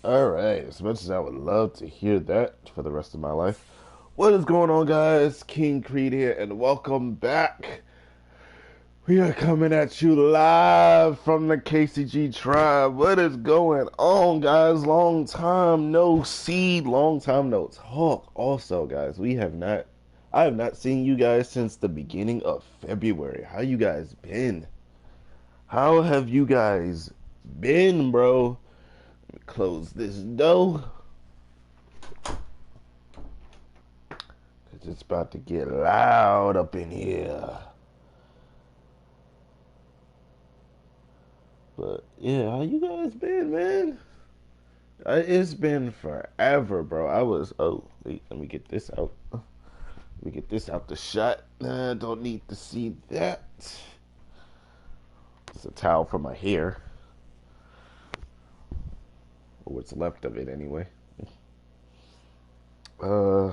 All right, as much as I would love to hear that for the rest of my life. What is going on, guys? King Creed here, and welcome back. We are coming at you live from the KCG tribe. What is going on, guys? Long time no see, long time no talk. Also, guys, I have not seen you guys since the beginning of February. How you guys been? How have you guys been, bro? Close this door. Cause it's about to get loud up in here. But yeah, how you guys been, man? It's been forever, bro. Wait, let me get this out. Let me get this out the shot. Don't need to see that. It's a towel for my hair, or what's left of it, anyway. Uh,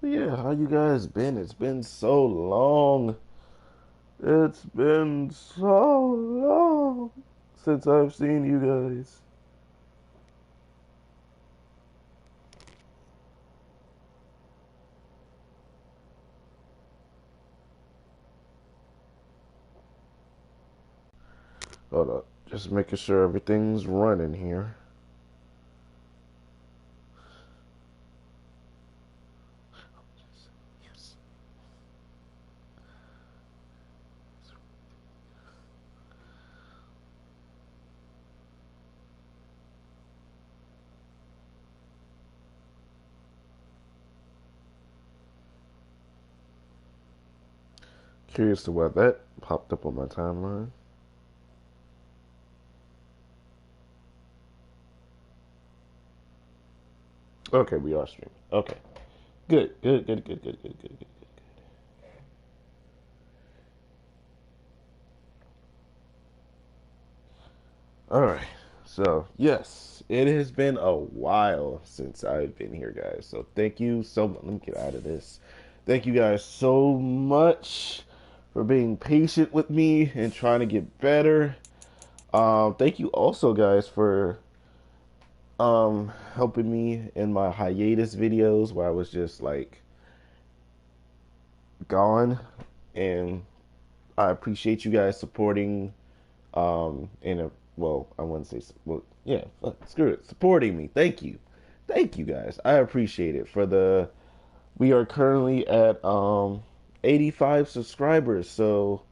yeah, how you guys been? It's been so long. It's been so long since I've seen you guys. Hold up. Just making sure everything's running here. Curious to why that popped up on my timeline. Okay, we are streaming. Okay. Good, good, good, good, good, good, good, good. All right. So, yes, it has been a while since I've been here, guys. So, thank you so much. Let me get out of this. Thank you guys so much for being patient with me and trying to get better. Thank you also, guys, for helping me in my hiatus videos where I was just like gone, and I appreciate you guys supporting in a well, I wouldn't say well, yeah, screw it, supporting me. Thank you guys. I appreciate it. We are currently at 85 subscribers. So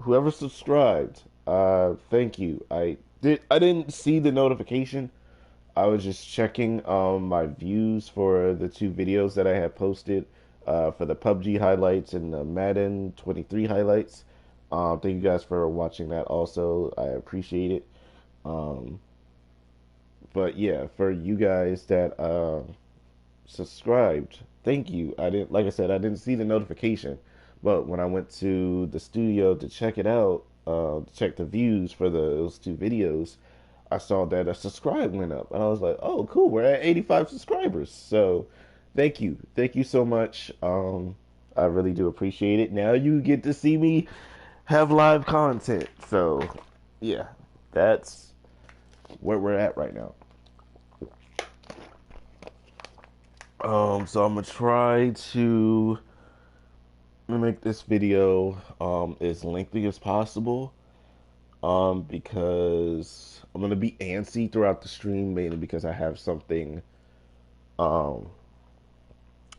whoever subscribed, thank you. I didn't see the notification. I was just checking my views for the two videos that I had posted for the PUBG highlights and the Madden 23 highlights. Thank you guys for watching that also. I appreciate it. Um, but yeah, for you guys that subscribed, thank you. I didn't, like I said, I didn't see the notification, but when I went to the studio to check it out, to check the views for those two videos, I saw that a subscribe went up, and I was like, "Oh, cool! We're at 85 subscribers." So, thank you so much. I really do appreciate it. Now you get to see me have live content. So, yeah, that's where we're at right now. So I'm gonna try to make this video as lengthy as possible. Because I'm gonna be antsy throughout the stream, mainly because I have something. Um,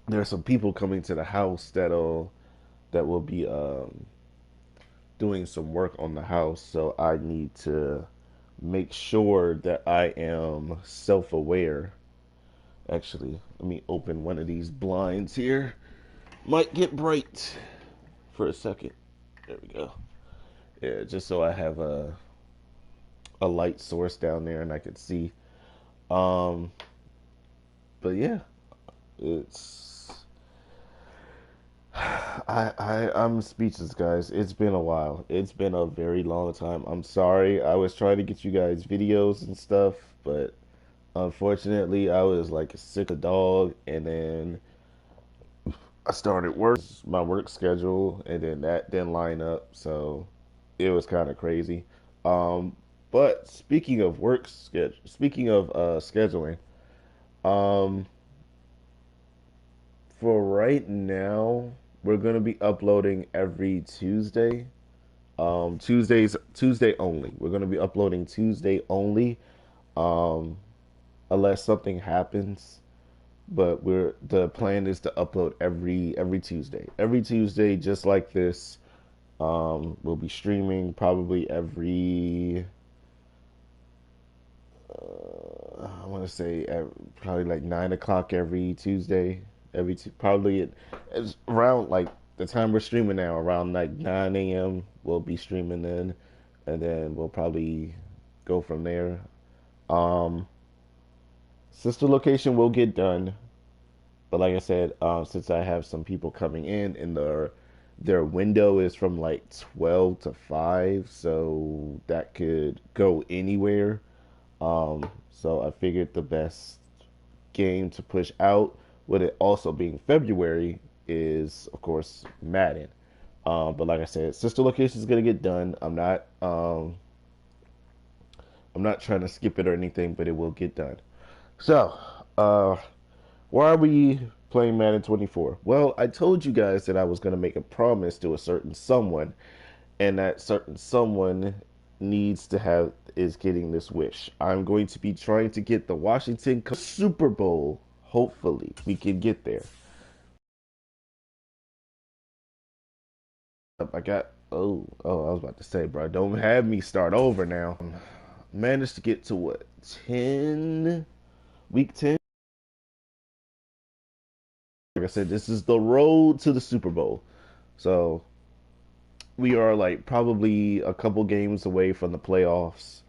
there are some people coming to the house that will be doing some work on the house, so I need to make sure that I am self-aware. Actually, let me open one of these blinds here. Might get bright for a second. There we go. Yeah, just so I have a light source down there and I could see. Um, but yeah, it's I'm speechless, guys. It's been a while. It's been a very long time. I'm sorry. I was trying to get you guys videos and stuff, but unfortunately, I was like a sick of dog, and then I started my work schedule, and then that didn't line up, so it was kind of crazy. Um, But speaking of work schedule, speaking of scheduling, um, for right now, we're gonna be uploading every Tuesday. Tuesday only. We're gonna be uploading Tuesday only, um, unless something happens. But the plan is to upload every Tuesday. Every Tuesday, just like this. We'll be streaming probably every I want to say probably like 9 o'clock every Tuesday. Probably it's around like the time we're streaming now, around like 9 a.m. We'll be streaming then, and then we'll probably go from there. Um, Sister location will get done, but like I said, since I have some people coming in and their window is from like 12 to 5, so that could go anywhere. So I figured the best game to push out, with it also being February, is of course Madden. But like I said, sister location is gonna get done. I'm not trying to skip it or anything, but it will get done. So, why are we playing Madden 24? Well, I told you guys that I was gonna make a promise to a certain someone, and that certain someone needs to have is getting this wish. I'm going to be trying to get the Washington Super Bowl. Hopefully, we can get there. I got I was about to say, bro, don't have me start over now. Managed to get to what 10 week 10. Like I said, this is the road to the Super Bowl. So we are like probably a couple games away from the playoffs.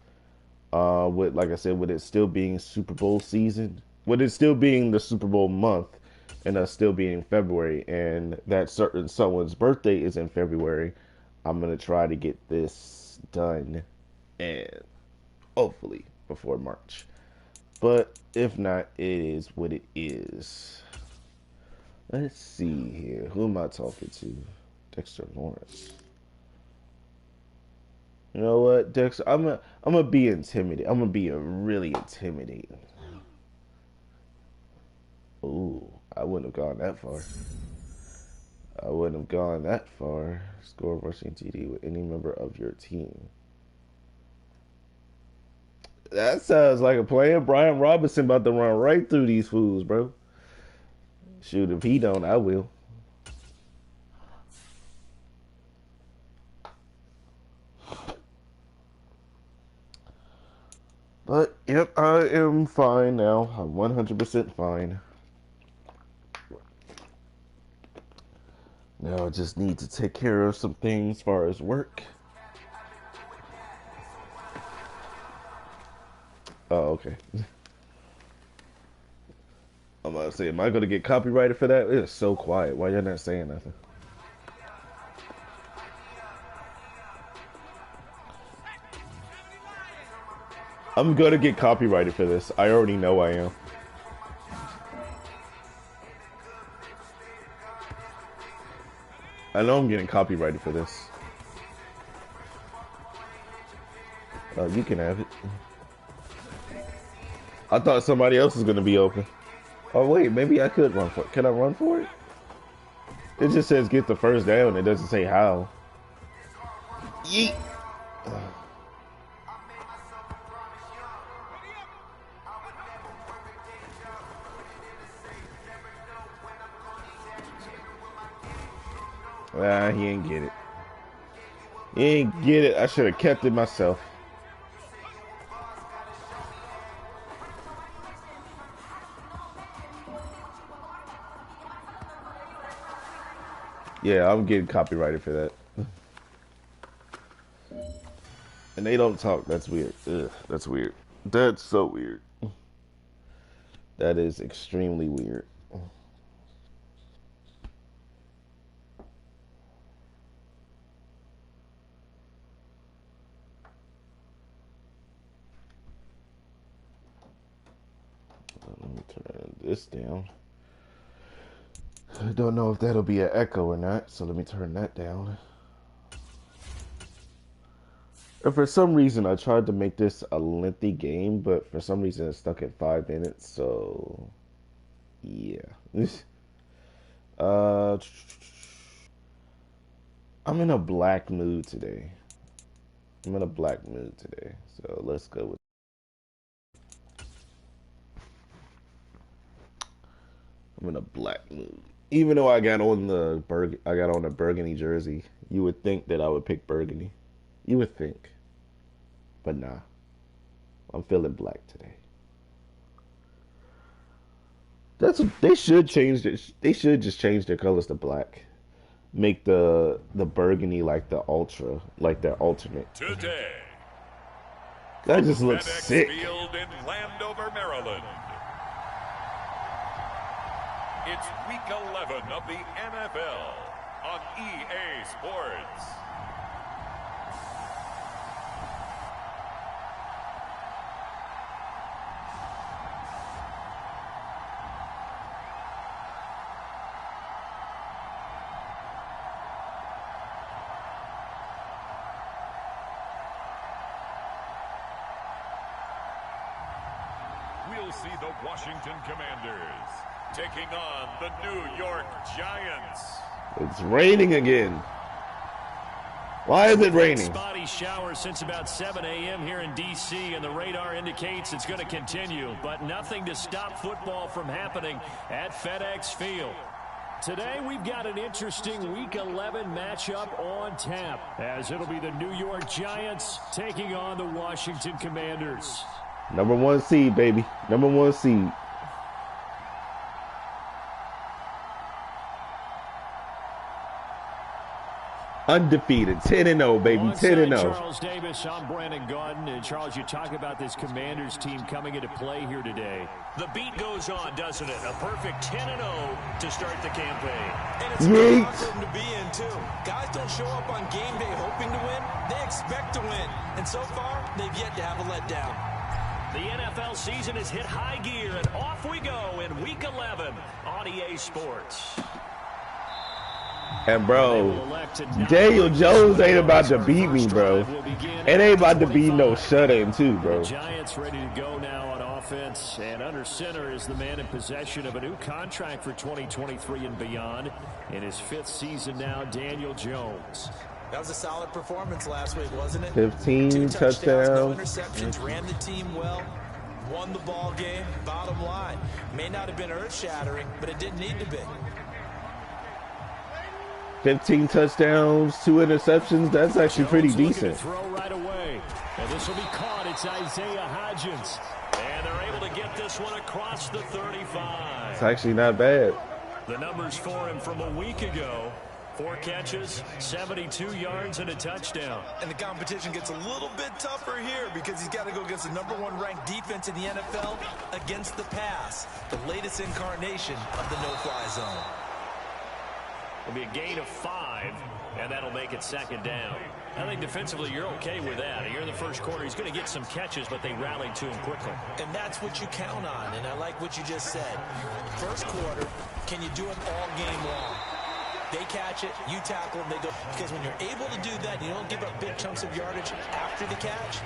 With like I said, with it still being Super Bowl season, with it still being the Super Bowl month, and us still being February, and that certain someone's birthday is in February, I'm gonna try to get this done, and hopefully before March. But if not, it is what it is. Let's see here. Who am I talking to? Dexter Lawrence. You know what, Dexter? I'm gonna be intimidated. I'm gonna be a really intimidating. Ooh, I wouldn't have gone that far. I wouldn't have gone that far. Score rushing TD with any member of your team. That sounds like a plan. Brian Robinson about to run right through these fools, bro. Shoot, if he don't, I will. But, yep, I am fine now. I'm 100% fine. Now I just need to take care of some things as far as work. Oh, okay. I'm about to say, am I going to get copyrighted for that? It's so quiet. Why y'all not saying nothing? I'm going to get copyrighted for this. I already know I am. I know I'm getting copyrighted for this. You can have it. I thought somebody else was going to be open. Oh, wait, maybe I could run for it. Can I run for it? It just says get the first down. It doesn't say how. Yeet. Ah, he ain't get it. He ain't get it. I should have kept it myself. Yeah, I'm getting copyrighted for that. And they don't talk. That's weird. Ugh, that's weird. That's so weird. That is extremely weird. Let me turn this down. I don't know if that'll be an echo or not, so let me turn that down. And for some reason, I tried to make this a lengthy game, but for some reason, it's stuck at 5 minutes. So, yeah. uh, I'm in a black mood today. I'm in a black mood today. So let's go with. I'm in a black mood. Even though I got on a burgundy jersey, you would think that I would pick burgundy. You would think, but nah. I'm feeling black today. They should change it. They should just change their colors to black. Make the burgundy like the ultra, like their alternate. Today, That just looks FedEx sick. Field in Landover, Maryland. It's week 11 of the NFL on EA Sports. We'll see the Washington Commanders taking on the New York Giants. It's raining again. Why is it raining? Spotty shower since about 7 a.m. here in D.C., and the radar indicates it's going to continue, but nothing to stop football from happening at FedEx Field. Today, we've got an interesting Week 11 matchup on tap, as it'll be the New York Giants taking on the Washington Commanders. Number 1 seed, baby. Number 1 seed. Undefeated, 10-0, baby, 10-0. Charles Davis, I'm Brandon Gaudin. And Charles, you talk about this Commanders team coming into play here today. The beat goes on, doesn't it? A perfect 10-0 to start the campaign. And it's a good spot for them to be in, too. Guys don't show up on game day hoping to win. They expect to win. And so far, they've yet to have a letdown. The NFL season has hit high gear, and off we go in Week 11 on EA Sports. And bro, Daniel Jones ain't about to beat me, bro. It ain't about to be no shut-in too, bro. The Giants ready to go now on offense, and under center is the man in possession of a new contract for 2023 and beyond. In his 5th season now, Daniel Jones. That was a solid performance last week, wasn't it? 15 2 touchdowns, no touchdowns. interceptions, ran the team well, won the ball game. Bottom line, may not have been earth-shattering, but it didn't need to be. 15 touchdowns, 2 interceptions. That's actually pretty decent. Throw right away. And this will be caught. It's Isaiah Hodgins. And they're able to get this one across the 35. It's actually not bad. The numbers for him from a week ago. 4 catches, 72 yards, and a touchdown. And the competition gets a little bit tougher here because he's got to go against the #1 ranked defense in the NFL against the pass, the latest incarnation of the no-fly zone. It'll be a gain of 5, and that'll make it 2nd down. I think defensively you're okay with that. Here in the first quarter, he's going to get some catches, but they rallied to him quickly. And that's what you count on, and I like what you just said. First quarter, can you do it all game long? They catch it, you tackle them, they go. Because when you're able to do that, you don't give up big chunks of yardage after the catch.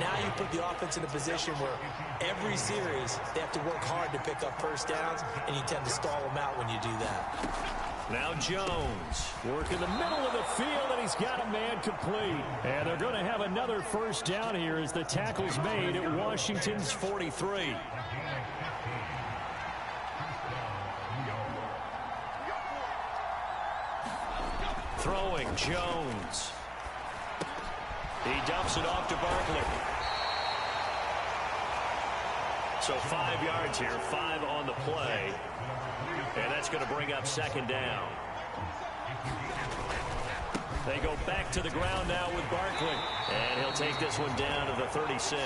Now you put the offense in a position where every series they have to work hard to pick up first downs, and you tend to stall them out when you do that. Now Jones working the middle of the field, and he's got a man complete. And they're going to have another first down here as the tackle's made at Washington's 43. Throwing Jones. He dumps it off to Barkley. So 5 yards here, 5 on the play. And that's going to bring up 2nd down. They go back to the ground now with Barkley. And he'll take this one down to the 36.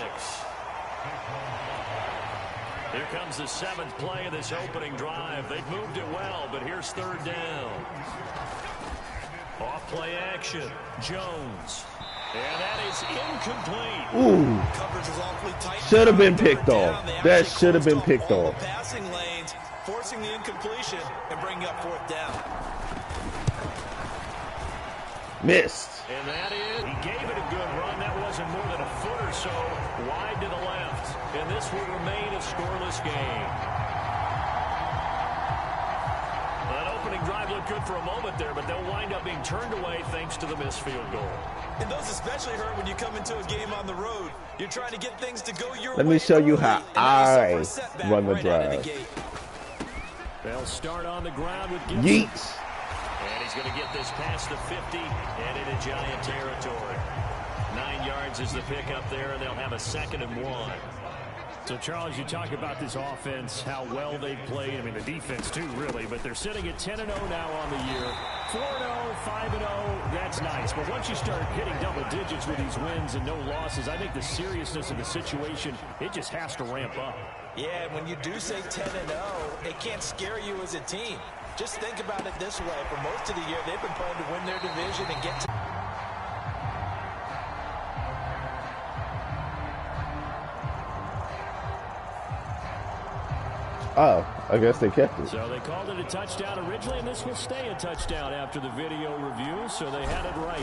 Here comes the 7th play of this opening drive. They've moved it well, but here's 3rd down. Off play action. Jones. And that is incomplete. Ooh. Should have been picked off. That should have been picked off. Passing lanes, forcing the incompletion, and bringing up 4th down. Missed. And that is, he gave it a good run. That wasn't more than a foot or so wide to the left. And this will remain a scoreless game. That opening drive looked good for a moment there, but they'll wind up being turned away thanks to the missed field goal. And those especially hurt when you come into a game on the road. You're trying to get things to go your way. Let me show you how I run the drive. They'll start on the ground with Gibson. Yeets. And he's going to get this past the 50 and into Giant territory. 9 yards is the pickup there, and they'll have a 2nd and 1. So, Charles, you talk about this offense, how well they've played. I mean, the defense, too, really. But they're sitting at 10-0 now on the year. 4-0, 5-0, that's nice. But once you start hitting double digits with these wins and no losses, I think the seriousness of the situation, it just has to ramp up. Yeah, when you do say 10-0, it can't scare you as a team. Just think about it this way. For most of the year, they've been playing to win their division and get to... Oh, I guess they kept it. So they called it a touchdown originally, and this will stay a touchdown after the video review, so they had it right.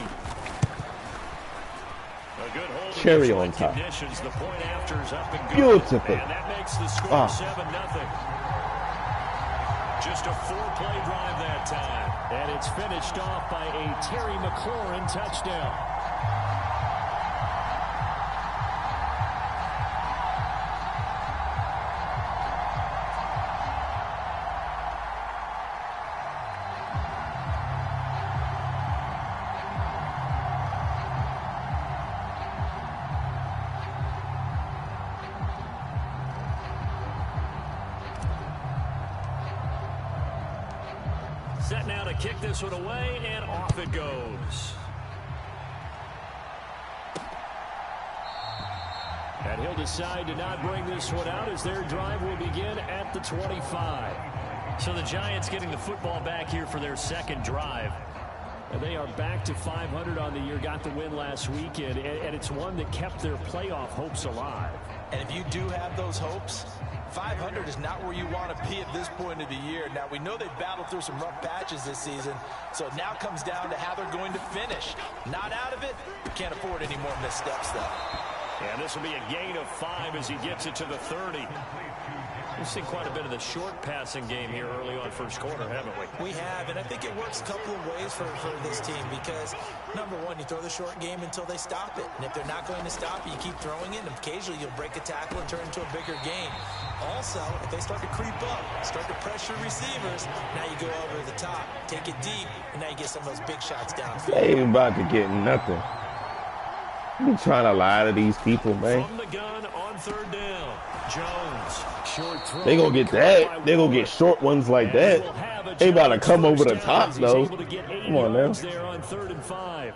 A good hold. Cherry on top. Conditions. The point after is up and good. Beautiful. And that makes the score 7-0. Just a 4-play drive that time. And it's finished off by a Terry McLaurin touchdown. Set now to kick this one away, and off it goes. And he'll decide to not bring this one out as their drive will begin at the 25. So the Giants getting the football back here for their 2nd drive. And they are back to 500 on the year, got the win last weekend, and it's one that kept their playoff hopes alive. And if you do have those hopes, 500 is not where you want to be at this point of the year. Now, we know they've battled through some rough patches this season, so it now comes down to how they're going to finish. Not out of it, but can't afford any more missteps, though. And this will be a gain of 5 as he gets it to the 30. We've seen quite a bit of the short passing game here early on first quarter, haven't we? We have, and I think it works a couple of ways for this team because, number one, you throw the short game until they stop it. And if they're not going to stop it, you keep throwing it, and occasionally you'll break a tackle and turn it into a bigger gain. Also, if they start to creep up, start to pressure receivers, now you go over the top, take it deep, and now you get some of those big shots downfield. They ain't about to get nothing. You trying to lie to these people, man. From the gun on 3rd down. Jones, short throw. They gonna get that. They gonna get short ones like that. They about to come over the top, though. Come on now. There on 3rd and 5.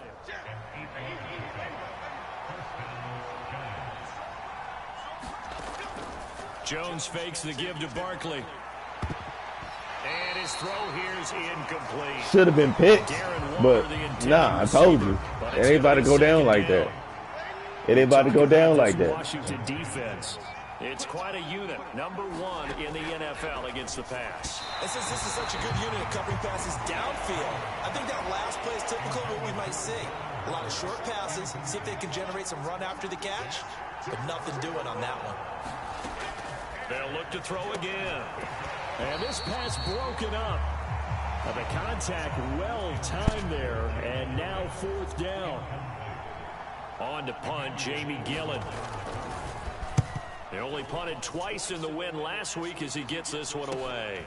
Jones fakes the give to Barkley. And his throw here is incomplete. Should have been picked, but nah, I told you. It ain't about to go down like that. It ain't about to go down like that. Washington defense. It's quite a unit. Number 1 in the NFL against the pass. And since this is such a good unit of covering passes downfield, I think that last play is typical of what we might see. A lot of short passes, see if they can generate some run after the catch, but nothing doing on that one. They'll look to throw again. And this pass broken up. The contact well timed there, and now 4th down. On to punt, Jamie Gillen. They only punted twice in the win last week as he gets this one away.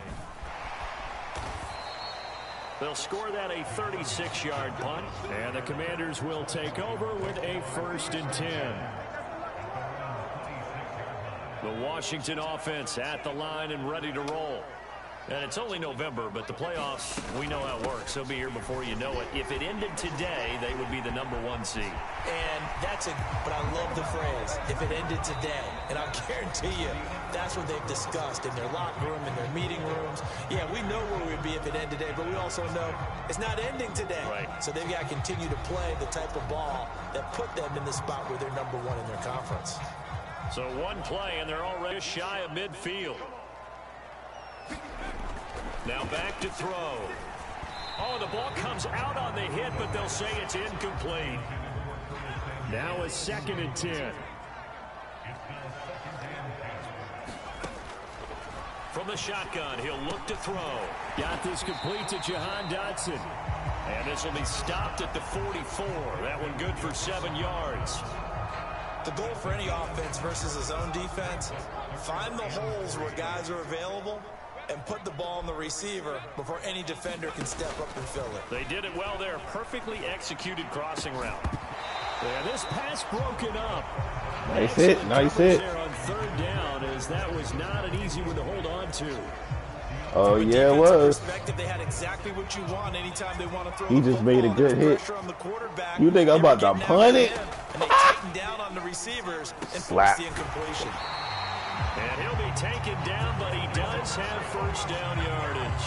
They'll score that a 36-yard punt, and the Commanders will take over with a 1st and 10. The Washington offense at the line and ready to roll. And it's only November, but the playoffs, we know how it works. They'll be here before you know it. If it ended today, they would be the number 1 seed. And but I love the phrase, if it ended today. And I guarantee you, that's what they've discussed in their locker room, in their meeting rooms. Yeah, we know where we'd be if it ended today, but we also know it's not ending today. Right. So they've got to continue to play the type of ball that put them in the spot where they're number 1 in their conference. So 1 play, and they're already shy of midfield. Now back to throw. Oh, the ball comes out on the hit, but they'll say it's incomplete. Now a 2nd and 10. From the shotgun, he'll look to throw. Got this complete to Jahan Dotson. And this will be stopped at the 44. That one good for 7 yards. The goal for any offense versus his own defense, find the holes where guys are available and put the ball on the receiver before any defender can step up and fill it. They did it well there. Perfectly executed crossing route. And this pass broken up. Nice hit. Nice hit. There on 3rd down, as that was not an easy one to hold on to. Oh, yeah, it was. They had exactly what you want anytime they want to throw. He just made a good hit. You think I'm about to punt it? And they tighten down on the receivers and force the incompletion. And he'll be taken down, but he does have 1st down yardage.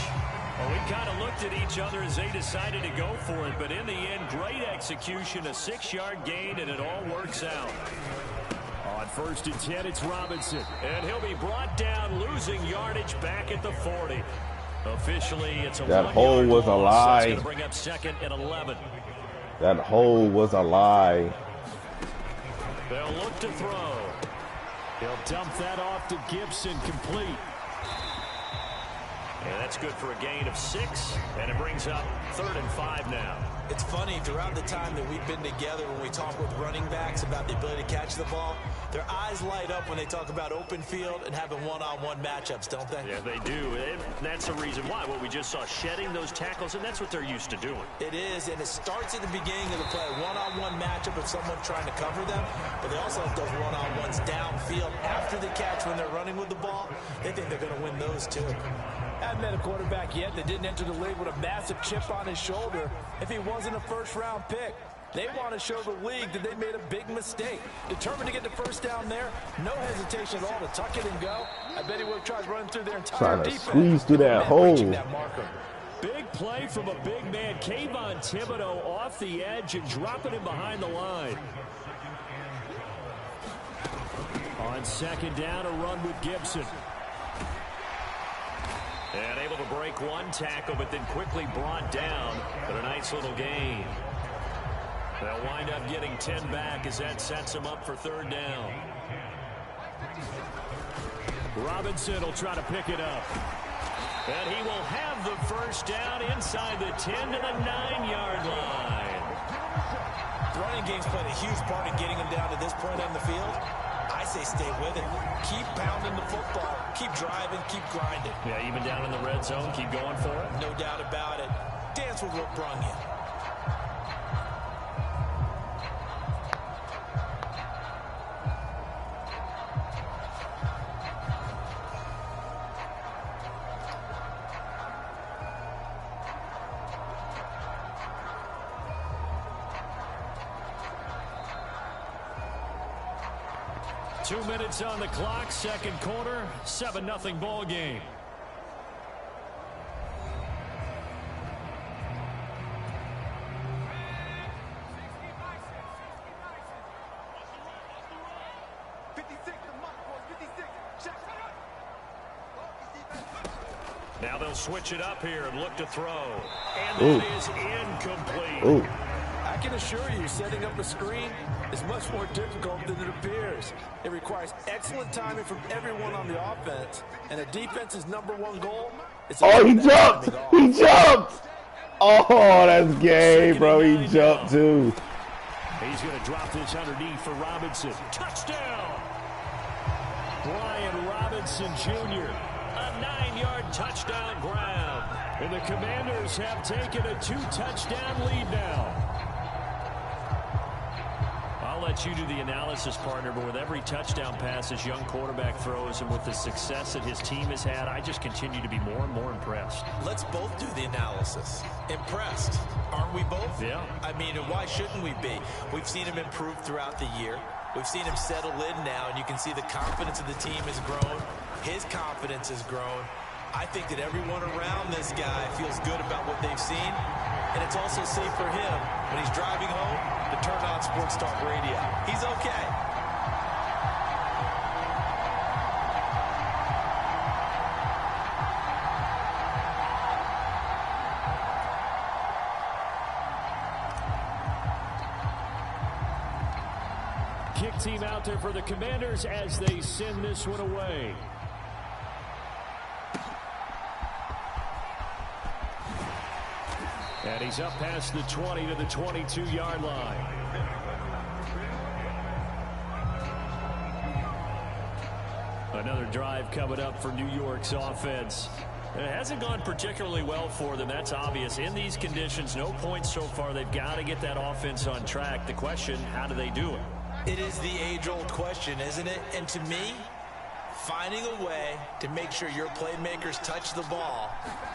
Well, we kind of looked at each other as they decided to go for it, but in the end, great execution, a 6-yard gain, and it all works out. On 1st and 10, it's Robinson. And he'll be brought down, losing yardage back at the 40. Officially, it's a 1-yard loss. That hole was a lie. That's going to bring up 2nd and 11. That hole was a lie. They'll look to throw. He'll dump that off to Gibson, complete. And that's good for a gain of 6, and it brings up 3rd and 5 now. It's funny, throughout the time that we've been together, when we talk with running backs about the ability to catch the ball, their eyes light up when they talk about open field and having one-on-one matchups, don't they? Yeah, they do. And that's the reason why. What we just saw, shedding those tackles, and that's what they're used to doing. It is, and it starts at the beginning of the play. One-on-one matchup with someone trying to cover them, but they also have those one-on-ones downfield after the catch when they're running with the ball. They think they're going to win those, too. Haven't met a quarterback yet that didn't enter the league with a massive chip on his shoulder if he wasn't a 1st-round pick. They want to show the league that they made a big mistake. Determined to get the 1st down there. No hesitation at all to tuck it and go. I bet he would have tried running through their entire defense. Trying to squeeze through that hole. Big play from a big man. Kayvon Thibodeau off the edge and dropping him behind the line. On 2nd down, a run with Gibson. And able to break one tackle, but then quickly brought down. But a nice little gain. They'll wind up getting 10 back as that sets them up for 3rd down. Robinson will try to pick it up. And he will have the 1st down inside the 10 to the 9-yard line. The running game's played a huge part in getting them down to this point on the field. I say stay with it. Keep pounding the football. Keep driving. Keep grinding. Yeah, even down in the red zone, keep going for it. No doubt about it. Dance with what brung you. Two minutes on the clock, 2nd quarter, 7-0 ball game. Now they'll switch it up here and look to throw. And that is incomplete. Ooh. I can assure you, setting up a screen is much more difficult than it appears. It requires excellent timing from everyone on the offense, and a defense's #1 goal is... Oh, he jumped! He jumped! Oh, that's gay, bro. He jumped, too. He's going to drop this underneath for Robinson. Touchdown! Brian Robinson Jr., a 9-yard touchdown grab. And the Commanders have taken a 2-touchdown lead now. I'll let you do the analysis, partner, but with every touchdown pass this young quarterback throws and with the success that his team has had, I just continue to be more and more impressed. Let's both do the analysis. Impressed. Aren't we both? Yeah. I mean, why shouldn't we be? We've seen him improve throughout the year. We've seen him settle in now, and you can see the confidence of the team has grown. His confidence has grown. I think that everyone around this guy feels good about what they've seen, and it's also safe for him when he's driving home to turn on Sports Talk Radio. He's okay. kick team out there for the Commanders as they send this one away. And he's up past the 20 to the 22-yard line. Another drive coming up for New York's offense. It hasn't gone particularly well for them. That's obvious. In these conditions, no points so far. They've got to get that offense on track. The question, how do they do it? It is the age-old question, isn't it? And to me, finding a way to make sure your playmakers touch the ball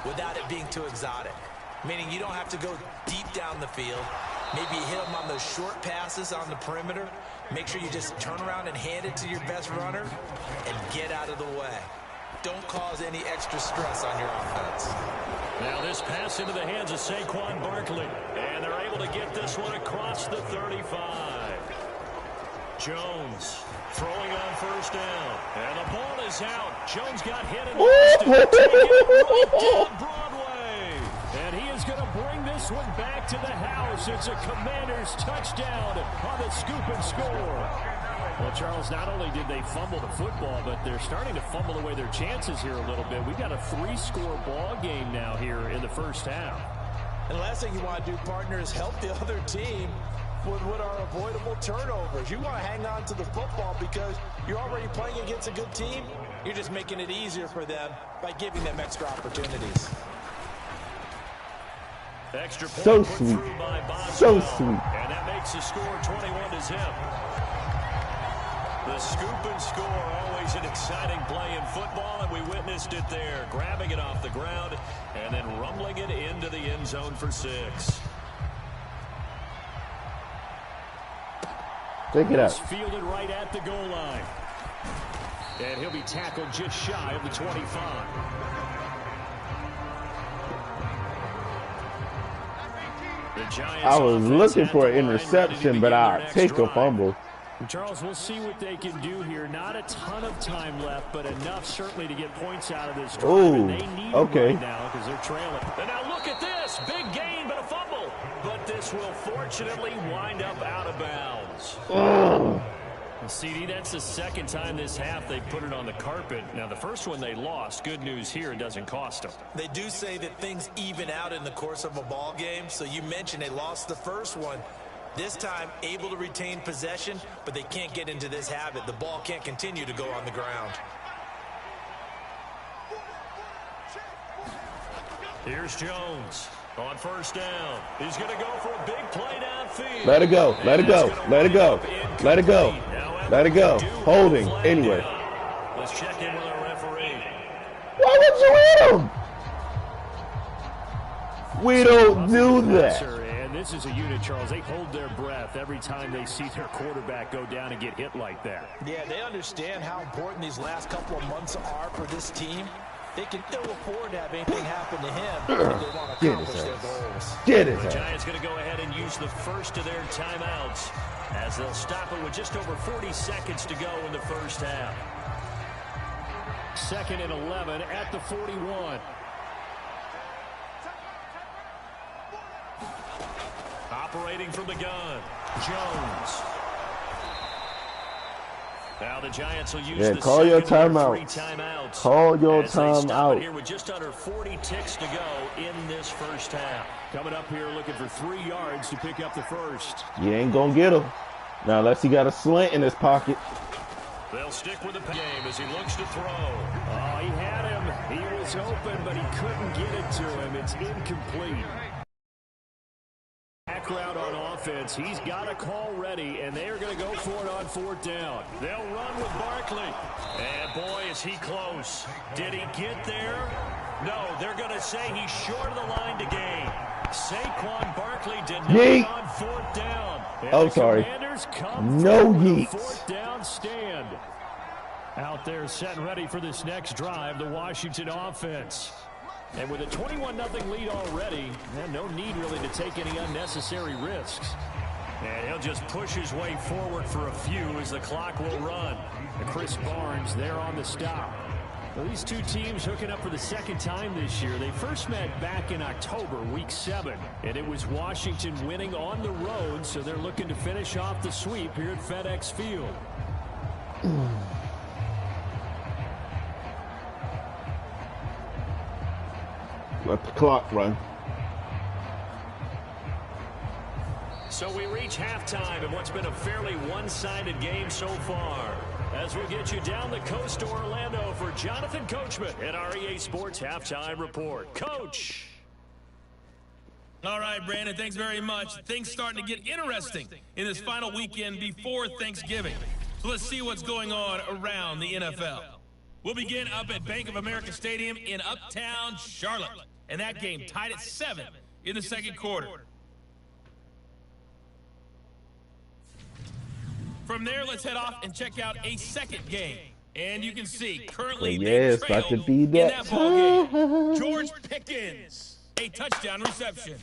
without it being too exotic. Meaning you don't have to go deep down the field. Maybe hit them on those short passes on the perimeter. Make sure you just turn around and hand it to your best runner and get out of the way. Don't cause any extra stress on your offense. Now this pass into the hands of Saquon Barkley. And they're able to get this one across the 35. Jones throwing on first down. And the ball is out. Jones got hit and lost it. Taking it right down Broadway. And he is going to bring this one back to the house. It's a Commanders touchdown on the scoop and score. Well, Charles, not only did they fumble the football, but they're starting to fumble away their chances here a little bit. We've got a 3-score ball game now here in the first half. And the last thing you want to do, partner, is help the other team with what are avoidable turnovers. You want to hang on to the football because you're already playing against a good team. You're just making it easier for them by giving them extra opportunities. Extra point So put sweet. through by Boswell. So sweet. And that makes the score 21 to zip. The scoop and score, always an exciting play in football, and we witnessed it there. Grabbing it off the ground and then rumbling it into the end zone for 6. Take it out. It's fielded right at the goal line. And he'll be tackled just shy of the 25. I was looking for an interception, but I'll take a fumble. Charles, we'll see what they can do here. Not a ton of time left, but enough certainly to get points out of this drive. Ooh, and they need okay. right now because they're trailing. And now look at this. Big gain, but a fumble. But this will fortunately wind up out of bounds. Oh. CD, that's the second time this half they put it on the carpet. Now, the first one they lost. Good news here, it doesn't cost them. They do say that things even out in the course of a ball game. So you mentioned they lost the first one. This time, able to retain possession, but they can't get into this habit. The ball can't continue to go on the ground. Here's Jones on first down. He's going to go for a big play downfield. Let it go. Let it go. Let it go. Let it go. Let it go. Holding. Anyway. Let's check in with our referee. Why would you hit him? We don't do that. And this is a unit, Charles. They hold their breath every time they see their quarterback go down and get hit like that. Yeah, they understand how important these last couple of months are for this team. They can ill afford to have anything happen to him if they want to accomplish their goals. Get it. The Giants going to go ahead and use the first of their timeouts as they'll stop it with just over 40 seconds to go in the first half. 2nd and 11 at the 41. Operating from the gun, Jones. Now the Giants will use the call your timeout. timeouts. Call your timeout. Here with just under 40 ticks to go in this first half. Coming up here looking for 3 yards to pick up the first. You ain't gonna get him. Now unless he got a slant in his pocket. They'll stick with the game as he looks to throw. Oh, he had him. He was open, but he couldn't get it to him. It's incomplete. Back route on offense. He's got a call ready, and they are going to go for it on 4th down. They'll run with Barkley. And, boy, is he close. Did he get there? No, they're going to say he's short of the line to gain. Saquon Barkley did not Yeet. on 4th down. And Oh, the sorry. Commanders come No through with a yeets. 4th down stand. Out there set and ready for this next drive, the Washington offense. And with a 21-0 lead already, no need really to take any unnecessary risks. And he'll just push his way forward for a few as the clock will run. And Chris Barnes there on the stop. Well, these two teams hooking up for the second time this year. They first met back in October, Week 7. And it was Washington winning on the road, so they're looking to finish off the sweep here at FedEx Field. Let the clock run. So we reach halftime in what's been a fairly one-sided game so far. As we get you down the coast to Orlando for Jonathan Coachman at our EA Sports Halftime Report. Coach! All right, Brandon, thanks very much. Things starting to get interesting in this final weekend before Thanksgiving. So let's see what's going on around the NFL. We'll begin up at Bank of America Stadium in Uptown Charlotte. And that game tied at 7 in the second quarter. From there, let's head off and check out a second game. And you can see currently it's about to be in that that ball game. George Pickens, a touchdown reception.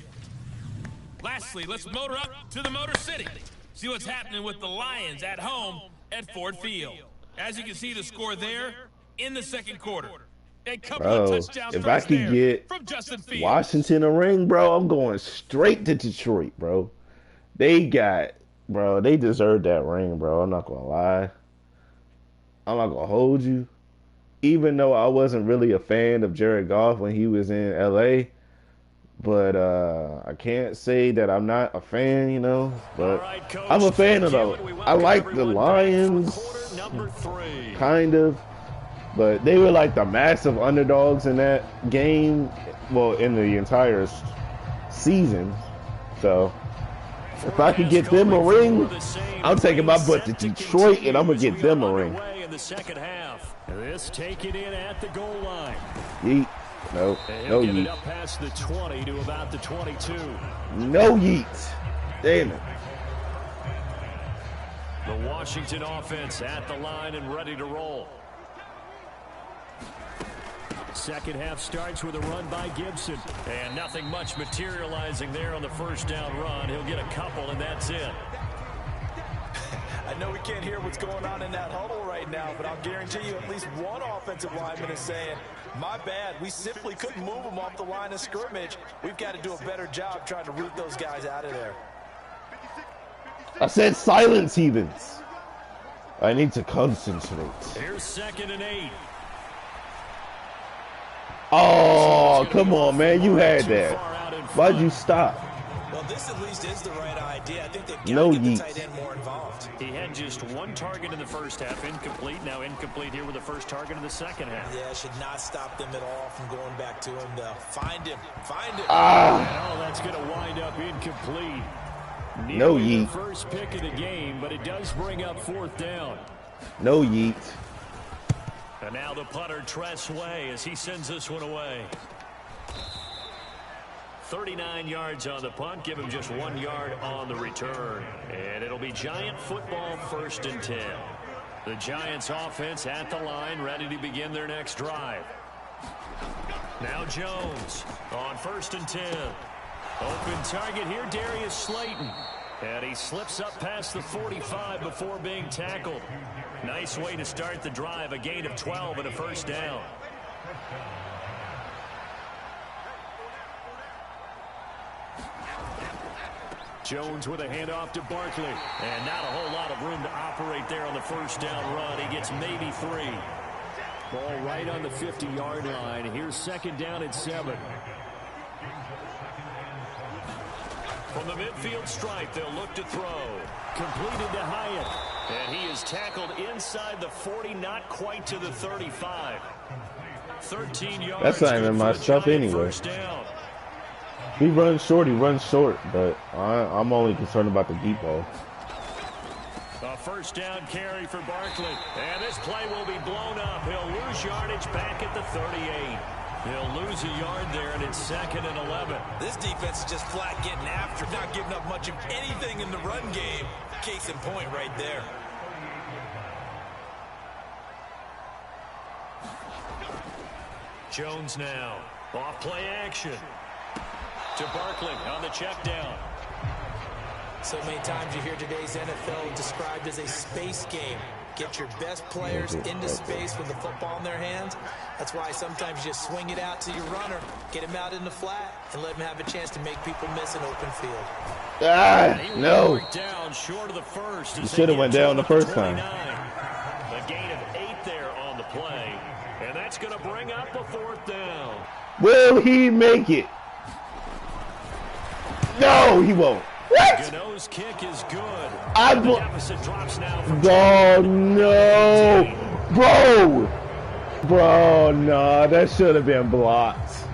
Lastly, let's motor up to the Motor City. See what's happening with the Lions at home at Ford Field. As you can see, the score there in the second quarter. A couple of touchdowns if I could get from Justin Fields. Washington a ring, bro, I'm going straight to Detroit, bro. They deserve that ring, bro. I'm not gonna lie. I'm not gonna hold you. Even though I wasn't really a fan of Jared Goff when he was in LA, but I can't say that I'm not a fan, you know. But right, Coach, I'm a fan of them. I like the Lions, kind of. But they were like the massive underdogs in that game, well, in the entire season. So, if I could get them a ring, I'm taking my butt to Detroit, and I'm going to get them a ring. In the second half. This taken in at the goal line. Yeet. No Get it yeet. up past the 20 to about the 22. No yeet. Damn it. The Washington offense at the line and ready to roll. Second half starts with a run by Gibson. And nothing much materializing there on the first down run. He'll get a couple, and that's it. I know we can't hear what's going on in that huddle right now, but I'll guarantee you at least one offensive lineman is saying, my bad, we simply couldn't move them off the line of scrimmage. We've got to do a better job trying to root those guys out of there. I said silence, heathens. I need to concentrate. Here's 2nd and 8. Oh, come on, man. You had that. Why'd you stop? Well, this at least is the right idea. I think they've got No to get the yeet. tight end more involved. He had just one target in the first half, incomplete. Now incomplete here with the first target in the second half. Yeah, should not stop them at all from going back to him, though. Find him. Find him. And that's going to wind up incomplete. No Nearly the yeet. first pick of the game, but it does bring up 4th down. No yeet. And now the punter, Tress Way, as he sends this one away. 39 yards on the punt. Give him just 1 yard on the return. And it'll be Giant football, 1st and 10. The Giants offense at the line, ready to begin their next drive. Now Jones on 1st and 10. Open target here, Darius Slayton. And he slips up past the 45 before being tackled. Nice way to start the drive, a gain of 12 and a first down. Jones with a handoff to Barkley. And not a whole lot of room to operate there on the first down run. He gets maybe 3. Ball right on the 50-yard line. Here's 2nd down at 7. From the midfield stripe, they'll look to throw. Completed to Hyatt. And he is tackled inside the 40, not quite to the 35. 13 yards. That's not even my stuff anyway. First down. He runs short, but I'm only concerned about the deep ball. A first down carry for Barkley. And this play will be blown up. He'll lose yardage back at the 38. He'll lose a yard there, and it's 2nd and 11. This defense is just flat getting after, not giving up much of anything in the run game. Case in point right there. Jones now. Off play action. To Barkley on the check down. So many times you hear today's NFL described as a space game. Get your best players into space with the football in their hands. That's why sometimes you just swing it out to your runner, get him out in the flat, and let him have a chance to make people miss an open field. Ah, no. Down short of the first. You should have went down the first time. A gain of 8 there on the play, and that's going to bring up a 4th down. Will he make it? No, he won't. What? Gano's kick is good. The deficit drops now. Oh, no. Bro, no, that should have been blocked.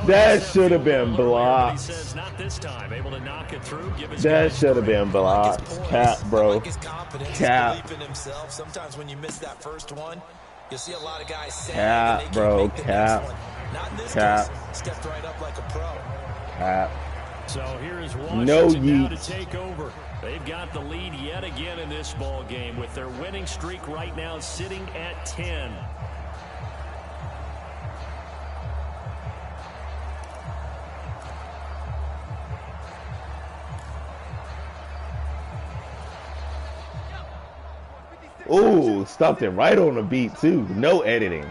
That should have been blocked. He says not this time. Able to knock it through. That should have been blocked. Cap, bro. Cap. Sometimes when you miss that first one, you'll see a lot of guys saying Cap, bro. Cap. Not in this Cap. case. Stepped right up like a pro. Cap. So here is Washington No now to yeet. take over. They've got the lead yet again in this ball game with their winning streak right now sitting at 10. Ooh, stopped it right on the beat, too. No editing.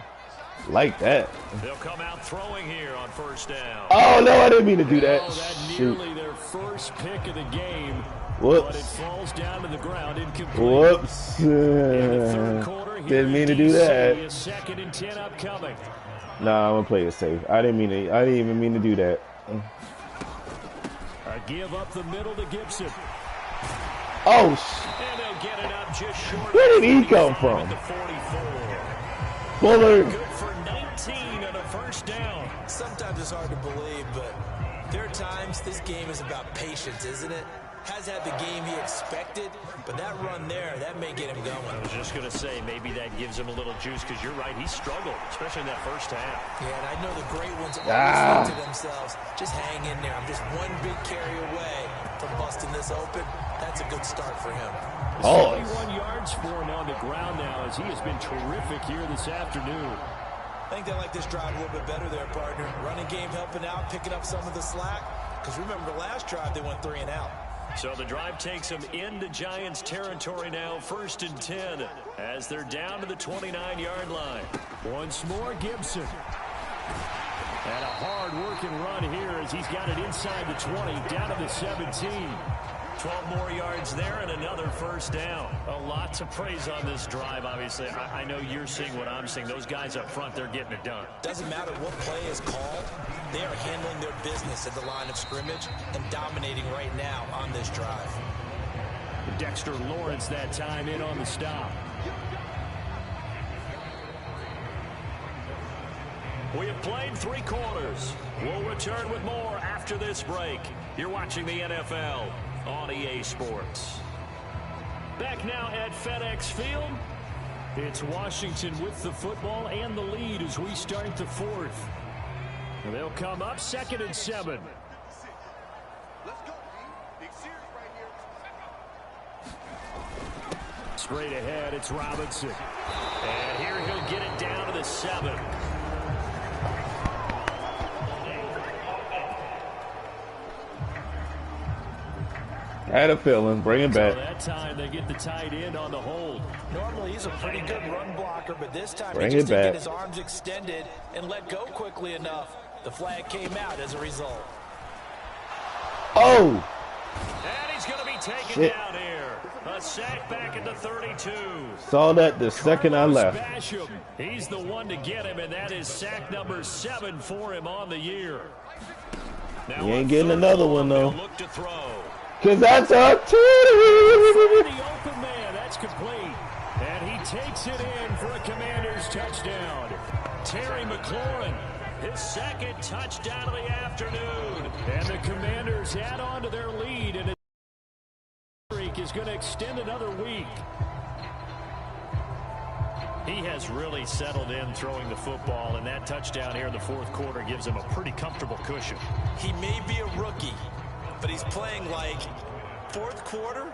Like that. They'll come out throwing here on 1st down. Oh, no, I didn't mean to do that. Oh, that's Shoot. nearly their first pick of the game. Whoops. But it falls down to the ground incomplete. Whoops. In the third quarter, Didn't mean to do that. A 2nd and 10 upcoming. Nah, I'm gonna play it safe. I didn't even mean to do that. A give up the middle to Gibson. Oh, And they'll get it up just short. where did he come from? The 44. Bullard. Good for 19 and a 1st down. Sometimes it's hard to believe, but there are times this game is about patience, isn't it? Has had the game he expected, but that run there, that may get him going. I was just going to say, maybe that gives him a little juice, because you're right, he struggled, especially in that first half. Yeah, and I know the great ones always think to themselves, just hang in there. I'm just one big carry away from busting this open. That's a good start for him. 41 yards for him on the ground now, as he has been terrific here this afternoon. I think they like this drive a little bit better there, partner. Running game helping out, picking up some of the slack. Because remember, the last drive, they went 3 and out. So the drive takes them into Giants territory now, 1st and 10, as they're down to the 29-yard line. Once more, Gibson. And a hard-working run here as he's got it inside the 20, down to the 17. 12 more yards there and another 1st down. A lot to praise on this drive, obviously. I know you're seeing what I'm seeing. Those guys up front, they're getting it done. Doesn't matter what play is called. They are handling their business at the line of scrimmage and dominating right now on this drive. Dexter Lawrence that time in on the stop. We have played 3 quarters. We'll return with more after this break. You're watching the NFL on EA Sports. Back now at FedEx Field. It's Washington with the football and the lead as we start the 4th. And they'll come up 2nd and 7. Straight ahead, it's Robinson. And here he'll get it down to the 7. Had a feeling. Bring it back. So that time they get the tight end on the hold. Normally he's a pretty good run blocker, but this time Bring he just it didn't back. get his arms extended and let go quickly enough. The flag came out as a result. Oh! And he's going to be taken Shit. down here. A sack back at the 32. Saw that the second I left. Basham, he's the one to get him, and that is sack number 7 for him on the year. Now You ain't getting another one, though. Look to throw. Because that's a The two. open man, that's complete. And he takes it in for a Commanders touchdown. Terry McLaurin, his 2nd touchdown of the afternoon. And the Commanders add on to their lead, and the streak is going to extend another week. He has really settled in throwing the football, and that touchdown here in the 4th quarter gives him a pretty comfortable cushion. He may be a rookie, but he's playing like 4th quarter,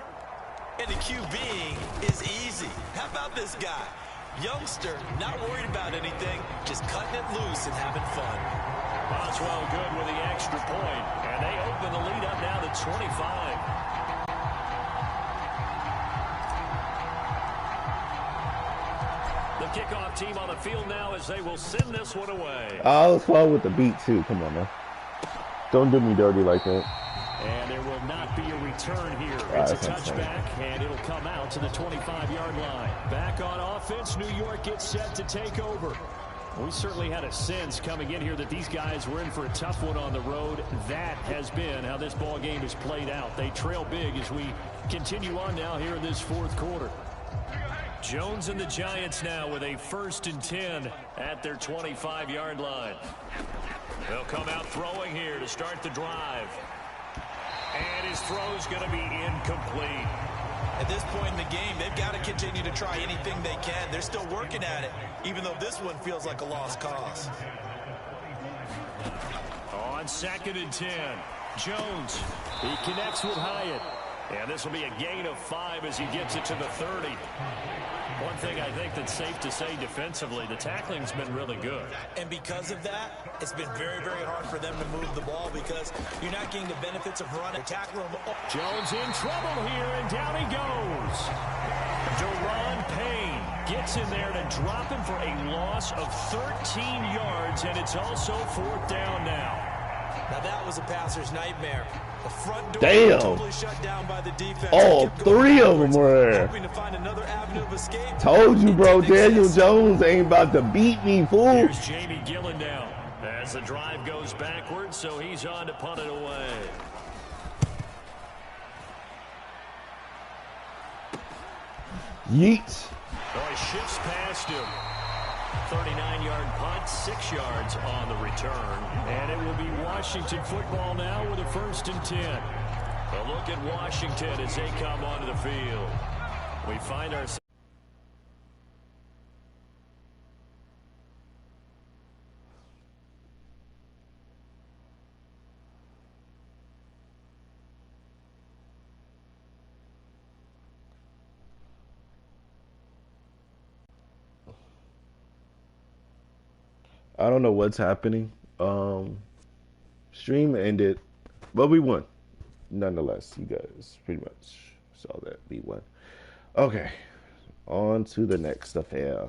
and the QBing is easy. How about this guy? Youngster, not worried about anything, just cutting it loose and having fun. Boswell good with the extra point, and they open the lead up now to 25. kickoff team on the field now as they will send this one away. I was fine with the beat, too. Come on, man. Don't do me dirty like that. And there will not be a return here. It's a touchback, and it'll come out to the 25-yard line. Back on offense, New York gets set to take over. We certainly had a sense coming in here that these guys were in for a tough one on the road. That has been how this ball game has played out. They trail big as we continue on now here in this fourth quarter. Jones and the Giants now with a 1st and 10 at their 25-yard line. They'll come out throwing here to start the drive. And his throw's going to be incomplete. At this point in the game, they've got to continue to try anything they can. They're still working at it, even though this one feels like a lost cause. On 2nd and 10, Jones. He connects with Hyatt. And this will be a gain of 5 as he gets it to the 30. One thing I think that's safe to say defensively, the tackling's been really good. And because of that, it's been very, very hard for them to move the ball because you're not getting the benefits of running. Tackle him. Jones in trouble here, and down he goes. Deron Payne gets in there to drop him for a loss of 13 yards, and it's also 4th down now. Now that was a passer's nightmare. The front door Damn. totally shut down by the defense. All 3 of them were. Hoping to find another avenue of escape. Told you, bro. Daniel Jones ain't about to beat me, fool. Here's Jamie Gillen now as the drive goes backwards, so he's on to punt it away. Yeet. Oh, he shifts past him. 39-yard punt, 6 yards on the return. And it will be Washington football now with a 1st and 10. A look at Washington as they come onto the field. We find ourselves. I don't know what's happening. Stream ended, but we won. Nonetheless, you guys pretty much saw that we won. Okay, on to the next affair.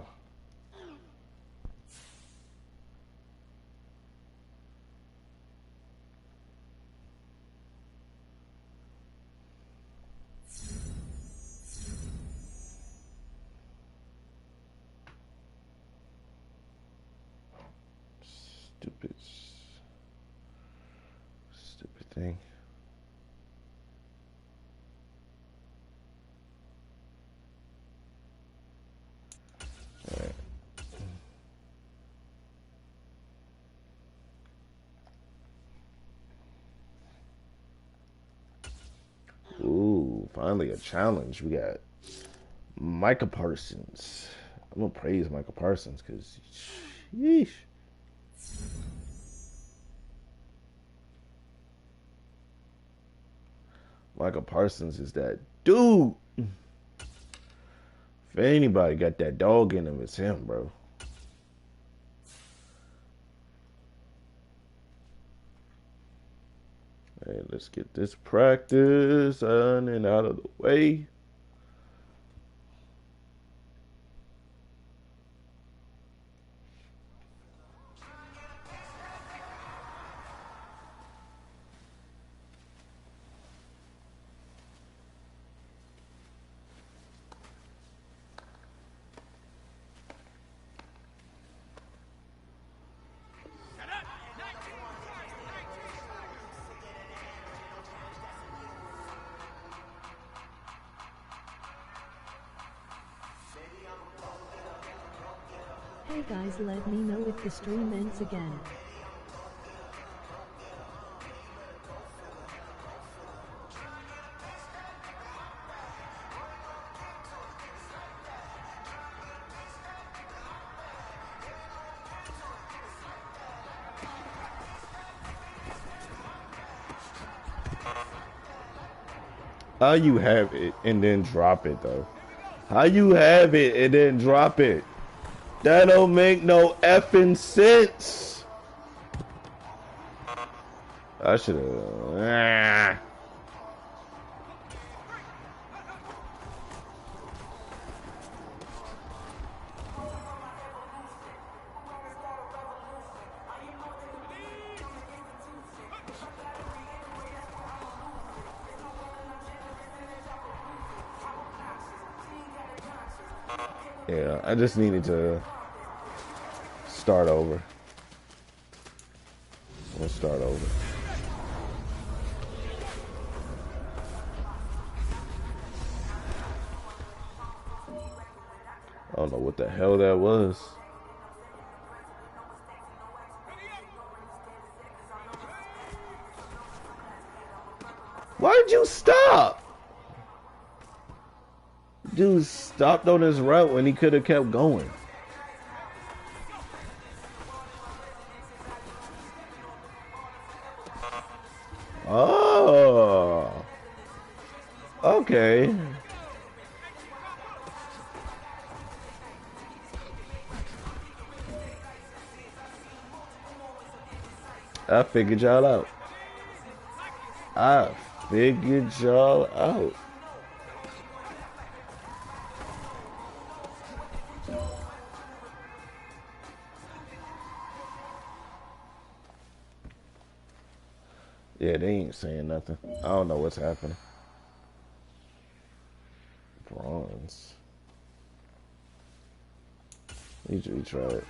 Stupid thing. All right. Ooh, finally a challenge. We got Micah Parsons. I'm gonna praise Micah Parsons because, sheesh. Micah Parsons is that dude. If anybody got that dog in him, it's him, bro. Hey, let's get this practice on and out of the way. Hey guys, let me know if the stream ends again. How you have it and then drop it though? How you have it and then drop it? That don't make no effing sense. I should have. Yeah, I just needed to start over. We'll start over. I don't know what the hell that was. Why'd you stop? Dude stopped on his route when he could have kept going. Oh. Okay. I figured y'all out. I figured y'all out. Yeah, they ain't saying nothing. I don't know what's happening. Bronze. Need to retry it.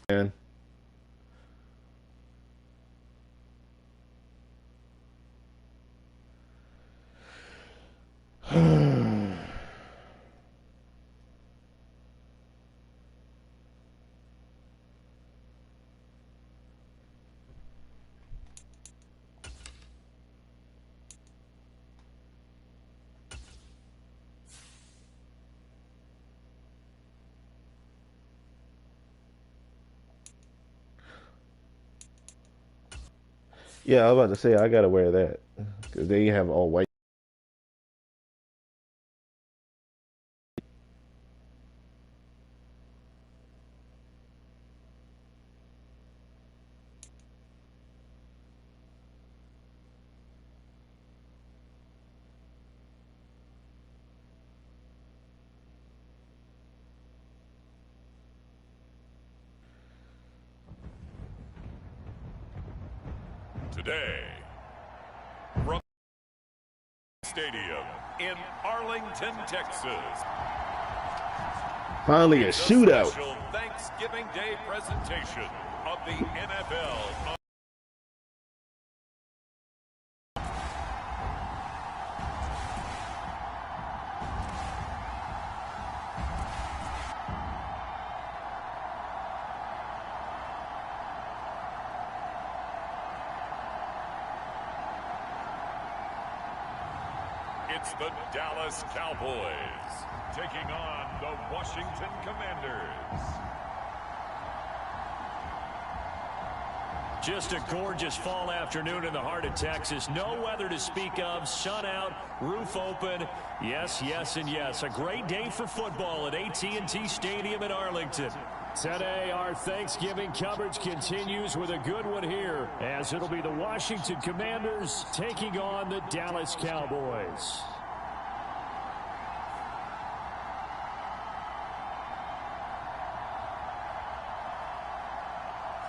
Man. Yeah, I was about to say I gotta wear that because they have all white. Today, from Stadium in Arlington, Texas. Finally, a It's shootout. special Thanksgiving Day presentation of the NFL. It's the Dallas Cowboys taking on the Washington Commanders. Just a gorgeous fall afternoon in the heart of Texas. No weather to speak of. Sun out, roof open. Yes, yes, and yes. A great day for football at AT&T Stadium in Arlington. Today, our Thanksgiving coverage continues with a good one here, as it'll be the Washington Commanders taking on the Dallas Cowboys.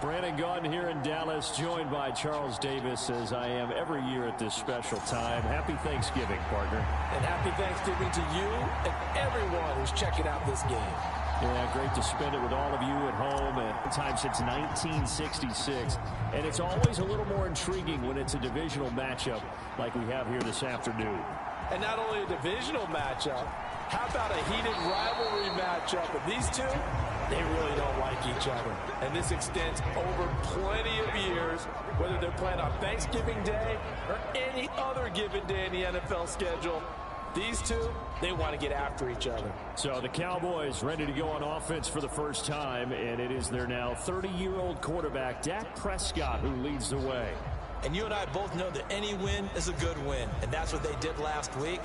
Brandon Gaudin here in Dallas, joined by Charles Davis, as I am every year at this special time. Happy Thanksgiving, partner. And happy Thanksgiving to you and everyone who's checking out this game. Yeah, great to spend it with all of you at home, and time since 1966. And it's always a little more intriguing when it's a divisional matchup like we have here this afternoon. And not only a divisional matchup, How about a heated rivalry matchup? And these two, they really don't like each other. And this extends over plenty of years, whether they're playing on Thanksgiving Day or any other given day in the NFL schedule. These two, they want to get after each other. So the Cowboys ready to go on offense for the first time, and it is their now 30-year-old quarterback, Dak Prescott, who leads the way. And you and I both know that any win is a good win, and that's what they did last week.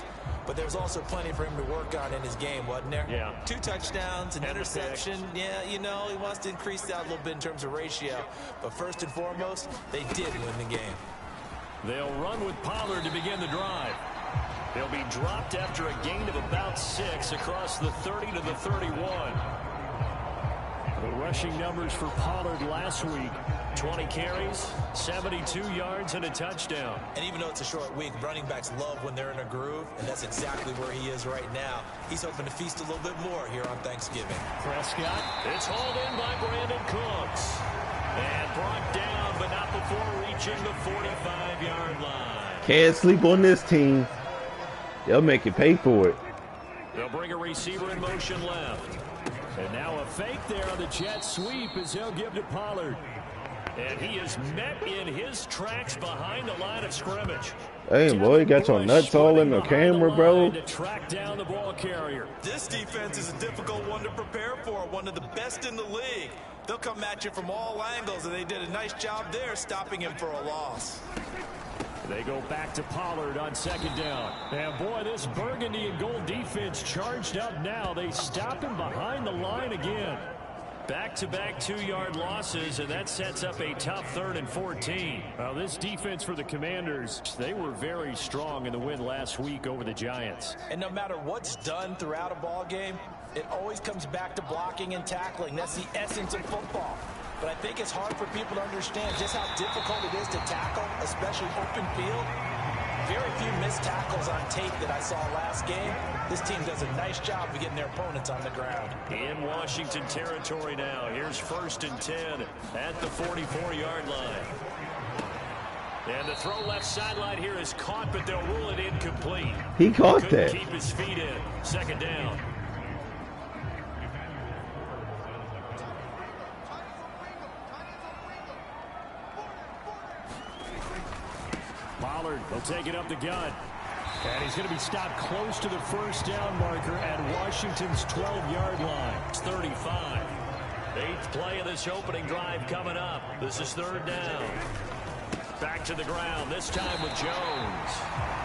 But there's also plenty for him to work on in his game, wasn't there? Yeah. 2 touchdowns, an interception. Yeah, you know, he wants to increase that a little bit in terms of ratio. But first and foremost, they did win the game. They'll run with Pollard to begin the drive. They'll be dropped after a gain of about 6 across the 30 to the 31. The rushing numbers for Pollard last week, 20 carries, 72 yards, and a touchdown. And even though it's a short week, running backs love when they're in a groove, and that's exactly where he is right now. He's hoping to feast a little bit more here on Thanksgiving. Prescott, it's hauled in by Brandon Cooks. And brought down, but not before reaching the 45-yard line. Can't sleep on this team. They'll make you pay for it. They'll bring a receiver in motion left. And now a fake there on the jet sweep as he'll give to Pollard. And he is met in his tracks behind the line of scrimmage. Hey, boy, you got your nuts all in the camera, bro. To track down the ball carrier. This defense is a difficult one to prepare for, one of the best in the league. They'll come at you from all angles, and they did a nice job there stopping him for a loss. They go back to Pollard on second down. And boy, this burgundy and gold defense charged up now. They stop him behind the line again. Back-to-back 2-yard losses, and that sets up a tough 3rd and 14. Well, this defense for the Commanders, they were very strong in the win last week over the Giants. And no matter what's done throughout a ball game, it always comes back to blocking and tackling. That's the essence of football. But I think it's hard for people to understand just how difficult it is to tackle, especially open field. Very few missed tackles on tape that I saw last game. This team does a nice job of getting their opponents on the ground. In Washington territory now. Here's 1st and 10 at the 44-yard line. And the throw left sideline here is caught, but they'll rule it incomplete. He caught Couldn't that. keep his feet in. 2nd down. Pollard will take it up the gut. And he's going to be stopped close to the 1st down marker at Washington's 12-yard line. It's 35. 8th play of this opening drive coming up. This is 3rd down. Back to the ground, this time with Jones.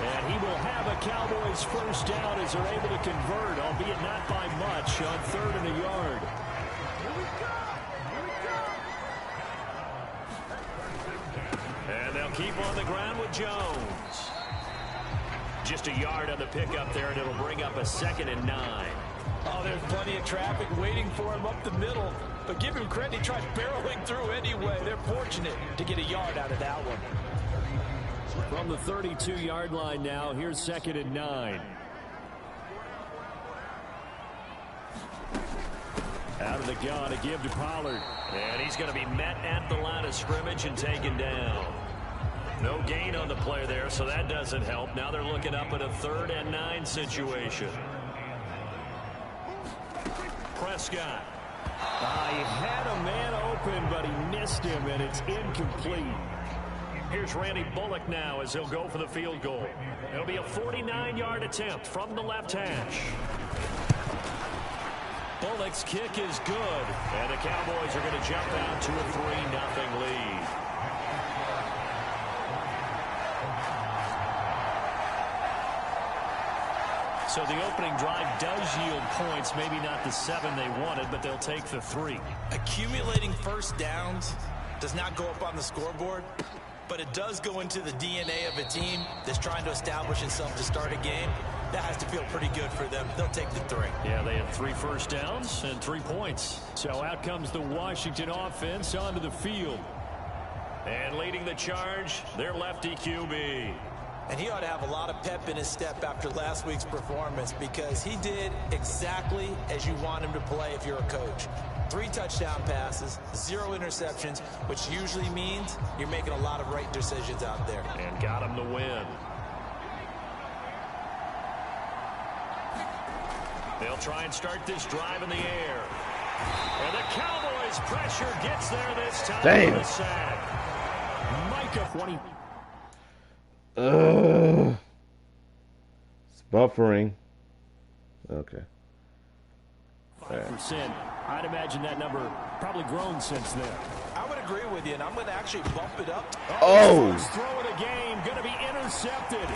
And he will have a Cowboys 1st down as they're able to convert, albeit not by much, on 3rd and a yard. And they'll keep on the ground with Jones. Just a yard on the pickup there, and it'll bring up a 2nd and 9. Oh, there's plenty of traffic waiting for him up the middle. But give him credit, he tried barreling through anyway. They're fortunate to get a yard out of that one. From the 32-yard line now, here's 2nd and 9. Out of the gun to give to Pollard. And he's going to be met at the line of scrimmage and taken down. No gain on the play there, so that doesn't help. Now they're looking up at a 3rd and 9 situation. Prescott. He had a man open, but he missed him, and it's incomplete. Here's Randy Bullock now as he'll go for the field goal. It'll be a 49-yard attempt from the left hash. Bullock's kick is good, and the Cowboys are going to jump out to a 3-0 lead. So the opening drive does yield points, maybe not the 7 they wanted, but they'll take the 3. Accumulating 1st downs does not go up on the scoreboard, but it does go into the DNA of a team that's trying to establish itself to start a game. That has to feel pretty good for them. They'll take the 3. Yeah, they had 3 first downs and 3 points. So out comes the Washington offense onto the field. And leading the charge, their lefty QB. And he ought to have a lot of pep in his step after last week's performance, because he did exactly as you want him to play if you're a coach. 3 touchdown passes, 0 interceptions, which usually means you're making a lot of right decisions out there. And got him the win. They'll try and start this drive in the air. And the Cowboys' pressure gets there this time. Damn. With a sack. Micah 20. It's buffering. Okay. 5%. I'd imagine that number probably grown since then. I would agree with you, and I'm going to actually bump it up. Oh! First throw of the game, going to be intercepted.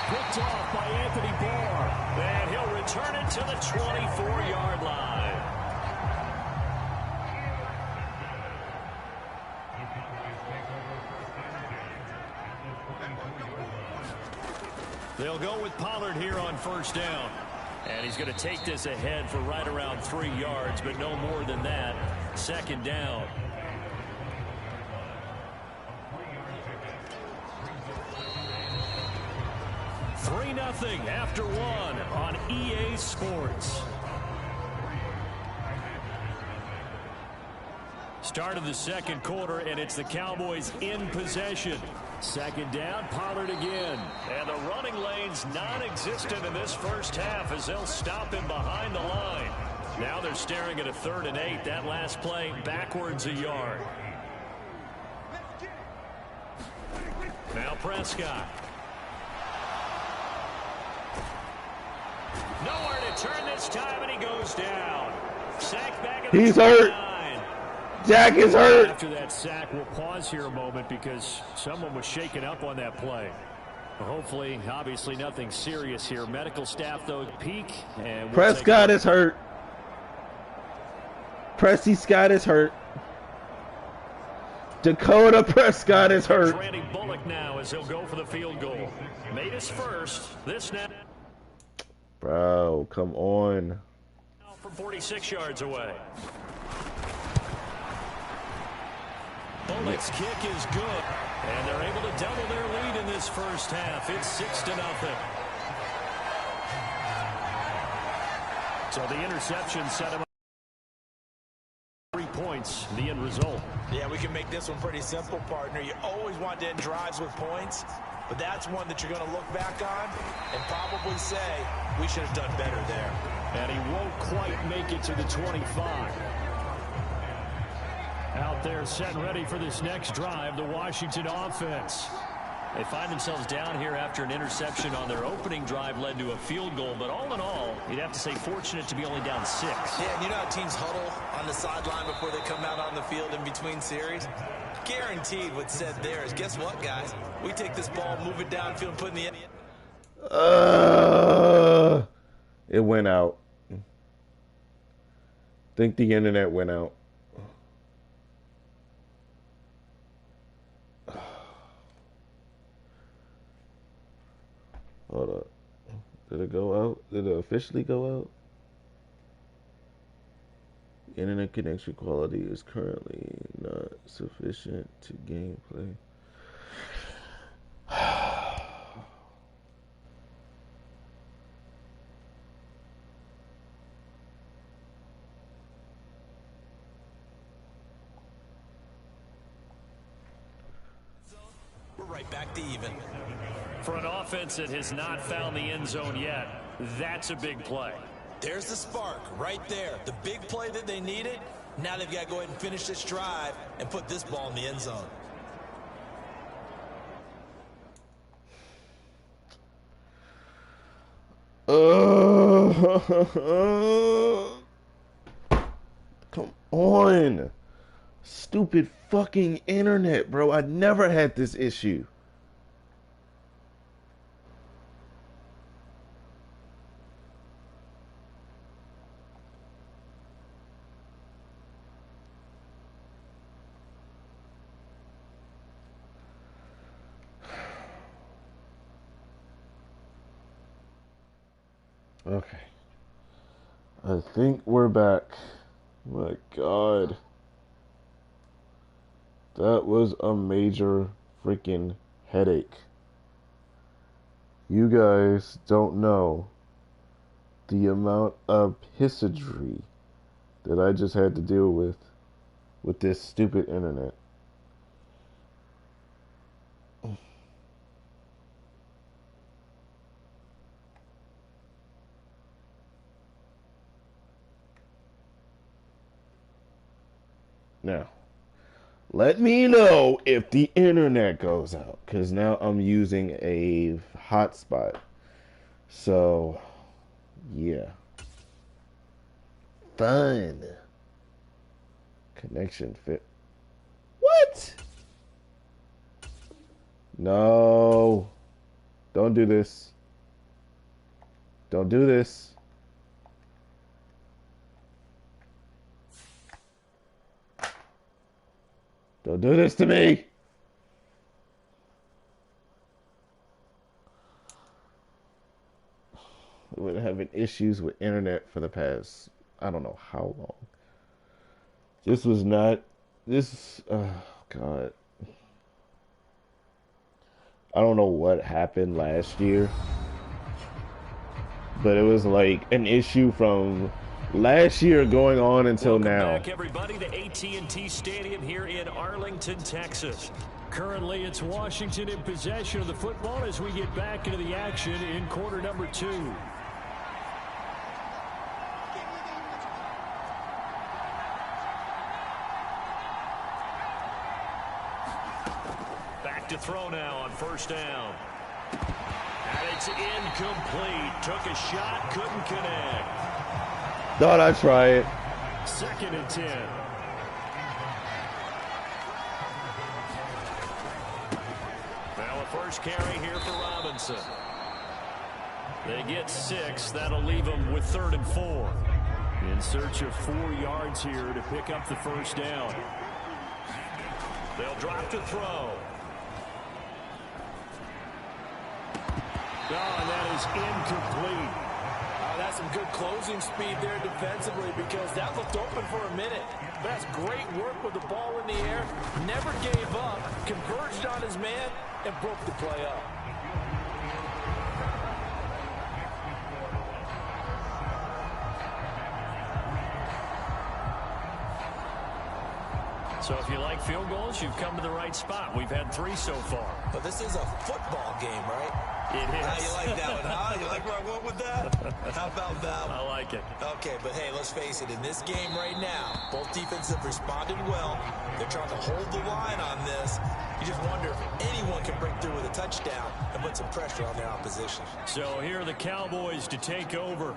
Picked off by Anthony Barr. And he'll return it to the 24-yard line. They'll go with Pollard here on first down. And he's going to take this ahead for right around 3 yards, but no more than that. Second down. Three 0 after one on EA Sports. Start of the second quarter, and it's the Cowboys in possession. Second down, Pollard again. And the running lane's non-existent in this first half as they'll stop him behind the line. Now they're staring at a 3rd and 8. That last play backwards a yard. Now Prescott. Nowhere to turn this time, and he goes down. Sack back at the He's hurt. 29. Jack is hurt. After that sack, we'll pause here a moment because someone was shaken up on that play. Hopefully, obviously nothing serious here. Medical staff, though, peak. And Prescott is hurt. Pressy Scott is hurt. Dakota Prescott is hurt. Randy Bullock now as he'll go for the field goal. Made his first. This now. Bro, come on. From 46 yards away. Bullock's kick is good. And they're able to double their lead in this first half. It's 6-0. So the interception set him up 3 points, the end result. Yeah, we can make this one pretty simple, partner. You always want to end drives with points, but that's one that you're going to look back on and probably say, we should have done better there. And he won't quite make it to the 25. Out there set and ready for this next drive, the Washington offense. They find themselves down here after an interception on their opening drive led to a field goal. But all in all, you'd have to say fortunate to be only down 6. Yeah, and you know how teams huddle on the sideline before they come out on the field in between series? Guaranteed what's said there is, guess what, guys? We take this ball, move it downfield, put in the end. It went out. I think the internet went out. Hold up. Did it go out? Did it officially go out? Internet connection quality is currently not sufficient to gameplay. We're right back to even. For an offense that has not found the end zone yet, that's a big play. There's the spark right there. The big play that they needed. Now they've got to go ahead and finish this drive and put this ball in the end zone. Come on. Stupid fucking internet, bro. I never had this issue. Okay. I think we're back. My God. That was a major freaking headache. You guys don't know the amount of pissagery that I just had to deal with this stupid internet. Now, let me know if the internet goes out, because now I'm using a hotspot. So, yeah. Fun. Connection fit. What? No. Don't do this. Don't do this. Don't do this to me. We've been having issues with internet for the past, I don't know how long. This was not, this, oh God. I don't know what happened last year, but it was like an issue from last year going on until Welcome now. back, everybody, to AT&T Stadium here in Arlington, Texas. Currently, it's Washington in possession of the football as we get back into the action in quarter number 2. Back to throw now on first down. And it's incomplete. Took a shot, couldn't connect. Thought I'd try it. 2nd and 10. Well, the first carry here for Robinson. They get 6. That'll leave them with 3rd and 4. In search of 4 yards here to pick up the first down. They'll drop to throw. Oh, and that is incomplete. That's some good closing speed there defensively because that looked open for a minute. But that's great work with the ball in the air. Never gave up, converged on his man, and broke the play up. So if you like field goals, you've come to the right spot. We've had 3 so far. But this is a football game, right? It is. How you like that one, huh? You like where I went with that? How about that one? I like it. Okay, but hey, let's face it. In this game right now, both defenses have responded well. They're trying to hold the line on this. You just wonder if anyone can break through with a touchdown and put some pressure on their opposition. So here are the Cowboys to take over.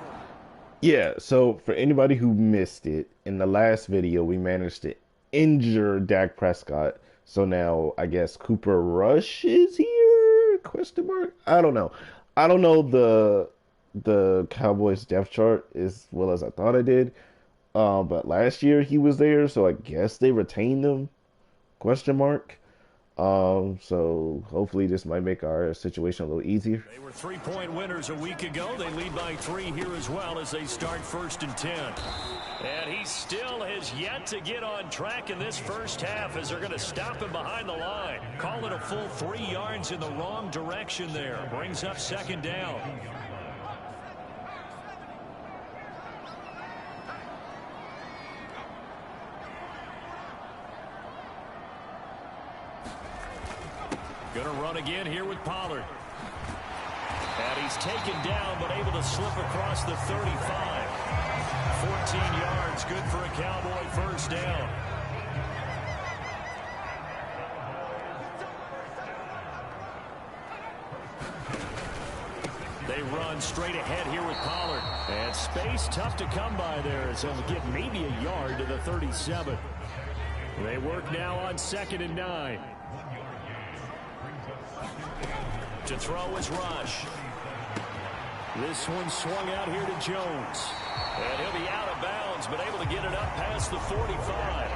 Yeah, so for anybody who missed it, in the last video, we managed to injure Dak Prescott. So now I guess Cooper Rush is here? Question mark? I don't know. I don't know the Cowboys depth chart as well as I thought I did. But last year he was there, so I guess they retained him? Question mark. So hopefully this might make our situation a little easier. They were 3-point winners a week ago. They lead by 3 here as well as they start 1st and 10. And he still has yet to get on track in this first half as they're going to stop him behind the line. Call it a full 3 yards in the wrong direction there. Brings up 2nd down. Going to run again here with Pollard. And he's taken down but able to slip across the 35. 14 yards, good for a Cowboy first down. They run straight ahead here with Pollard. And space tough to come by there as he'll get maybe a yard to the 37. They work now on 2nd and 9. To throw is Rush. This one swung out here to Jones. And he'll be out of bounds, but able to get it up past the 45.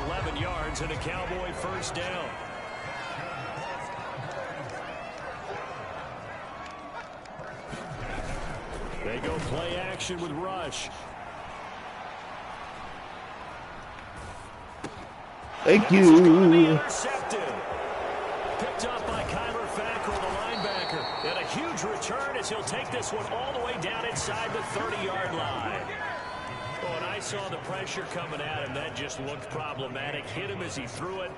11 yards and a Cowboy first down. They go play action with Rush. Thank you. Intercepted. Picked up by Kyler Fackrell, the linebacker. And a huge return as he'll take this one all the way down inside the 30-yard line. Oh, and I saw the pressure coming at him. That just looked problematic. Hit him as he threw it,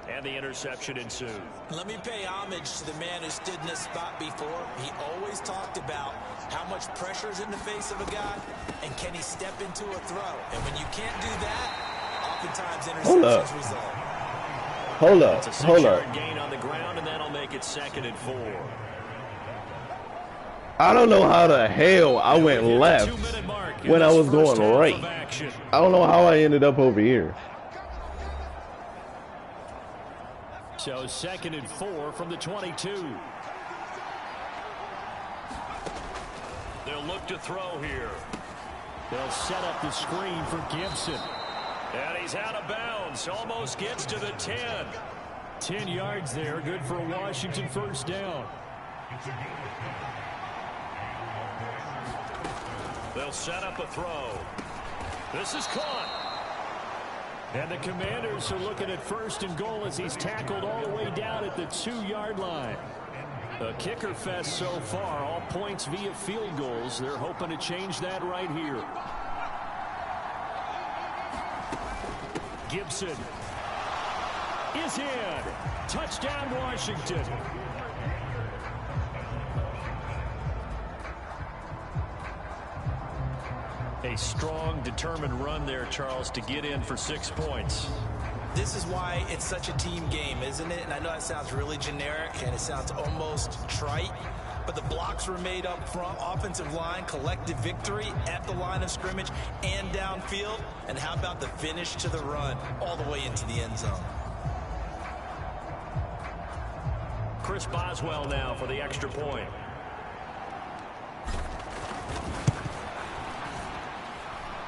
and the interception ensued. Let me pay homage to the man who stood in this spot before. He always talked about how much pressure is in the face of a guy, and can he step into a throw. And when you can't do that, oftentimes Hold up. interceptions result. Hold up. It's a Hold up. 6-yard gain on the ground, and that'll make it 2nd and 4. I don't know how the hell I went left when I was going right. I don't know how I ended up over here. So 2nd and 4 from the 22. They'll look to throw here. They'll set up the screen for Gibson. And he's out of bounds. Almost gets to the 10. 10 yards there. Good for a Washington first down. They'll set up a throw. This is caught. And the Commanders are looking at 1st and goal as he's tackled all the way down at the 2-yard line. A kicker fest so far. All points via field goals. They're hoping to change that right here. Gibson is in. Touchdown, Washington. A strong, determined run there, Charles, to get in for 6 points. This is why it's such a team game, isn't it? And I know that sounds really generic and it sounds almost trite, but the blocks were made up front, offensive line, collective victory at the line of scrimmage and downfield. And how about the finish to the run all the way into the end zone? Chris Boswell now for the extra point.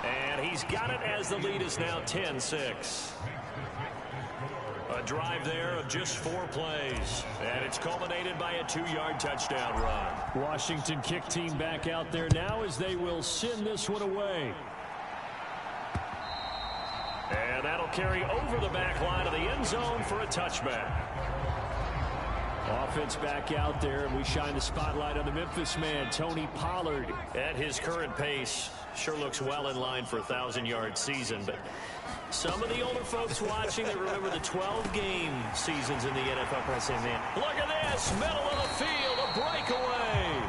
And he's got it as the lead is now 10-6. A drive there of just 4 plays. And it's culminated by a 2-yard touchdown run. Washington kick team back out there now as they will send this one away. And that'll carry over the back line of the end zone for a touchback. Offense back out there, and we shine the spotlight on the Memphis man, Tony Pollard. At his current pace, sure looks well in line for a 1,000-yard season. But some of the older folks watching that remember the 12-game seasons in the NFL probably say, man, look at this, middle of the field, a breakaway.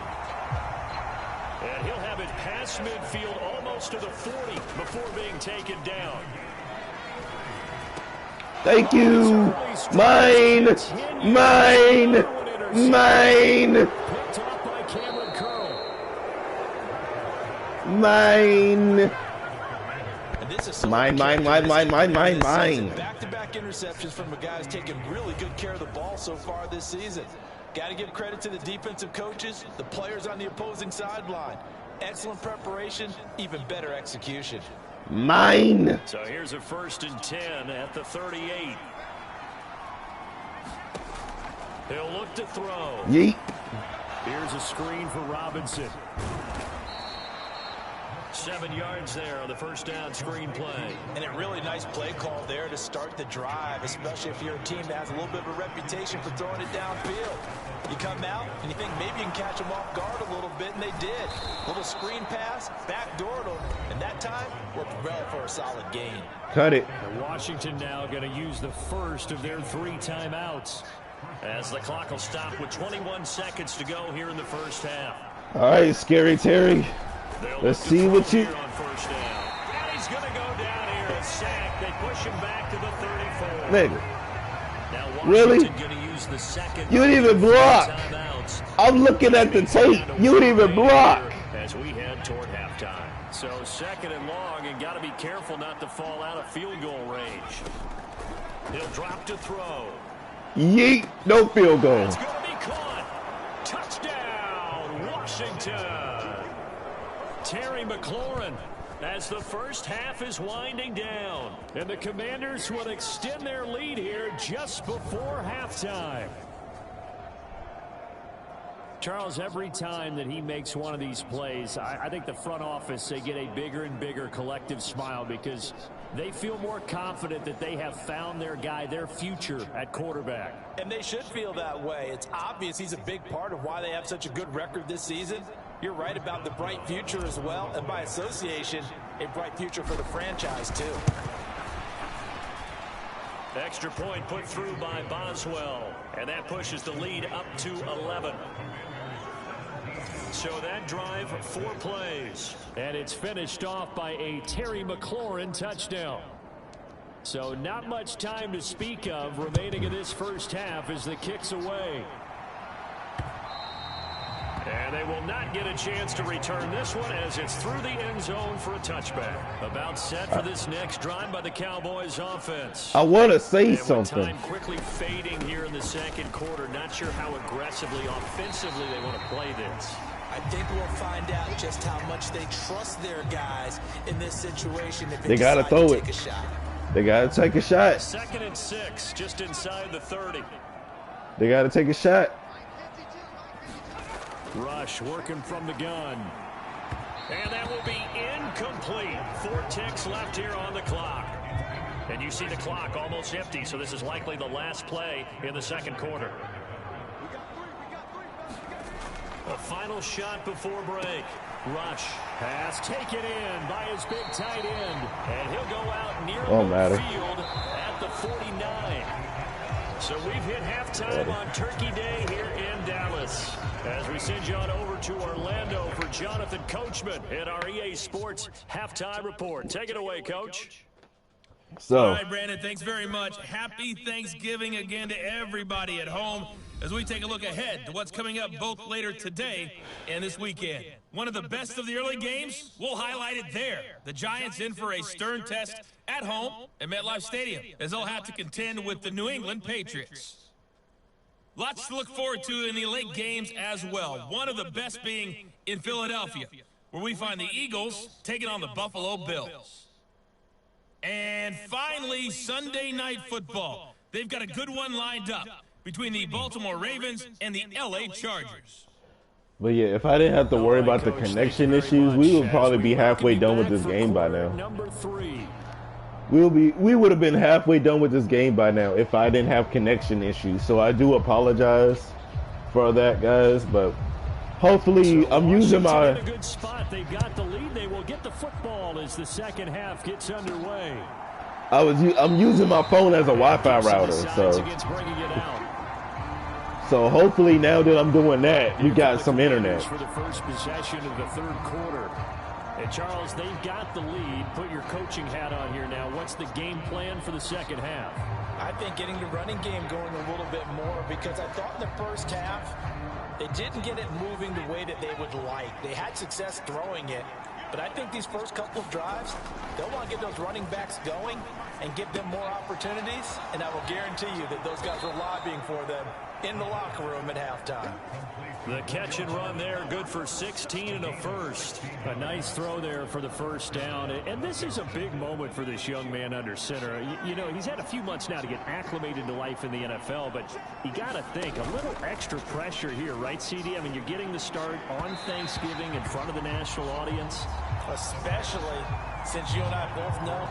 And he'll have it past midfield almost to the 40 before being taken down. Thank you. Mine. Mine. Mine. Picked off by Cameron Curl. Mine. This is Mine. Back-to-back interceptions from a guy who's taking really good care of the ball so far this season. Got to give credit to the defensive coaches, the players on the opposing sideline. Excellent preparation, even better execution. Mine. So here's a 1st and 10 at the 38. He'll look to throw. Yeet. Here's a screen for Robinson. 7 yards there on the first down screen play. And a really nice play call there to start the drive, especially if you're a team that has a little bit of a reputation for throwing it downfield. You come out and you think maybe you can catch them off guard a little bit, and they did. Little screen pass, backdoored them, and that time worked well for a solid gain. Cut it. And Washington now going to use the first of their 3 timeouts as the clock will stop with 21 seconds to go here in the first half. All right, Scary Terry. Let's see what you... On first down. And he's going to go down here and sack. They push him back to the 34. Nigga. Now Really? Washington going to use the second. You didn't even block. Timeouts. I'm looking at the tape. You didn't even block. As we head toward halftime. So 2nd and long, and got to be careful not to fall out of field goal range. He'll drop to throw. Yeet. No field goal. It's going to be caught. Touchdown, Washington. Terry McLaurin as the first half is winding down. And the Commanders will extend their lead here just before halftime. Charles, every time that he makes one of these plays, I think the front office, they get a bigger and bigger collective smile because they feel more confident that they have found their guy, their future at quarterback. And they should feel that way. It's obvious he's a big part of why they have such a good record this season. You're right about the bright future as well, and by association, a bright future for the franchise too. Extra point put through by Boswell, and that pushes the lead up to 11. So that drive, 4 plays, and it's finished off by a Terry McLaurin touchdown. So not much time to speak of remaining in this first half as the kick's away. And they will not get a chance to return this one as it's through the end zone for a touchback. About set for this next drive by the Cowboys offense. I want to say and something. Time quickly fading here in the second quarter. Not sure how aggressively, offensively they want to play this. I think we'll find out just how much they trust their guys in this situation. If They got to throw it. They got to take a shot. 2nd and 6, just inside the 30. They got to take a shot. Rush working from the gun. And that will be incomplete. 4 ticks left here on the clock. And you see the clock almost empty, so this is likely the last play in the second quarter. A final shot before break. Rush pass taken in by his big tight end. And he'll go out near the field at the 49. So we've hit halftime on Turkey Day here in Dallas. As we send you on over to Orlando for Jonathan Coachman at our EA Sports Halftime Report. Take it away, Coach. All right, Brandon, thanks very much. Happy Thanksgiving again to everybody at home as we take a look ahead to what's coming up both later today and this weekend. One of the best of the early games, we'll highlight it there. The Giants in for a stern test at home at MetLife Stadium as they'll have to contend with the New England Patriots. Lots to look forward to in the late games as well. One of the best being in Philadelphia, where we find the Eagles taking on the Buffalo Bills. And finally, Sunday Night Football. They've got a good one lined up between the Baltimore Ravens and the LA Chargers. But yeah, if I didn't have to worry about the connection issues, we would probably be halfway done with this game by now. Number 3. We would have been halfway done with this game by now if I didn't have connection issues. So I do apologize for that, guys. But hopefully, I'm using my. In a good spot. They've got the lead. They will get the football as the second half gets underway. I'm using my phone as a Wi-Fi router, so hopefully now that I'm doing that, we got some internet. For the first possession of the third quarter. And Charles, they've got the lead. Put your coaching hat on here now. What's the game plan for the second half? I think getting the running game going a little bit more because I thought in the first half they didn't get it moving the way that they would like. They had success throwing it, but I think these first couple of drives, they'll want to get those running backs going and give them more opportunities, and I will guarantee you that those guys are lobbying for them in the locker room at halftime. The catch and run there, good for 16 and a first. A nice throw there for the first down. And this is a big moment for this young man under center. You know, he's had a few months now to get acclimated to life in the NFL, but you got to think, a little extra pressure here, right, CD? I mean, you're getting the start on Thanksgiving in front of the national audience. Especially since you and I both know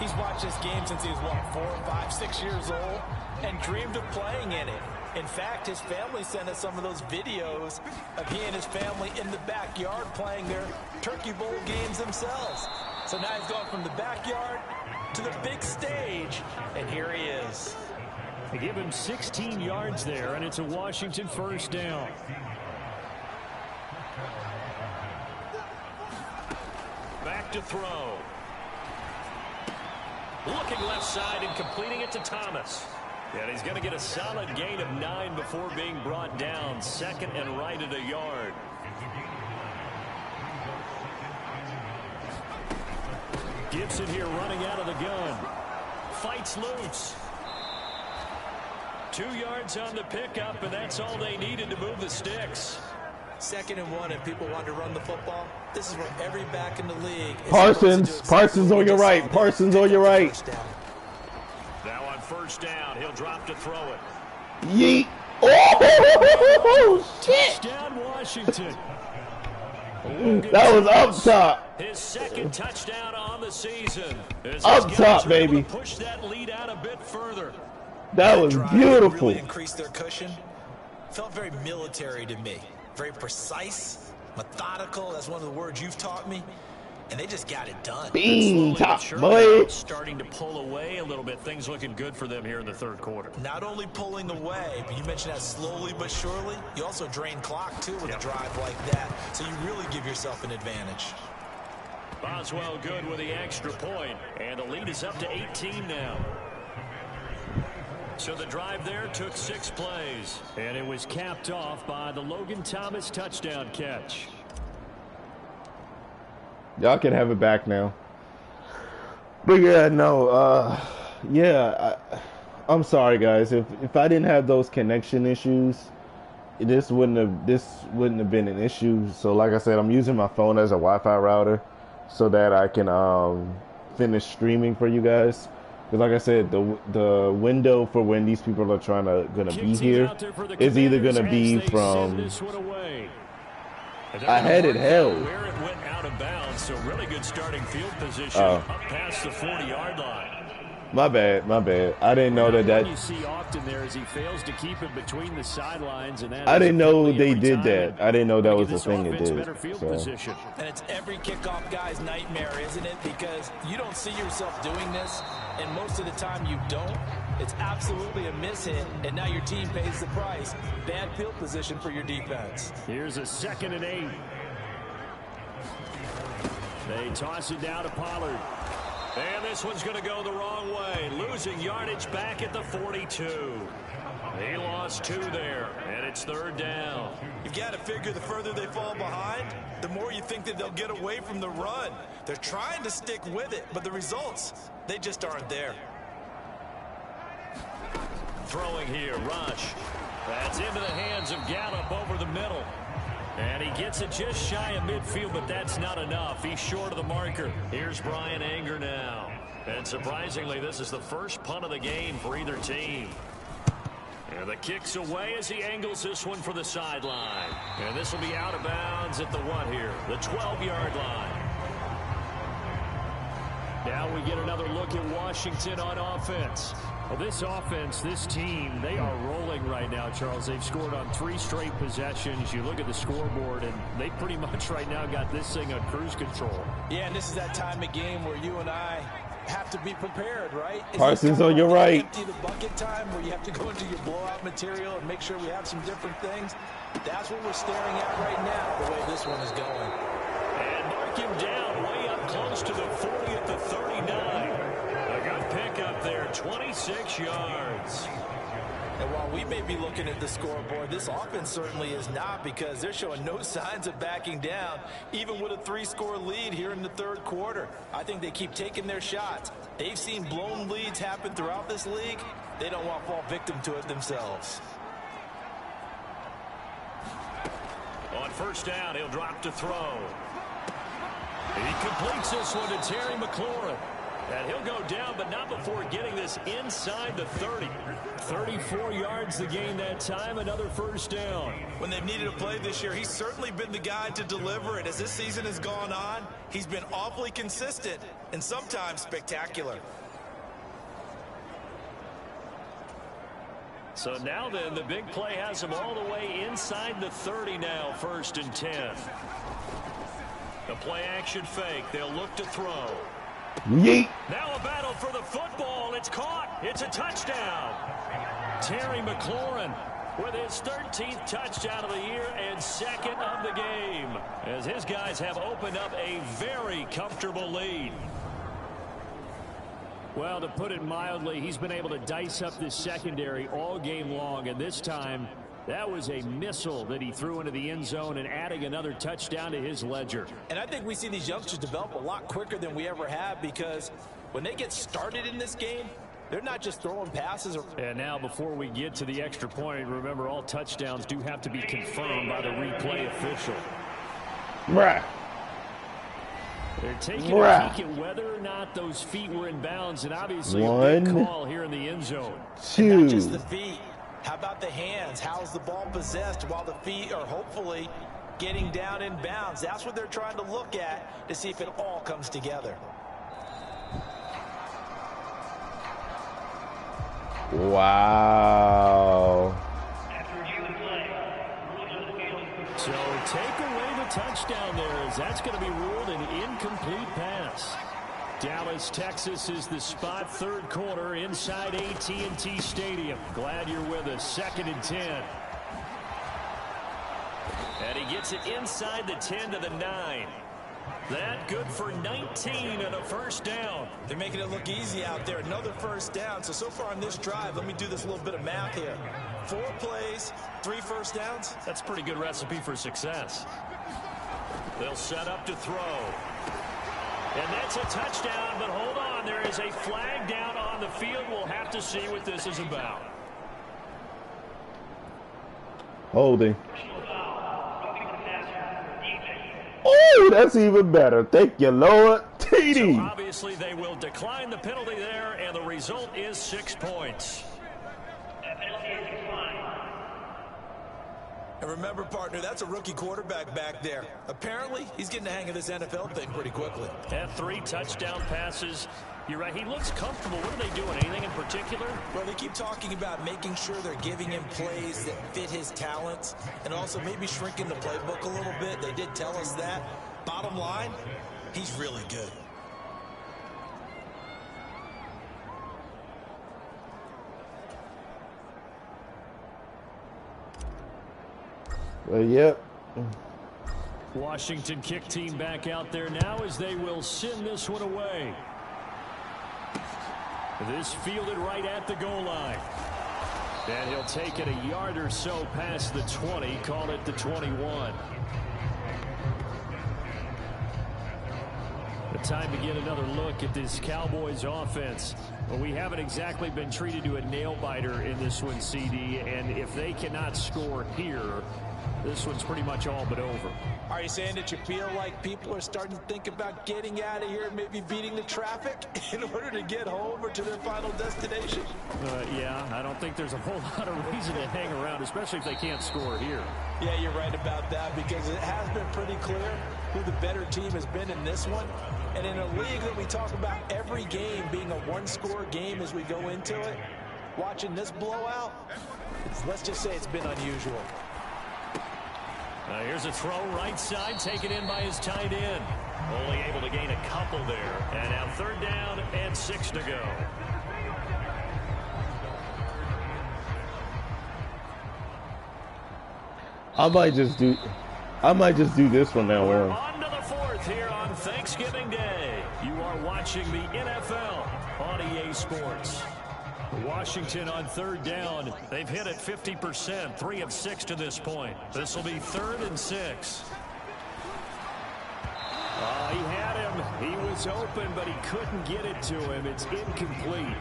he's watched this game since he was, 4, 5, 6 years old and dreamed of playing in it. In fact, his family sent us some of those videos of he and his family in the backyard playing their Turkey Bowl games themselves. So now he's gone from the backyard to the big stage, and here he is. They give him 16 yards there, and it's a Washington first down. Back to throw. Looking left side and completing it to Thomas. And he's going to get a solid gain of 9 before being brought down. Second and right at a yard. Gibson here running out of the gun. Fights loose. 2 yards on the pickup, and that's all they needed to move the sticks. 2nd and 1, and people want to run the football. This is where every back in the league is Parsons on your right. Parsons on your right. Now on first down, he'll drop to throw it. Yeet. Oh, shit. Touchdown, Washington. That was up top. His second touchdown on the season. Up top, baby. Push that lead out a bit further. That was beautiful. Really increased their cushion. Felt very military to me. Very precise, methodical. That's one of the words you've taught me. And they just got it done. Bean top, boy. Starting to pull away a little bit. Things looking good for them here in the third quarter. Not only pulling away, but you mentioned that slowly but surely. You also drain clock, too, with a drive like that. So you really give yourself an advantage. Boswell good with the extra point, and the lead is up to 18 now. So the drive there took 6 plays, and it was capped off by the Logan Thomas touchdown catch. Y'all can have it back now. But yeah, no, I'm sorry guys. If I didn't have those connection issues, this wouldn't have been an issue. So like I said, I'm using my phone as a Wi-Fi router so that I can finish streaming for you guys. Because like I said, the window for when these people are gonna be here is either gonna be from. I had it held. Where it went out of bounds, so really good starting field position up past the 40-yard line. My bad. I didn't know that. You see often there is he fails to keep it between the sidelines, and that I didn't know they did that. I didn't know that was the thing it did. Better field So. position. And it's every kickoff guy's nightmare, isn't it? Because you don't see yourself doing this, and most of the time you don't. It's absolutely a mishit, and now your team pays the price. Bad field position for your defense. Here's a 2nd and 8. They toss it down to Pollard. And this one's going to go the wrong way. Losing yardage back at the 42. He lost 2 there, and it's 3rd down. You've got to figure the further they fall behind, the more you think that they'll get away from the run. They're trying to stick with it, but the results, they just aren't there. Throwing here, Rush. That's into the hands of Gallup over the middle. And he gets it just shy of midfield, but that's not enough. He's short of the marker. Here's Brian Anger now. And surprisingly, this is the first punt of the game for either team. And the kick's away as he angles this one for the sideline. And this will be out of bounds at the what here? The 12-yard line. Now we get another look at Washington on offense. Well, this offense, this team, they are rolling right now, Charles. They've scored on 3 straight possessions. You look at the scoreboard, and they pretty much right now got this thing on cruise control. Yeah, and this is that time of game where you and I have to be prepared, right? Parsons on your right. Empty the bucket time where you have to go into your blowout material and make sure we have some different things. That's what we're staring at right now, the way this one is going. And mark him down way up close to the 40 at the 39. A good pick up there, 26 yards. And while we may be looking at the scoreboard, this offense certainly is not, because they're showing no signs of backing down, even with a 3-score lead here in the 3rd quarter. I think they keep taking their shots. They've seen blown leads happen throughout this league. They don't want to fall victim to it themselves. On 1st down, he'll drop to throw. He completes this one to Terry McLaurin. And he'll go down, but not before getting this inside the 30. 34 yards the gain that time, another 1st down. When they've needed a play this year, he's certainly been the guy to deliver it. As this season has gone on, he's been awfully consistent and sometimes spectacular. So now then, the big play has him all the way inside the 30 now, 1st and 10. The play action fake. They'll look to throw. Yeet. Now a battle for the football. It's caught. It's a touchdown. Terry McLaurin with his 13th touchdown of the year and 2nd of the game, as his guys have opened up a very comfortable lead. Well, to put it mildly, he's been able to dice up this secondary all game long, and this time that was a missile that he threw into the end zone and adding another touchdown to his ledger. And I think we see these youngsters develop a lot quicker than we ever have, because when they get started in this game, they're not just throwing passes. And now before we get to the extra point, remember all touchdowns do have to be confirmed by the replay official. Bruh. They're taking a peek at whether or not those feet were in bounds, and obviously a big call here in the end zone. 2. Not just the feet. How about the hands? How's the ball possessed while the feet are hopefully getting down in bounds? That's what they're trying to look at to see if it all comes together. Wow. So take away the touchdown there, as that's going to be ruled an incomplete pass. Dallas, Texas is the spot, 3rd quarter inside AT&T Stadium. Glad you're with us. 2nd and 10. And he gets it inside the 10 to the 9. That good for 19 and a first down. They're making it look easy out there. Another first down. So far on this drive, let me do this little bit of math here. 4 plays, 3 first downs. That's a pretty good recipe for success. They'll set up to throw. And that's a touchdown, but hold on. There is a flag down on the field. We'll have to see what this is about. Holding. Oh, that's even better. Thank you, Lord. TD. So obviously they will decline the penalty there, and the result is 6 points. And remember, partner, that's a rookie quarterback back there. Apparently, he's getting the hang of this NFL thing pretty quickly. Had 3 touchdown passes. You're right. He looks comfortable. What are they doing? Anything in particular? Well, they keep talking about making sure they're giving him plays that fit his talents and also maybe shrinking the playbook a little bit. They did tell us that. Bottom line, he's really good. Well, yep. Washington kick team back out there now as they will send this one away. This fielded right at the goal line. And he'll take it a yard or so past the 20, call it the 21. The time to get another look at this Cowboys offense. Well, we haven't exactly been treated to a nail-biter in this one, CD, and if they cannot score here, this one's pretty much all but over. Are you saying that you feel like people are starting to think about getting out of here, maybe beating the traffic in order to get home or to their final destination? Yeah, I don't think there's a whole lot of reason to hang around, especially if they can't score here. Yeah, you're right about that because it has been pretty clear who the better team has been in this one. And in a league that we talk about every game being a one-score game as we go into it, watching this blowout, let's just say it's been unusual. Here's a throw right side, taken in by his tight end. Only able to gain a couple there. And now 3rd down and 6 to go. I might just do this one now We're on. on to the 4th here on Thanksgiving Day. You are watching the NFL on EA Sports. Washington on 3rd down. They've hit it 50%, 3 of 6 to this point. This will be 3rd and 6. Oh, he had him. He was open, but he couldn't get it to him. It's incomplete.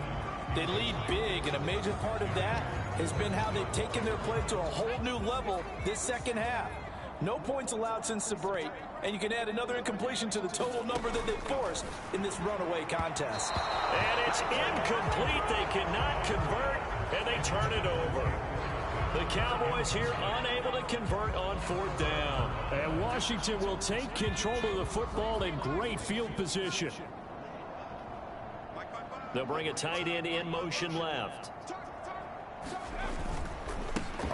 They lead big, and a major part of that has been how they've taken their play to a whole new level this second half. No points allowed since the break, and you can add another incompletion to the total number that they forced in this runaway contest. And it's incomplete. They cannot convert, and they turn it over. The Cowboys here unable to convert on 4th down. And Washington will take control of the football in great field position. They'll bring a tight end in motion left.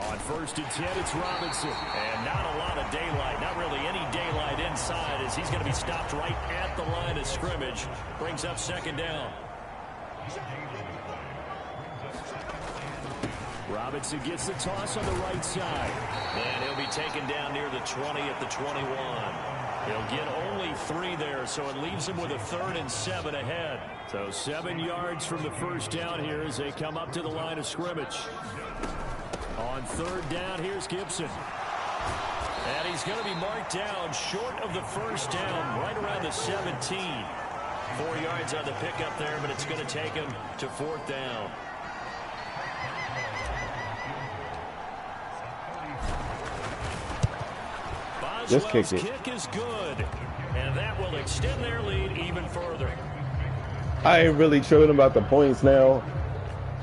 On 1st and 10, it's Robinson. And not a lot of daylight, not really any daylight inside as he's going to be stopped right at the line of scrimmage. Brings up 2nd down. Robinson gets the toss on the right side. And he'll be taken down near the 20 at the 21. He'll get only 3 there, so it leaves him with a 3rd and 7 ahead. So 7 yards from the first down here as they come up to the line of scrimmage. On 3rd down, here's Gibson. And he's going to be marked down short of the first down, right around the 17. 4 yards on the pickup there, but it's going to take him to 4th down. Just kick Boswell's it. kick is good, and that will extend their lead even further. I ain't really tripping about the points now.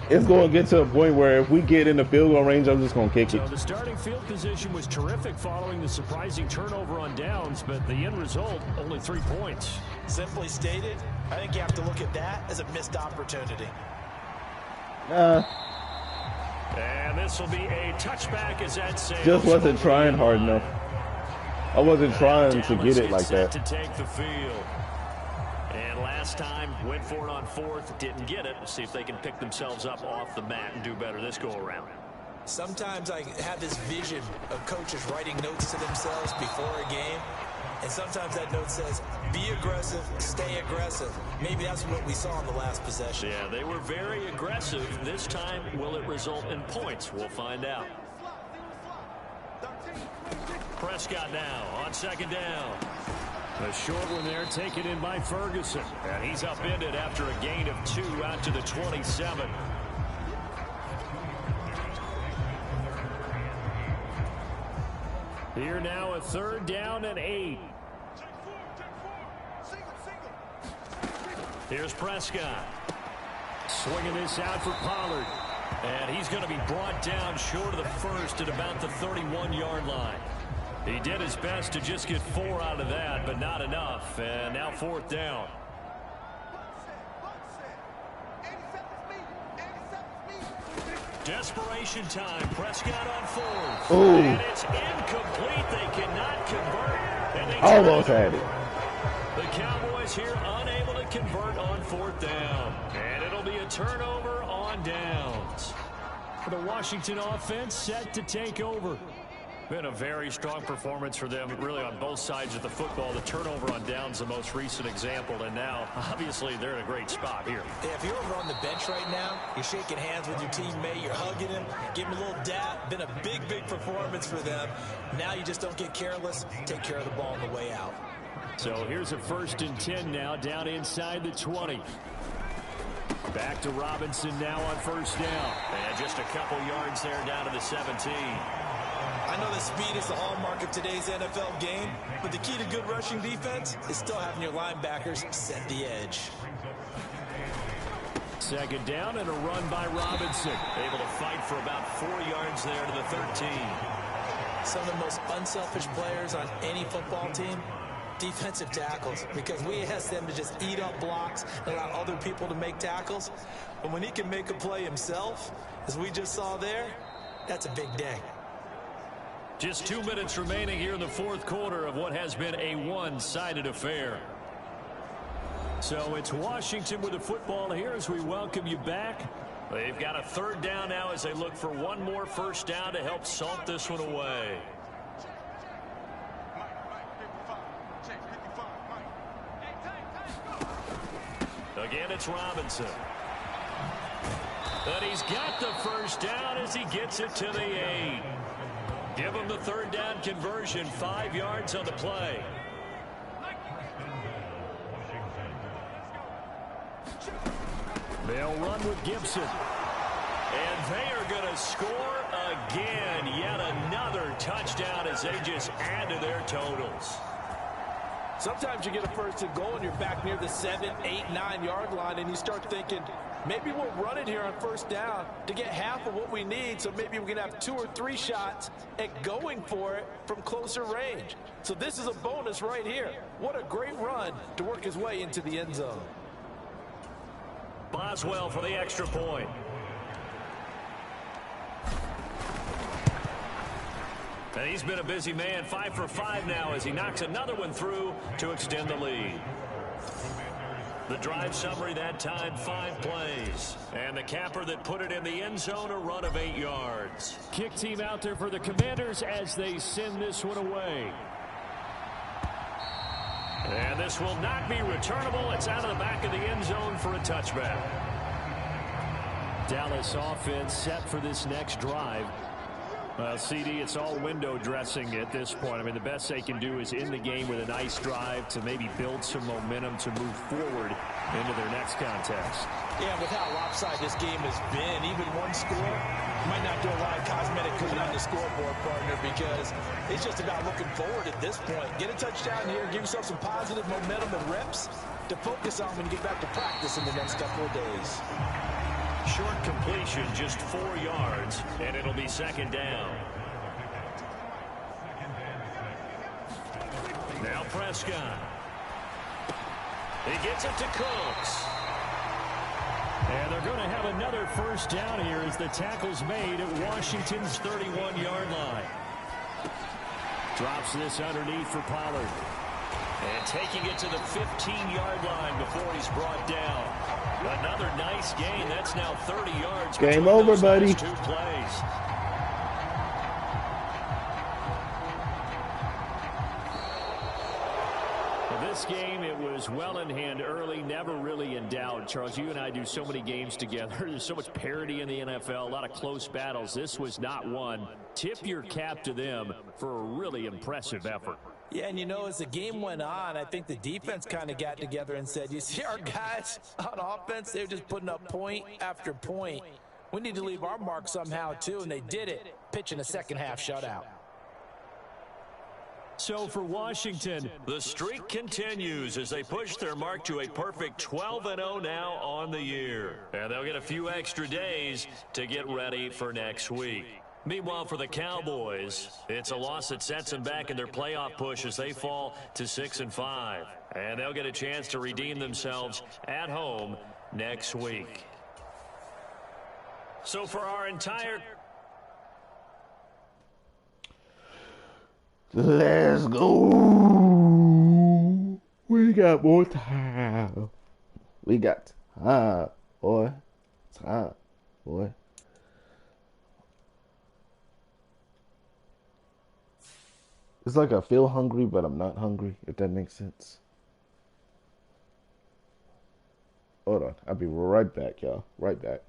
It's going to get to a point where if we get in the field goal range, I'm just going to kick So it. the starting field position was terrific following the surprising turnover on downs, but the end result, only 3 points. Simply stated, I think you have to look at that as a missed opportunity. And this will be a touchback as that sails. Just wasn't trying hard enough. I wasn't trying to Dallas get it like gets set that. to take the field. And last time, went for it on 4th, didn't get it. We'll see if they can pick themselves up off the mat and do better this go around. Sometimes I have this vision of coaches writing notes to themselves before a game, and sometimes that note says, be aggressive, stay aggressive. Maybe that's what we saw in the last possession. Yeah, they were very aggressive. This time, will it result in points? We'll find out. Prescott now on second down. A short one there taken in by Ferguson. And he's upended after a gain of 2 out to the 27. Here now a third down and 8. Here's Prescott. Swinging this out for Pollard. And he's going to be brought down short of the first at about the 31-yard line. He did his best to just get 4 out of that, but not enough. And now fourth down. Desperation time. Prescott on fourth. Ooh. And it's incomplete. They cannot convert. And they Almost had it. The Cowboys here unable to convert on fourth down. And it'll be a turnover on downs. The Washington offense set to take over. Been a very strong performance for them, really, on both sides of the football. The turnover on downs, the most recent example, and now, obviously, they're in a great spot here. Yeah, if you're over on the bench right now, you're shaking hands with your teammate, you're hugging him, giving him a little dap. Been a big, big performance for them. Now you just don't get careless. Take care of the ball on the way out. So here's a 1st and 10 now, down inside the 20. Back to Robinson now on first down. And just a couple yards there down to the 17. I know that speed is the hallmark of today's NFL game, but the key to good rushing defense is still having your linebackers set the edge. Second down and a run by Robinson. Able to fight for about 4 yards there to the 13. Some of the most unselfish players on any football team, defensive tackles, because we ask them to just eat up blocks and allow other people to make tackles. But when he can make a play himself, as we just saw there, that's a big day. Just 2 minutes remaining here in the fourth quarter of what has been a one-sided affair. So it's Washington with the football here as we welcome you back. They've got a third down now as they look for one more first down to help salt this one away. Again, it's Robinson. But he's got the first down as he gets it to the 8. Give him the third down conversion, 5 yards on the play. They'll run with Gibson. And they are going to score again. Yet another touchdown as they just add to their totals. Sometimes you get a first and goal and you're back near the 7, 8, 9-yard line and you start thinking, maybe we'll run it here on first down to get half of what we need, so maybe we can have 2 or 3 shots at going for it from closer range. So this is a bonus right here. What a great run to work his way into the end zone. Boswell for the extra point. And he's been a busy man, 5 for 5 now as he knocks another one through to extend the lead. The drive summary that time, 5 plays. And the capper that put it in the end zone, a run of 8 yards. Kick team out there for the Commanders as they send this one away. And this will not be returnable. It's out of the back of the end zone for a touchback. Dallas offense set for this next drive. CD, it's all window dressing at this point. I mean, the best they can do is in the game with a nice drive to maybe build some momentum to move forward into their next contest. Yeah, with how lopsided this game has been, even one score might not do a lot of cosmetic good on the scoreboard, partner, because it's just about looking forward at this point. Get a touchdown here, give yourself some positive momentum and reps to focus on when you get back to practice in the next couple of days. Short completion, just 4 yards, and it'll be second down. Now Prescott. He gets it to Cooks. And they're going to have another first down here as the tackle's made at Washington's 31-yard line. Drops this underneath for Pollard. And taking it to the 15-yard line before he's brought down. Another nice gain. That's now 30 yards. Game over, buddy. 2 plays. this game, it was well in hand early, never really in doubt. Charles, you and I do so many games together. There's so much parity in the NFL, a lot of close battles. This was not one. Tip your cap to them for a really impressive effort. Yeah, and you know, as the game went on, I think the defense kind of got together and said, you see our guys on offense, they're just putting up point after point. We need to leave our mark somehow, too, and they did it, pitching a second-half shutout. So for Washington, the streak continues as they push their mark to a perfect 12-0 now on the year. And they'll get a few extra days to get ready for next week. Meanwhile, for the Cowboys, it's a loss that sets them back in their playoff push as they fall to 6-5. And they'll get a chance to redeem themselves at home next week. So for our entire... Let's go. We got more time. We got time, boy. Time, boy. It's like I feel hungry, but I'm not hungry, if that makes sense. Hold on. I'll be right back, y'all. Right back.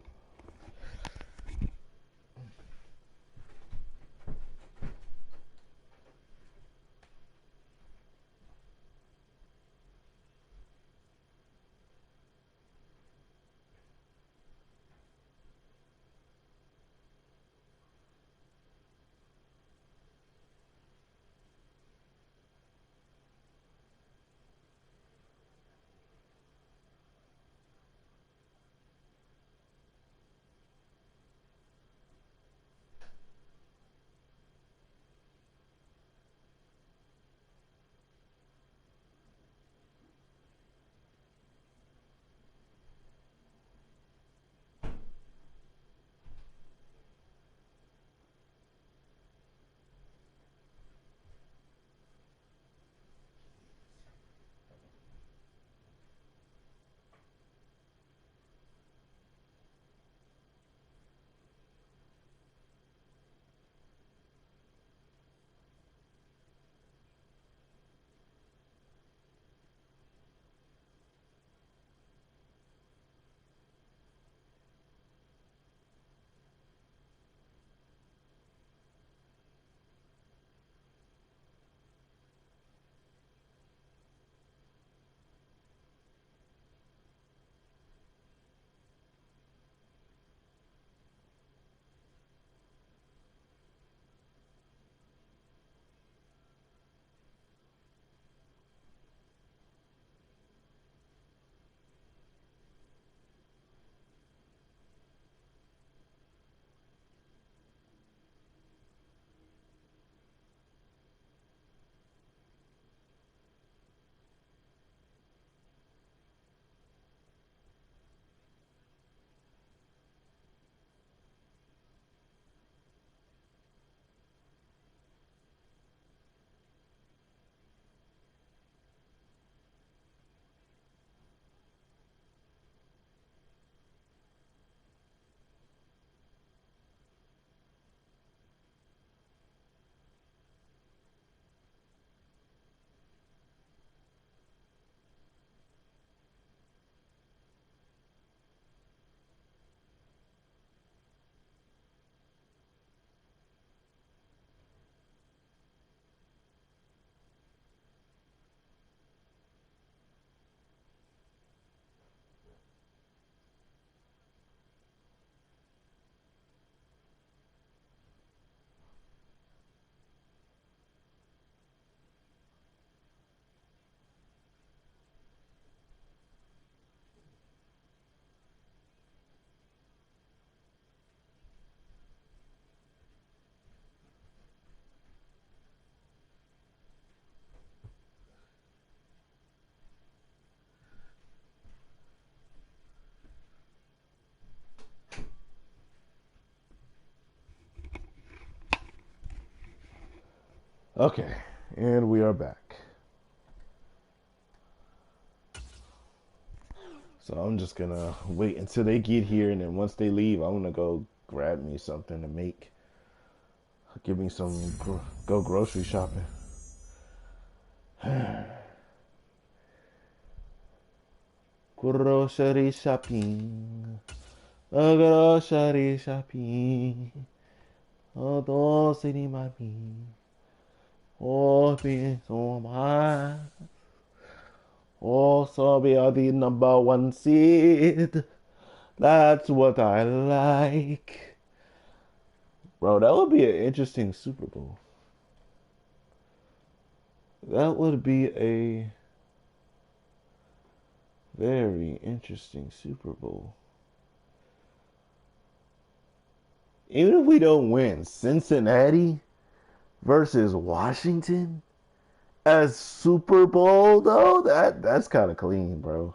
Okay, and we are back. So I'm just gonna wait until they get here, and then once they leave, I'm gonna go grab me something to make. Give me some, go grocery shopping. Grocery shopping. Grocery shopping. Oh, city mami. Oh, being so much. Oh, so we are the number one seed. That's what I like. Bro, that would be an interesting Super Bowl. That would be a very interesting Super Bowl. Even if we don't win, Cincinnati versus Washington as Super Bowl though, that's kind of clean, bro.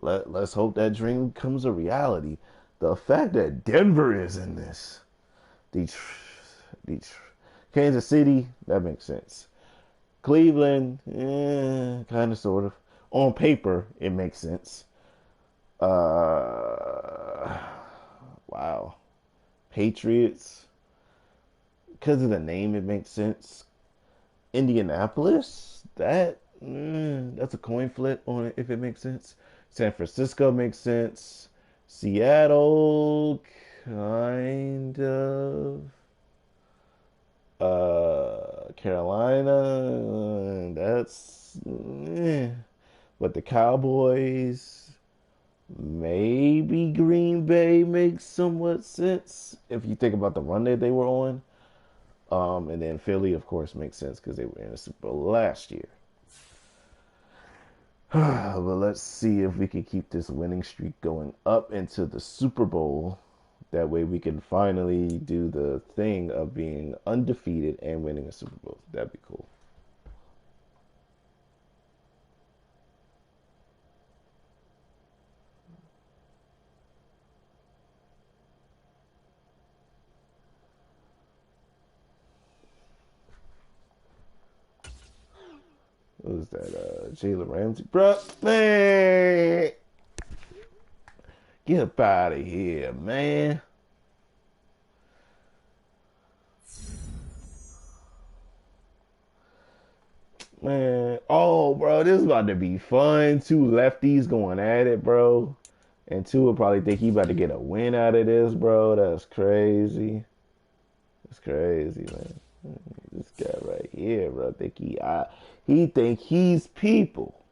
Let's hope that dream comes a reality. The fact that Denver is in this, Detroit, Detroit, Kansas City, that makes sense. Cleveland, kind of, sort of. On paper, it makes sense. Wow. Patriots, because of the name, it makes sense. Indianapolis, that's a coin flip on it if it makes sense. San Francisco makes sense. Seattle, kind of. Carolina, but the Cowboys, maybe Green Bay makes somewhat sense if you think about the run that they were on. And then Philly, of course, makes sense because they were in the Super Bowl last year. But let's see if we can keep this winning streak going up into the Super Bowl. That way we can finally do the thing of being undefeated and winning a Super Bowl. That'd be cool. What was that? Jalen Ramsey? Bruh, man. Get up out of here, man. Man. Oh, bro, this is about to be fun. Two lefties going at it, bro. And two will probably think he about to get a win out of this, bro. That's crazy. That's crazy, man. This guy right here, bro, he think he's people.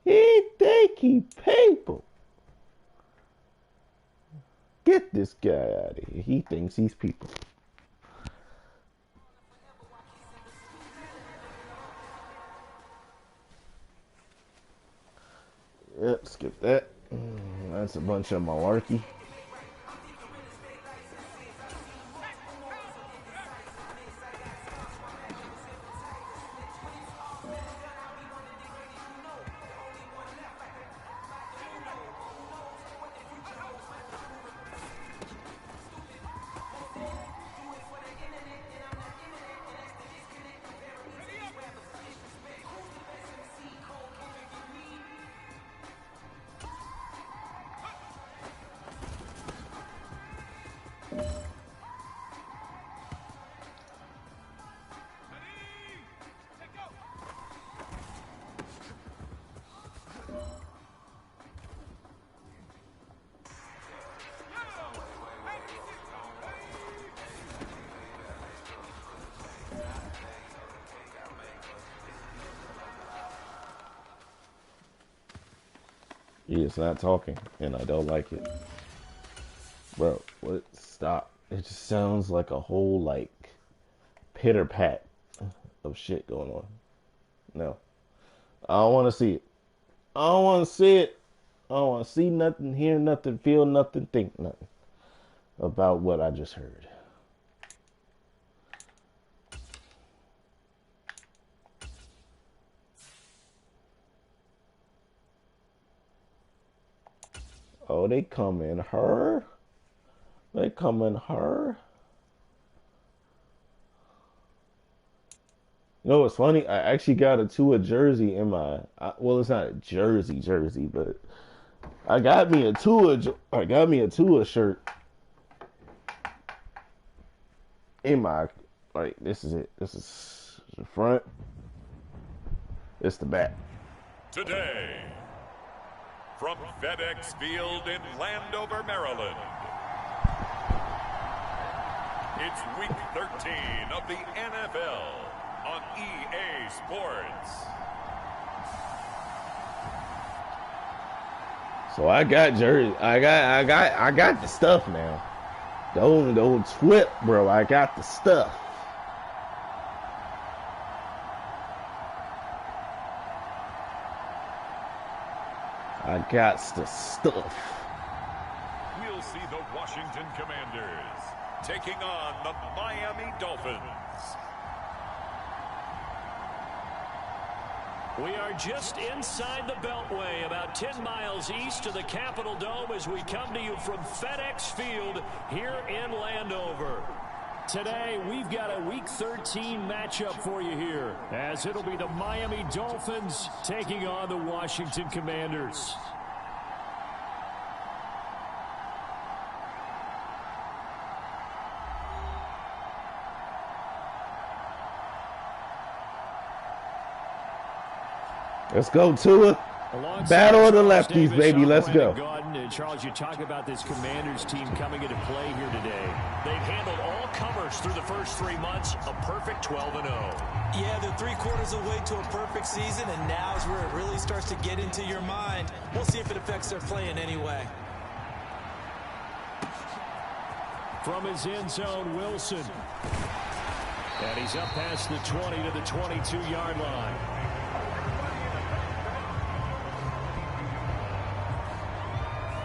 He think he people. Get this guy out of here. He thinks he's people. Yep, skip that. That's a bunch of malarkey. He is not talking, and I don't like it. Bro, what? Stop. It just sounds like a whole, like, pitter pat of shit going on. No. I don't want to see it. I don't want to see it. I don't want to see nothing, hear nothing, feel nothing, think nothing about what I just heard. Oh, they coming her? They coming her? You know what's funny? I actually got a Tua jersey in my. Well, it's not a jersey, but I got me a Tua. I got me a Tua shirt in my. Like, this is it. This is the front. It's the back. Today, from FedEx Field in Landover, Maryland. It's week 13 of the NFL on EA Sports. So I got jersey. I got the stuff now. Don't flip, bro. I got the stuff. I got the stuff. We'll see the Washington Commanders taking on the Miami Dolphins. We are just inside the Beltway, about 10 miles east of the Capitol Dome as we come to you from FedEx Field here in Landover. Today, we've got a Week 13 matchup for you here, as it'll be the Miami Dolphins taking on the Washington Commanders. Let's go, Tua. Battle of the lefties, baby. Let's go. And Charles, you talk about this Commanders team coming into play here today. They've handled all comers through the first 3 months, a perfect 12-0. Yeah, they're 3/4 away to a perfect season, and now's where it really starts to get into your mind. We'll see if it affects their play in any way. From his end zone, Wilson. And he's up past the 20 to the 22-yard line.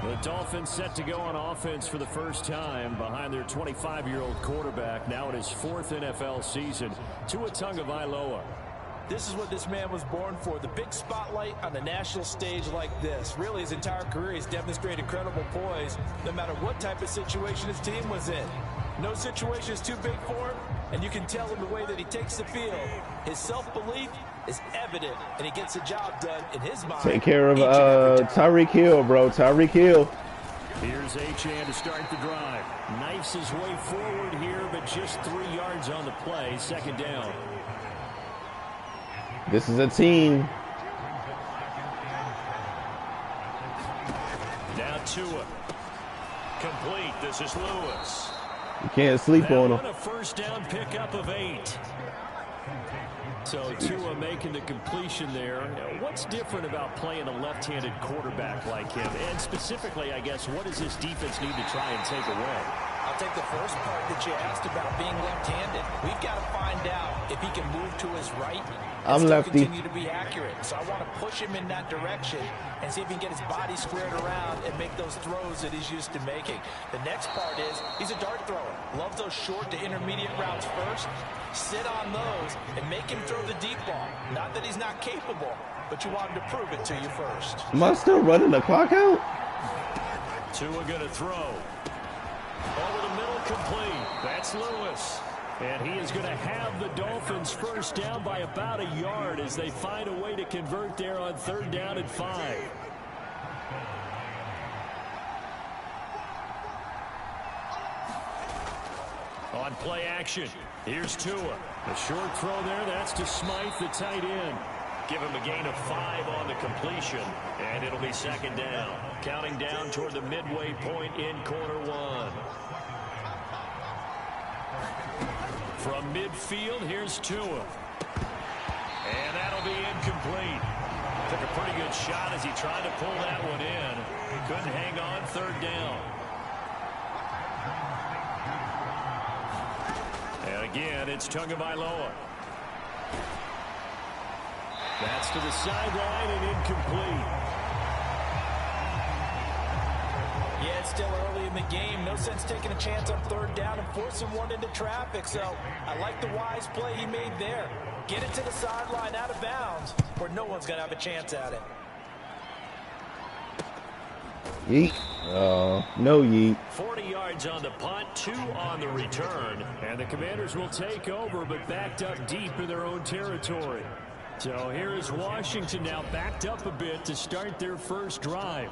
The Dolphins set to go on offense for the first time behind their 25-year-old quarterback. Now in his 4th NFL season, Tua Tagovailoa. This is what this man was born for, the big spotlight on the national stage like this. Really, his entire career, he's demonstrated incredible poise, no matter what type of situation his team was in. No situation is too big for him, and you can tell in the way that he takes the field. His self-belief is evident, and he gets the job done in his mind. Take care of Tyreek Hill, bro. Tyreek Hill. Here's Achane to start the drive. Knifes his way forward here, but just 3 yards on the play. Second down. This is a team. Now Tua. Complete. This is Lewis. You can't sleep on him. A first down pickup of 8. So Tua making the completion there. What's different about playing a left-handed quarterback like him? And specifically, I guess, what does this defense need to try and take away? I'll take the first part that you asked about being left-handed. We've got to find out if he can move to his right and I'm still lefty. continue to be accurate. So I want to push him in that direction and see if he can get his body squared around and make those throws that he's used to making. The next part is he's a dart thrower. Loves those short to intermediate routes first. Sit on those and make him throw the deep ball. Not that he's not capable, but you want him to prove it to you first. Am I still running the clock out? Tua going to throw. Over the middle, complete. That's Lewis. And he is going to have the Dolphins first down by about a yard as they find a way to convert there on 3rd down and 5. On play action, here's Tua. A short throw there, that's to Smythe, the tight end. Give him a gain of 5 on the completion, and it'll be 2nd down. Counting down toward the midway point in quarter 1. From midfield, here's Tua. And that'll be incomplete. Took a pretty good shot as he tried to pull that one in. Couldn't hang on, 3rd down. And again, it's Tagovailoa. That's to the sideline and incomplete. Yeah, it's still early in the game. No sense taking a chance on 3rd down and forcing one into traffic. So I like the wise play he made there. Get it to the sideline out of bounds where no one's going to have a chance at it. Yeet. No yeet. 40 yards on the punt, 2 on the return. And the Commanders will take over, but backed up deep in their own territory. So here is Washington now backed up a bit to start their first drive.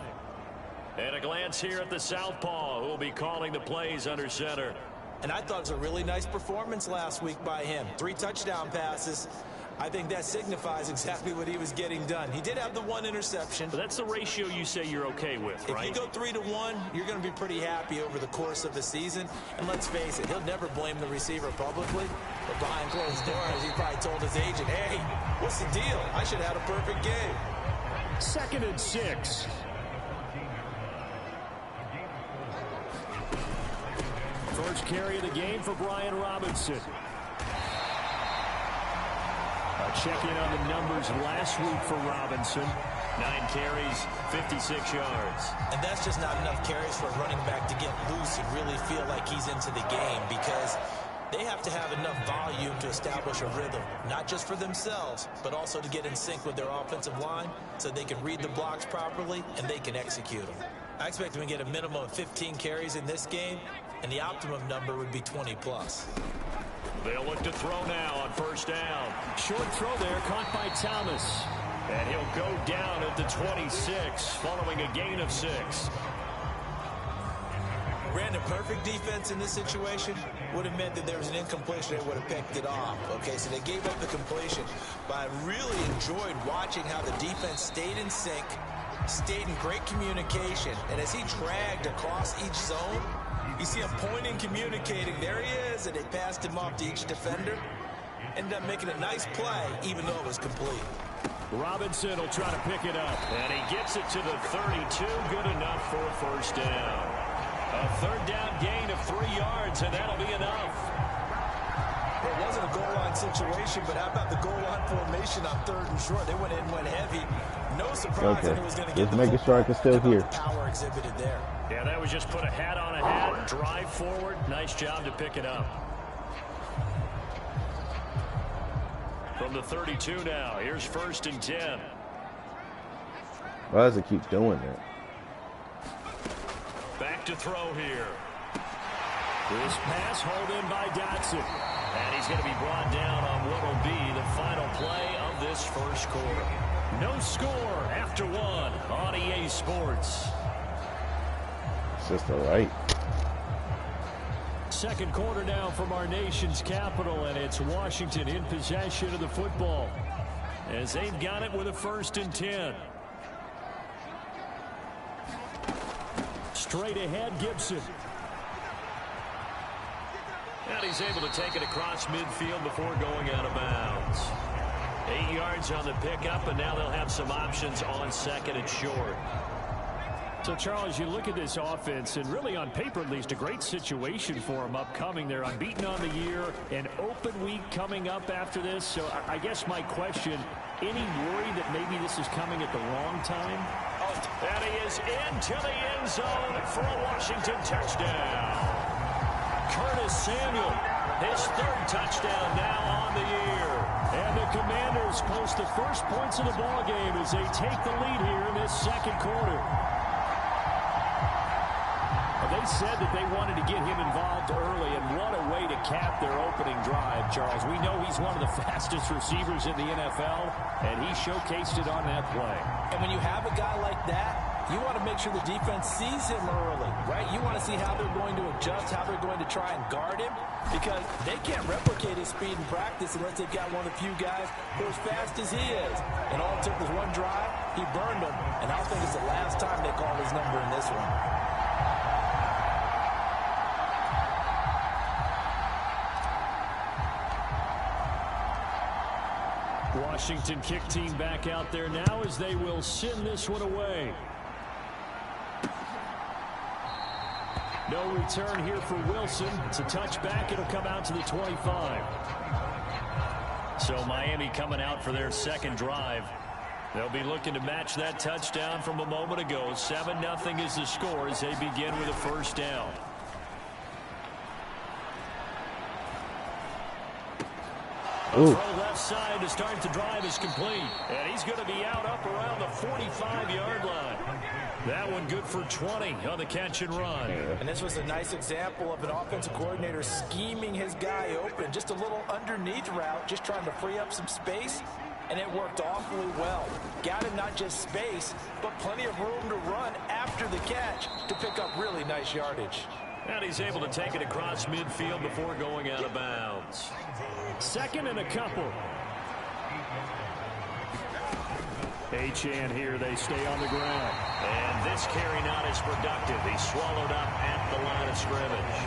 And a glance here at the southpaw, who will be calling the plays under center. And I thought it was a really nice performance last week by him. 3 touchdown passes. I think that signifies exactly what he was getting done. He did have the one interception. But that's the ratio you say you're okay with, right? If you go 3-to-1, you're going to be pretty happy over the course of the season. And let's face it, he'll never blame the receiver publicly. But behind closed doors, he probably told his agent, hey, what's the deal? I should have had a perfect game. 2nd and 6. First carry of the game for Brian Robinson. Check in on the numbers last week for Robinson. 9 carries, 56 yards. And that's just not enough carries for a running back to get loose and really feel like he's into the game, because they have to have enough volume to establish a rhythm, not just for themselves, but also to get in sync with their offensive line so they can read the blocks properly and they can execute them. I expect them to get a minimum of 15 carries in this game, and the optimum number would be 20+. They'll look to throw now on 1st down. Short throw there, caught by Thomas. And he'll go down at the 26, following a gain of 6. Brandon, perfect defense in this situation would have meant that there was an incompletion. They would have picked it off. Okay, so they gave up the completion. But I really enjoyed watching how the defense stayed in sync, stayed in great communication. And as he dragged across each zone, you see him pointing, communicating. There he is, and they passed him off to each defender. Ended up making a nice play, even though it was complete. Robinson will try to pick it up, and he gets it to the 32. Good enough for a 1st down. A 3rd down gain of 3 yards, and that'll be enough. It wasn't a goal line situation, but how about the goal line formation on 3rd and short? They went in, went heavy. No surprise that it was going to get just making sure I can still hear. Power exhibited there. Yeah, that was just put a hat on a hat, drive forward. Nice job to pick it up. From the 32 now, here's 1st and 10. Why does it keep doing that? Back to throw here. This pass hauled in by Dotson. And he's going to be brought down on what will be the final play of this 1st quarter. No score after 1 on EA Sports. It's just all right. 2nd quarter now from our nation's capital, and it's Washington in possession of the football as they've got it with a 1st and 10. Straight ahead, Gibson. And he's able to take it across midfield before going out of bounds. 8 yards on the pickup, and now they'll have some options on 2nd and short. So, Charles, you look at this offense, and really on paper at least, a great situation for them upcoming. They're unbeaten on the year, an open week coming up after this. So I guess my question, any worry that maybe this is coming at the wrong time? And he is into the end zone for a Washington touchdown. Curtis Samuel, his 3rd touchdown now on the year. And the Commanders post the first points of the ballgame as they take the lead here in this 2nd quarter. They said that they wanted to get him involved early, and what a way to cap their opening drive, Charles. We know he's one of the fastest receivers in the NFL, and he showcased it on that play. And when you have a guy like that, you want to make sure the defense sees him early, right? You want to see how they're going to adjust, how they're going to try and guard him, because they can't replicate his speed in practice unless they've got one of the few guys who are as fast as he is. And all it took was one drive, he burned them, and I think it's the last time they call his number in this one. Washington kick team back out there now as they will send this one away. No return here for Wilson. It's a touchback. It'll come out to the 25. So Miami coming out for their 2nd drive. They'll be looking to match that touchdown from a moment ago. 7-0 is the score as they begin with a 1st down. Ooh. Throw left side to start the drive is complete. And he's going to be out up around the 45-yard line. That one good for 20 on the catch and run. And this was a nice example of an offensive coordinator scheming his guy open. Just a little underneath route, just trying to free up some space. And it worked awfully well. Got him not just space, but plenty of room to run after the catch to pick up really nice yardage. And he's able to take it across midfield before going out of bounds. 2nd and a couple. Achane here, they stay on the ground. And this carry not as productive. He's swallowed up at the line of scrimmage.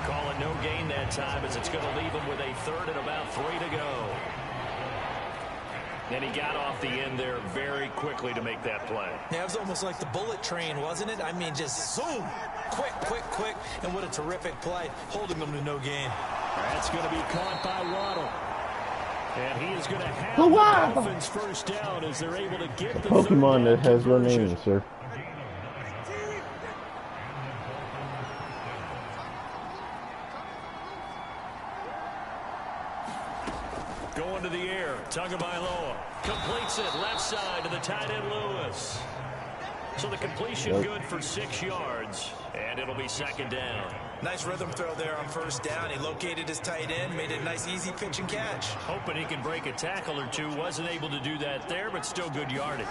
Call it no gain that time as it's going to leave him with a third and about 3 to go. And he got off the end there very quickly to make that play. Yeah, it was almost like the bullet train, wasn't it? I mean, just zoom, quick, quick, quick. And what a terrific play, holding them to no gain. That's going to be caught by Waddle. And he is going to have the Dolphins first down as they're able to get the Pokemon that has your name, sir. Going to the air, Tagovailoa completes it left side to the tight end Lewis. So the completion good for 6 yards, and it'll be second down. Nice rhythm throw there on first down. He located his tight end, made it a nice easy pitch and catch. Hoping he can break a tackle or two. Wasn't able to do that there, but still good yardage.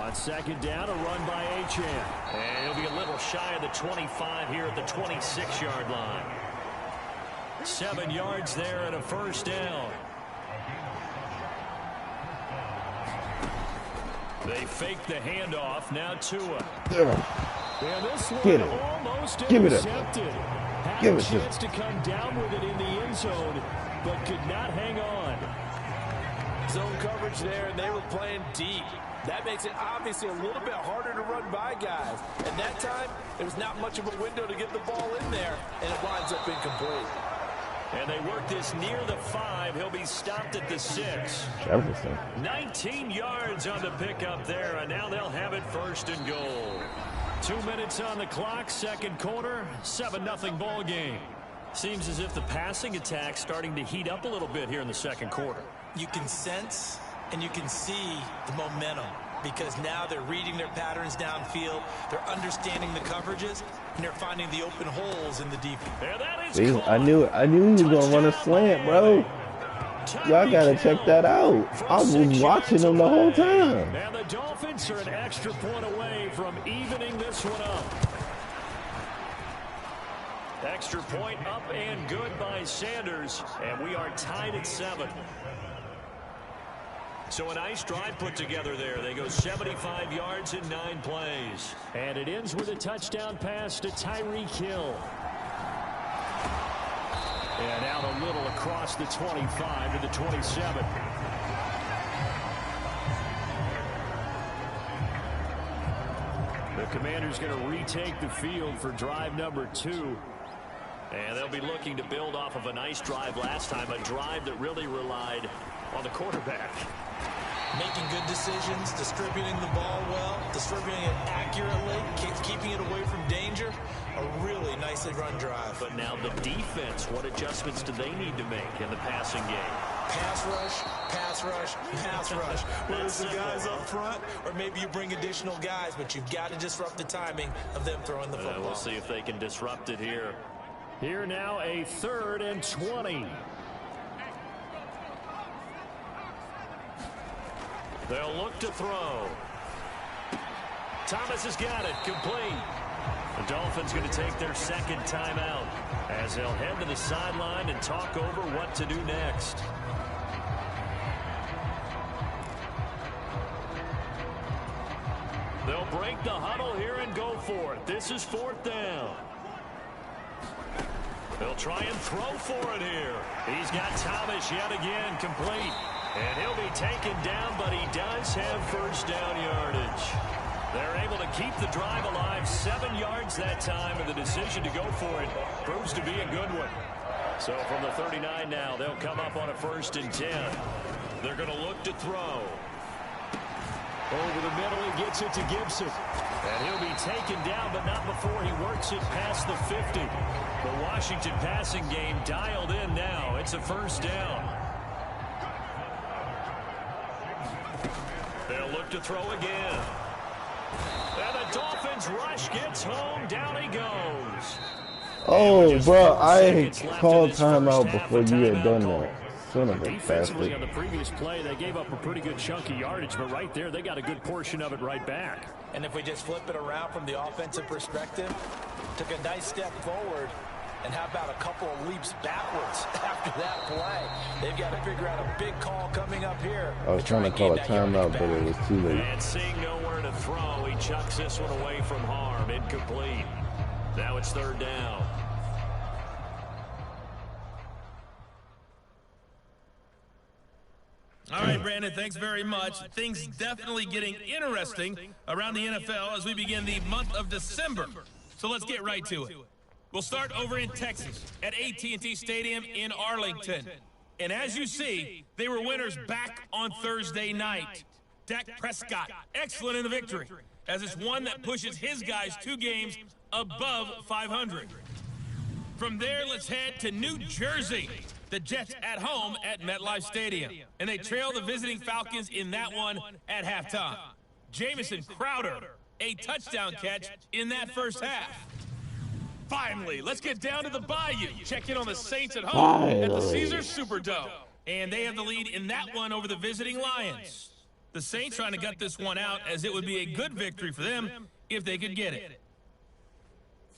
On second down, a run by Achane. And he'll be a little shy of the 25 here at the 26-yard line. 7 yards there and a first down. They fake the handoff. Now Tua. And this one almost intercepted. Had a chance to come down with it in the end zone, but could not hang on. Zone coverage there, and they were playing deep. That makes it obviously a little bit harder to run by guys. And that time, there was not much of a window to get the ball in there, and it winds up incomplete. And they work this near the 5. He'll be stopped at the 6. Jefferson. 19 yards on the pickup there, and now they'll have it first and goal. 2 minutes on the clock, second quarter, 7-0 ball game. Seems as if the passing attack's starting to heat up a little bit here in the second quarter. You can sense and you can see the momentum because now they're reading their patterns downfield, they're understanding the coverages, and they're finding the open holes in the defense. See, I knew he was gonna run a slant, bro. Y'all gotta check that out. I was watching him the whole time. And the Dolphins are an extra point away from evening this one up. Extra point up and good by Sanders, and we are tied at 7. So a nice drive put together there. They go 75 yards in 9 plays. And it ends with a touchdown pass to Tyreek Hill. And out a little across the 25 to the 27. The Commanders going to retake the field for drive number 2. And they'll be looking to build off of a nice drive last time, a drive that really relied on the quarterback. Making good decisions, distributing the ball well, distributing it accurately, keeping it away from danger. A really nicely run drive. But now the defense, what adjustments do they need to make in the passing game? Pass rush, pass rush, pass rush. Whether it's the guys up front or maybe you bring additional guys, but you've got to disrupt the timing of them throwing the football. We'll see if they can disrupt it here. Here now a 3rd and 20. They'll look to throw. Thomas has got it, complete. The Dolphins going to take their second timeout as they'll head to the sideline and talk over what to do next. They'll break the huddle here and go for it. This is 4th down. They'll try and throw for it here. He's got Thomas yet again, complete. And he'll be taken down, but he does have first down yardage. They're able to keep the drive alive, 7 yards that time, and the decision to go for it proves to be a good one. So from the 39 now, they'll come up on a 1st and 10. They're going to look to throw. Over the middle, he gets it to Gibson. And he'll be taken down, but not before he works it past the 50. The Washington passing game dialed in now. It's a first down. They'll look to throw again. And the Dolphins rush gets home. Down he goes. Oh, bro, I called timeout before you had done that. Son of a Defensively bastard. on the previous play, they gave up a pretty good chunky yardage, but right there, they got a good portion of it right back. And if we just flip it around from the offensive perspective, took a nice step forward, And how about a couple of leaps backwards after that play? They've got to figure out a big call coming up here. I was trying to call a timeout, but it was too late. And seeing nowhere to throw, he chucks this one away from harm. Incomplete. Now it's third down. All right, Brandon, thanks very much. Things definitely getting interesting around the NFL as we begin the month of December. So let's get right to it. We'll start over in Texas at AT&T Stadium in Arlington. And as you see, they were winners back on Thursday night. Dak Prescott, excellent in the victory, as it's one that pushes his guys 2 games above 500. From there, let's head to New Jersey. The Jets at home at MetLife Stadium. And they trail the visiting Falcons in that one at halftime. Jamison Crowder, a touchdown catch in that first half. Finally, let's get down to the Bayou. Check in on the Saints at home at the Caesars Superdome. And they have the lead in that one over the visiting Lions. The Saints trying to gut this one out, as it would be a good victory for them if they could get it.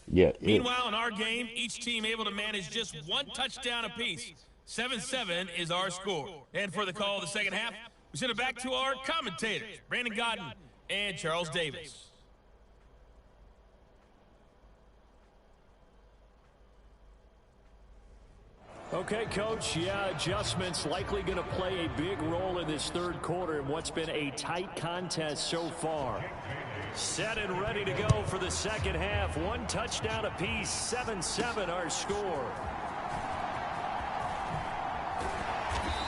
Yeah. Meanwhile, in our game, each team able to manage just 1 touchdown apiece. 7-7 is our score. And for the call of the second half, we send it back to our commentators, Brandon Godden and Charles Davis. Okay, Coach, adjustments likely going to play a big role in this third quarter in what's been a tight contest so far. Set and ready to go for the second half. 1 touchdown apiece, 7-7 our score.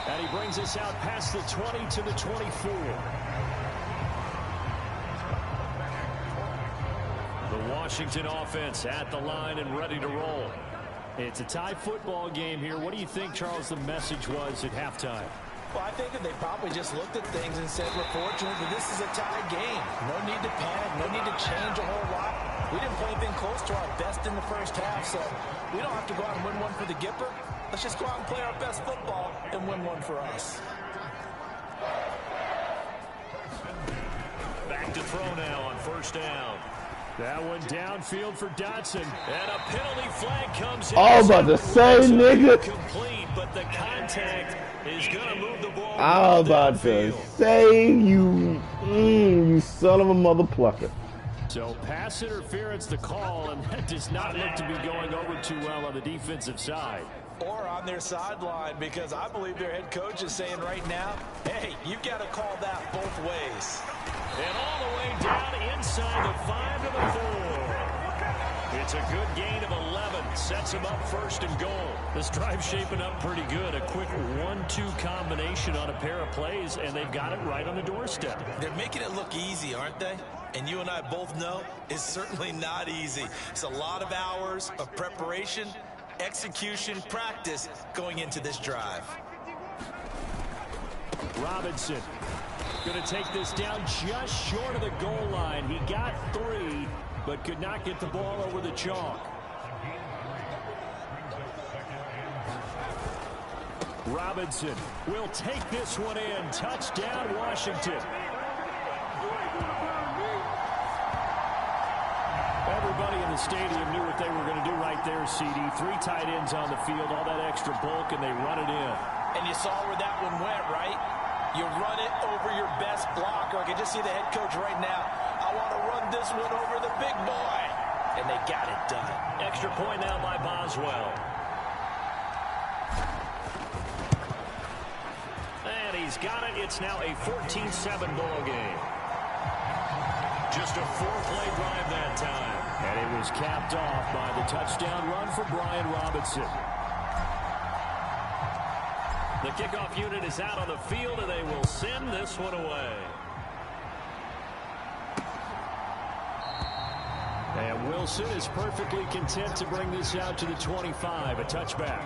And he brings us out past the 20 to the 24. The Washington offense at the line and ready to roll. It's a tie football game here. What do you think, Charles, the message was at halftime? Well, I think that they probably just looked at things and said, we're fortunate that this is a tie game. No need to panic, no need to change a whole lot. We didn't play anything close to our best in the first half, so we don't have to go out and win one for the Gipper. Let's just go out and play our best football and win one for us. Back to throw now on first down. That one downfield for Dotson. And a penalty flag comes in. I was about to say, nigga. Complete, but the contact is going to move the ball. I was about to say, you son of a mother plucker. So pass interference the call, and that does not look to be going over too well on the defensive side. Or on their sideline, because I believe their head coach is saying right now, hey, you've got to call that both ways. And all the way down inside the 5 to the 4. It's a good gain of 11. Sets him up first and goal. This drive's shaping up pretty good. A quick 1-2 combination on a pair of plays, and they've got it right on the doorstep. They're making it look easy, aren't they? And you and I both know it's certainly not easy. It's a lot of hours of preparation, execution, practice going into this drive. Robinson going to take this down just short of the goal line. He got 3, but could not get the ball over the chalk. Robinson will take this one in. Touchdown, Washington. Everybody in the stadium knew what they were going to do right there, CD. 3 tight ends on the field, all that extra bulk, and they run it in. And you saw where that one went, right? You run it over your best blocker. I can just see the head coach right now. I want to run this one over the big boy. And they got it done. Extra point now by Boswell. And he's got it. It's now a 14-7 ball game. Just a 4-play drive that time. And it was capped off by the touchdown run for Brian Robinson. The kickoff unit is out on the field, and they will send this one away. And Wilson is perfectly content to bring this out to the 25, a touchback.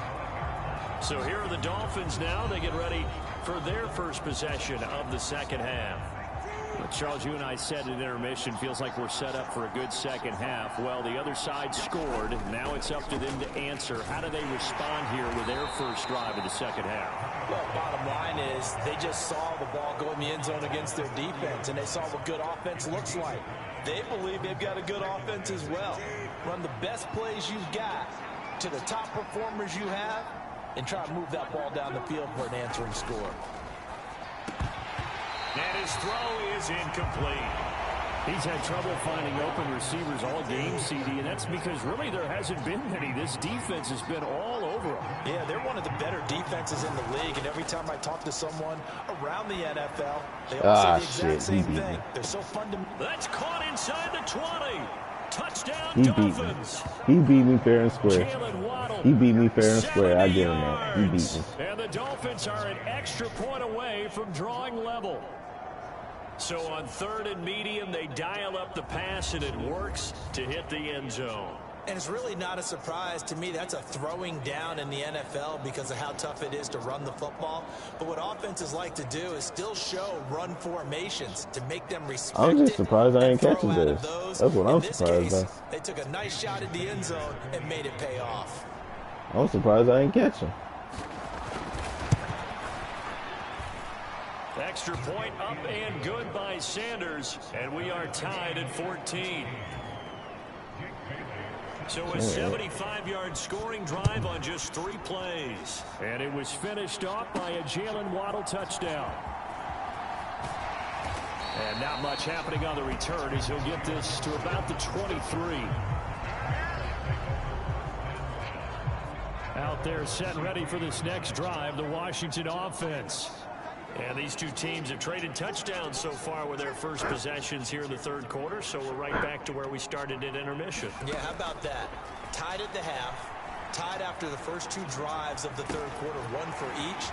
So here are the Dolphins now. They get ready for their first possession of the second half. But Charles, you and I said at intermission, feels like we're set up for a good second half. Well, the other side scored. Now it's up to them to answer. How do they respond here with their first drive of the second half? Well, bottom line is they just saw the ball go in the end zone against their defense, and they saw what good offense looks like. They believe they've got a good offense as well. Run the best plays you've got to the top performers you have and try to move that ball down the field for an answering score. And his throw is incomplete. He's had trouble finding open receivers all game, CD, and that's because really there hasn't been many. This defense has been all over him. Yeah, they're one of the better defenses in the league, and every time I talk to someone around the NFL, they all say the exact same thing. They're so fundamental. That's caught inside the 20. Touchdown, Dolphins. He beat me fair and square. He beat me fair and square. I give him that. He beat me. And the Dolphins are an extra point away from drawing level. So on 3rd and medium, they dial up the pass, and it works to hit the end zone. And it's really not a surprise to me. That's a throwing down in the NFL because of how tough it is to run the football. But what offenses like to do is still show run formations to make them respect. I'm just surprised I ain't catching this. That's what I'm surprised by. They took a nice shot at the end zone and made it pay off. I'm surprised I ain't catching. Extra point up and good by Sanders, and we are tied at 14. So a 75-yard scoring drive on just 3 plays. And it was finished off by a Jalen Waddle touchdown. And not much happening on the return as he'll get this to about the 23. Out there set and ready for this next drive, the Washington offense. And these two teams have traded touchdowns so far with their first possessions here in the 3rd quarter, so we're right back to where we started at intermission. Yeah, how about that? Tied at the half, tied after the first 2 drives of the 3rd quarter, 1 for each.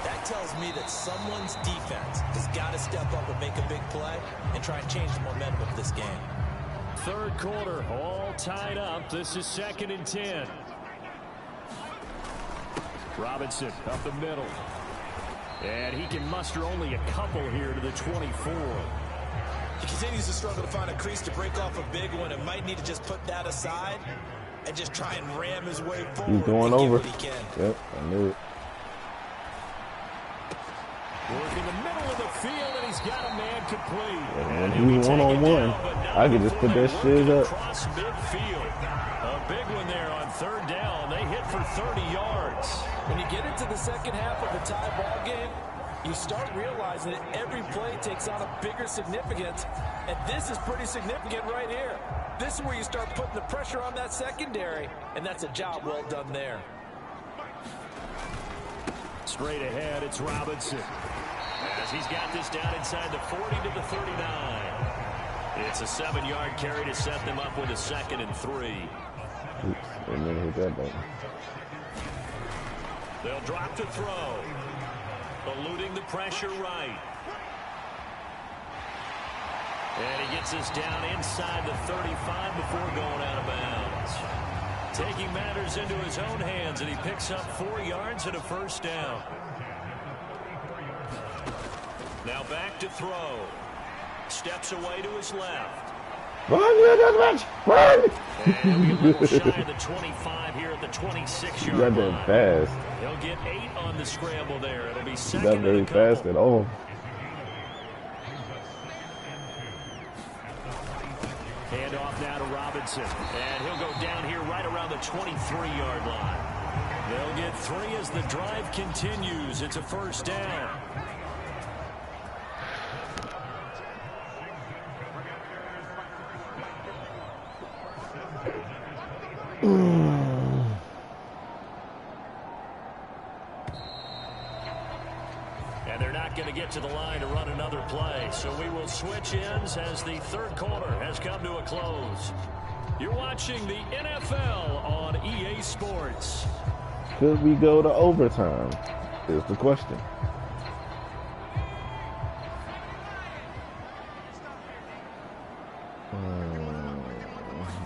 That tells me that someone's defense has got to step up and make a big play and try and change the momentum of this game. 3rd quarter, all tied up. This is 2nd and 10. Robinson up the middle. And he can muster only a couple here to the 24. He continues to struggle to find a crease to break off a big one and might need to just put that aside and just try and ram his way forward. He's going over. Yep, I knew it. Working the middle of the field, and he's got a man complete. And when he's one-on-one, I could just put that shit up. Across midfield. A big one there on 3rd down. They hit for 30 yards. When you get into the second half of a tie ball game, you start realizing that every play takes on a bigger significance, and this is pretty significant right here. This is where you start putting the pressure on that secondary, and that's a job well done there. Straight ahead, it's Robinson. As he's got this down inside the 40 to the 39. It's a 7-yard carry to set them up with a 2nd and 3. Oops, and then hit that button. They'll drop to throw. Eluding the pressure right. And he gets us down inside the 35 before going out of bounds. Taking matters into his own hands, and he picks up 4 yards and a 1st down. Now back to throw. Steps away to his left. Run, run! And he'll be a little shy of the 25 here at the 26-yard line. That fast. He'll get 8 on the scramble there. It'll be 2nd Not and very a couple. fast at all. Hand off now to Robinson. And he'll go down here right around the 23-yard line. They'll get 3 as the drive continues. It's a 1st down. And they're not going to get to the line to run another play. So we will switch ends as the 3rd quarter has come to a close. You're watching the NFL on EA Sports. Could we go to overtime? Is the question.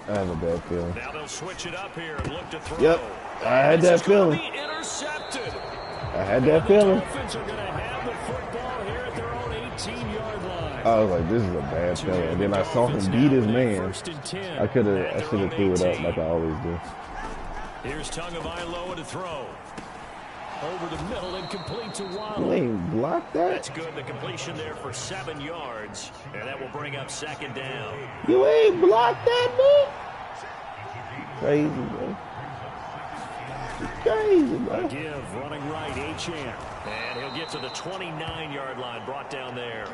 I have a bad feeling. Now they'll switch it up here and look to throw. Yep, I had that feeling. Intercepted. I had that feeling. The Dolphins are going to have the football here at their own 18-yard line. I was like, this is a bad feeling. And then I saw him beat his man. I should have threw it up like I always do. Here's Tagovailoa to throw. Over the middle and complete to Waddle. You ain't blocked that. That's good. The completion there for 7 yards. And that will bring up 2nd down. You ain't blocked that, man. Crazy, bro. crazy, bro. A give, running right, Achane. And he'll get to the 29-yard line, brought down there.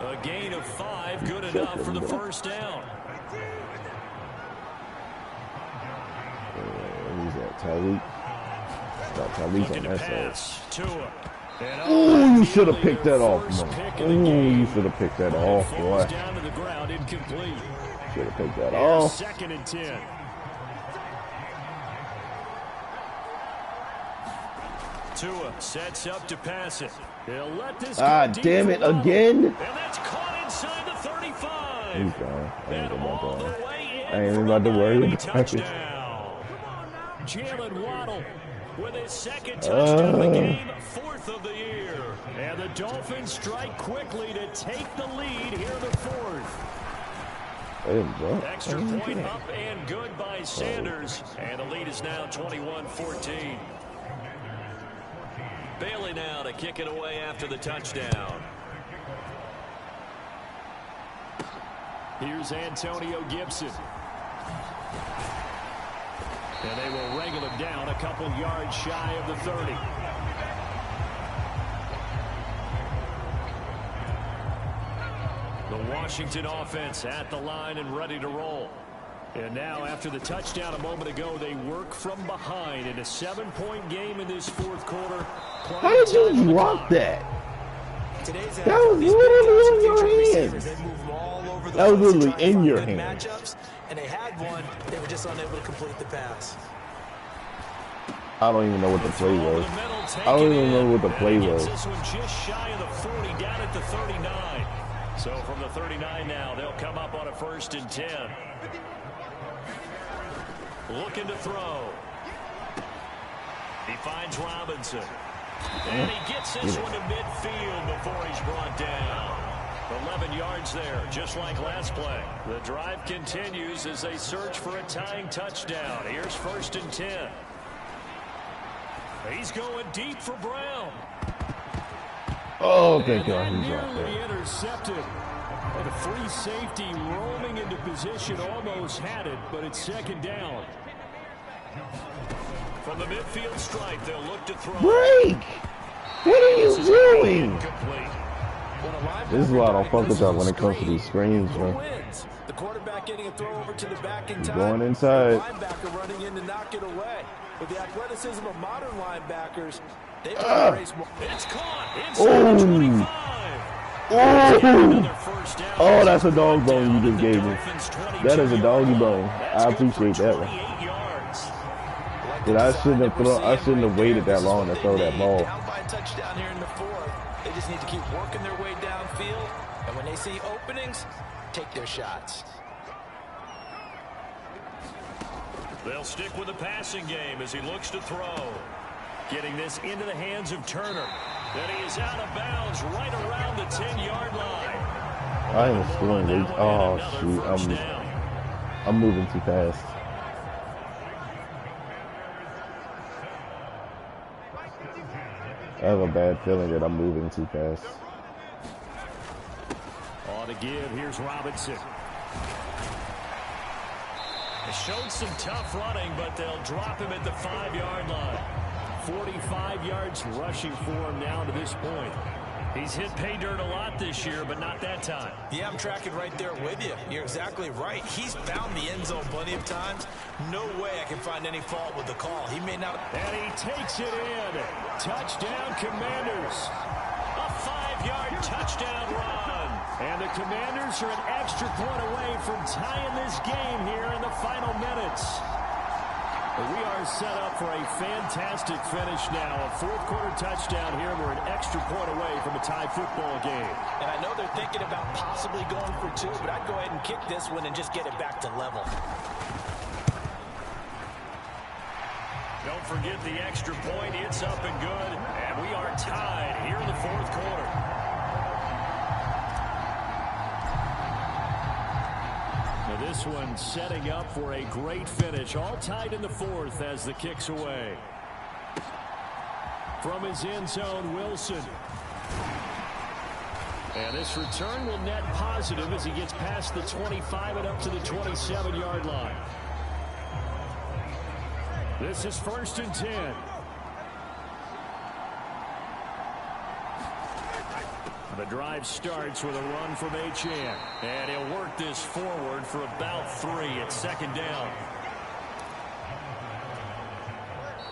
A gain of 5, good enough for the first down. Who's that, Tyreek? Got Tyreek on that side. Oh, you should have picked that off, man. You should have picked that off, boy. Down to the ground, incomplete. Should have picked that off. 2nd and 10. Tua sets up to pass it. He'll let this damn it, again? And that's caught inside the 35. He's gone. I ain't about the that. way I ain't about to worry about it. touchdown. Jalen Waddle with his 2nd touchdown of the game, 4th of the year. And the Dolphins strike quickly to take the lead here in the 4th. Extra point up and good by Sanders. And the lead is now 21-14. Bailey now to kick it away after the touchdown. Here's Antonio Gibson. And they will wrangle him down a couple yards shy of the 30. The Washington offense at the line and ready to roll. And now, after the touchdown a moment ago, they work from behind in a 7-point game in this 4th quarter. How did you drop that? That was literally in your hands. That was literally in your hands. And they had one, they were just unable to complete the pass. I don't even know what the play was. I don't even know what the play was. This one just shy of the 40, down at the 39. So from the 39 now, they'll come up on a 1st and 10. Looking to throw. He finds Robinson. And he gets this one to midfield before he's brought down. 11 yards there, just like last play. The drive continues as they search for a tying touchdown. Here's 1st and 10. He's going deep for Brown. Oh, thank God he's out Nearly there. intercepted. And a free safety roaming into position, almost had it, but it's 2nd down. From the midfield stripe, they'll look to throw. Break! What are you doing? This is why I don't fuck with y'all when it comes to these screens, man. The quarterback getting a throw over to the back in time. Going inside. The linebacker running in to knock it away. With the athleticism of modern linebackers, they can race more. It's caught inside the 25. Oh, that's a dog bone you just gave me. That is a doggy bone. I appreciate that one. But I shouldn't have waited that long to throw that ball. Down by a touchdown here in the 4th. They just need to keep working their way downfield. And when they see openings, take their shots. They'll stick with the passing game as he looks to throw. Getting this into the hands of Turner. Then he is out of bounds right around the 10-yard line. I am scoring late. Oh, shoot. I'm moving too fast. I have a bad feeling that I'm moving too fast. On to give, here's Robinson. They showed some tough running, but they'll drop him at the 5-yard line. 45 yards rushing for him now to this point. He's hit pay dirt a lot this year, but not that time. Yeah, I'm tracking right there with you. You're exactly right. He's found the end zone plenty of times. No way I can find any fault with the call. He may not. And he takes it in. Touchdown, Commanders. A 5-yard touchdown run. And the Commanders are an extra point away from tying this game here in the final minutes. We are set up for a fantastic finish now. A 4th quarter touchdown here. We're an extra point away from a tie football game. And I know they're thinking about possibly going for 2, but I'd go ahead and kick this one and just get it back to level. Don't forget the extra point. It's up and good. And we are tied here in the 4th quarter. Now this one setting up for a great finish. All tied in the 4th as the kick's away. From his end zone, Wilson. And this return will net positive as he gets past the 25 and up to the 27-yard line. This is 1st and 10. The drive starts with a run from Achane. And he'll work this forward for about 3 at 2nd down.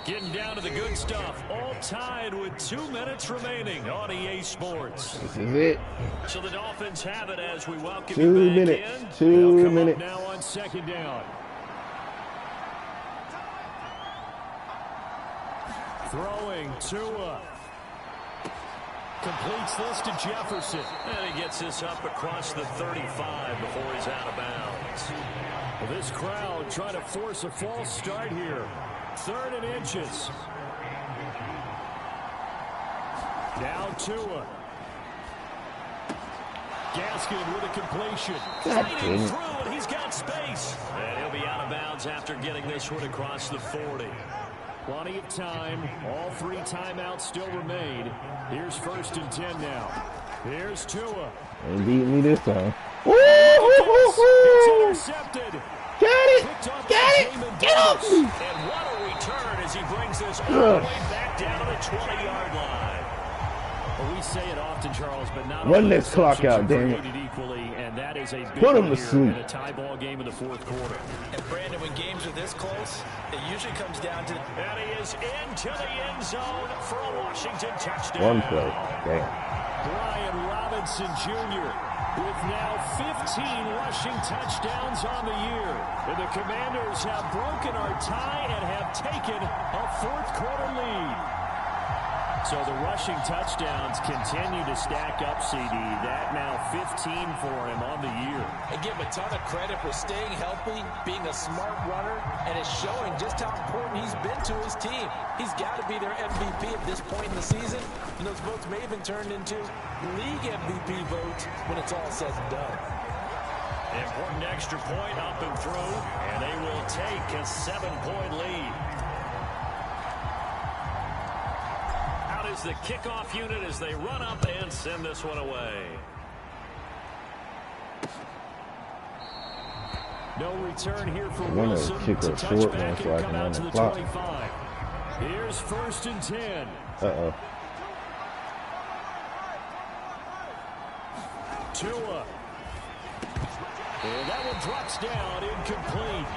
Getting down to the good stuff. All tied with 2 minutes remaining on EA Sports. This is it. So the Dolphins have it as we welcome 2 you back minutes. in. 2 minutes. Now on 2nd down. Throwing Tua. Completes this to Jefferson. And he gets this up across the 35 before he's out of bounds. Well, this crowd trying to force a false start here. 3rd and inches. Now Tua. Gaskin with a completion. Fighting through, and he's got space. And he'll be out of bounds after getting this one across the 40. Plenty of time. All 3 timeouts still remain. Here's 1st and 10 now. Here's Tua. They beat me this time. It's intercepted. Got it! Got it! Get off me! And what a return as he brings this all the way back down to the 20-yard line. Well, we say it often, Charles, but not run this clock out, damn it. Equally, and that is a big Put him to here sleep. in a tie ball game in the 4th quarter. And Brandon, when games are this close, it usually comes down to... And he is into the end zone for a Washington touchdown. One play. Damn. Brian Robinson Jr. with now 15 rushing touchdowns on the year. And the Commanders have broken our tie and have taken a 4th quarter lead. So the rushing touchdowns continue to stack up, CD. That now 15 for him on the year. I give him a ton of credit for staying healthy, being a smart runner, and it's showing just how important he's been to his team. He's got to be their MVP at this point in the season, and those votes may have been turned into league MVP votes when it's all said and done. Important extra point up and through, and they will take a 7-point lead. Is the kickoff unit as they run up and send this one away. No return here for Wilson kick to a touch short back one so I and can come run out to the the clock. 25. Here's 1st and 10. Uh-oh. Tua. And that one drops down, incomplete.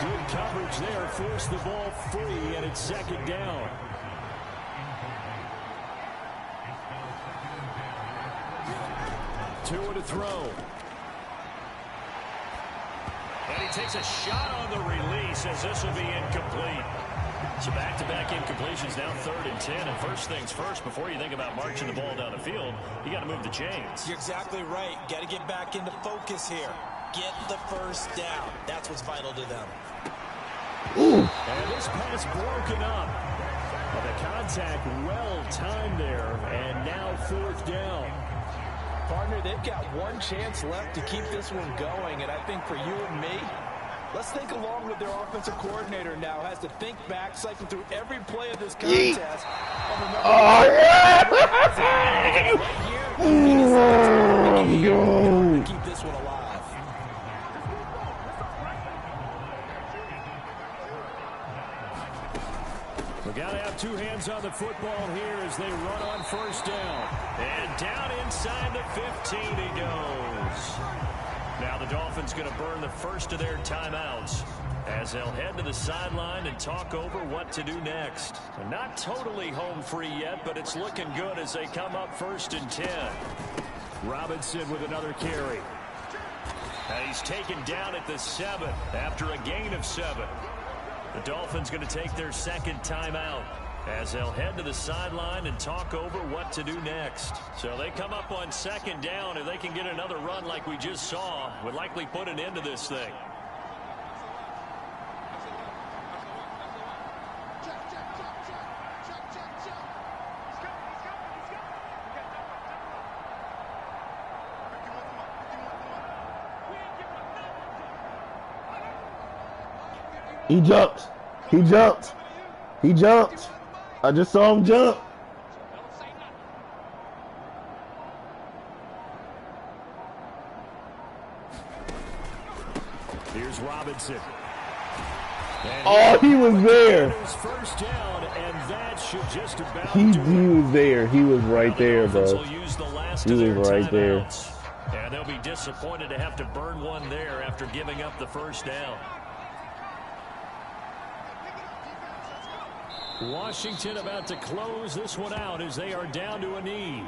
Good coverage there, forced the ball free, and it's 2nd down. Tua to throw. And he takes a shot on the release as this will be incomplete. So back-to-back incompletions, now 3rd and 10. And first things first, before you think about marching the ball down the field, you got to move the chains. You're exactly right. Got to get back into focus here. Get the 1st down. That's what's vital to them. Ooh. And this pass broken up. Well, the contact well timed there, and now 4th down. Partner, they've got one chance left to keep this one going, and I think for you and me, let's think along with their offensive coordinator now. Has to think back, cycle through every play of this contest. Oh, yeah! Keep this one alive. We got to have 2 hands on the football here as they run on 1st down. And down inside the 15 he goes. Now the Dolphins going to burn the first of their timeouts as they'll head to the sideline and talk over what to do next. They're not totally home free yet, but it's looking good as they come up 1st and 10. Robinson with another carry. And he's taken down at the 7 after a gain of 7. The Dolphins going to take their 2nd timeout as they'll head to the sideline and talk over what to do next. So they come up on 2nd down. If they can get another run like we just saw, would likely put an end to this thing. He jumped. He jumped. He jumped. I just saw him jump. Here's Robinson. Oh, he was there. First down, and that should just about He do it. was there. He was right there, bro. Will use the last He of was their right there. timeouts. And they'll be disappointed to have to burn one there after giving up the first down. Washington about to close this one out as they are down to a knee.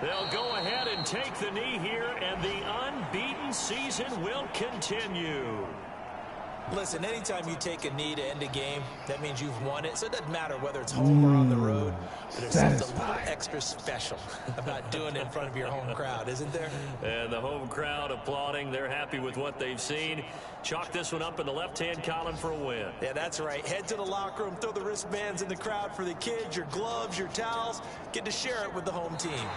They'll go ahead and take the knee here, and the unbeaten season will continue. Listen, anytime you take a knee to end a game, that means you've won it. So it doesn't matter whether it's home or on the road. But there's something a little extra special about doing it in front of your home crowd, isn't there? And the home crowd applauding. They're happy with what they've seen. Chalk this one up in the left-hand column for a win. Yeah, that's right. Head to the locker room, throw the wristbands in the crowd for the kids, your gloves, your towels. Get to share it with the home team.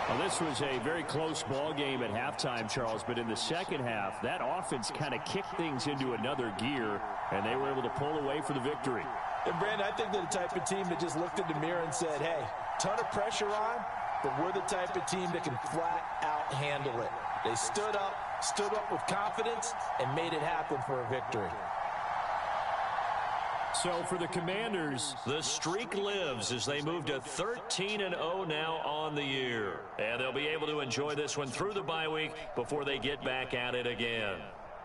Well, this was a very close ball game at halftime, Charles, but in the second half, that offense kind of kicked things into another gear, and they were able to pull away for the victory. And, Brandon, I think they're the type of team that just looked in the mirror and said, hey, ton of pressure on, but we're the type of team that can flat out handle it. They stood up with confidence, and made it happen for a victory. So for the Commanders, the streak lives as they move to 13-0 now on the year. And they'll be able to enjoy this one through the bye week before they get back at it again.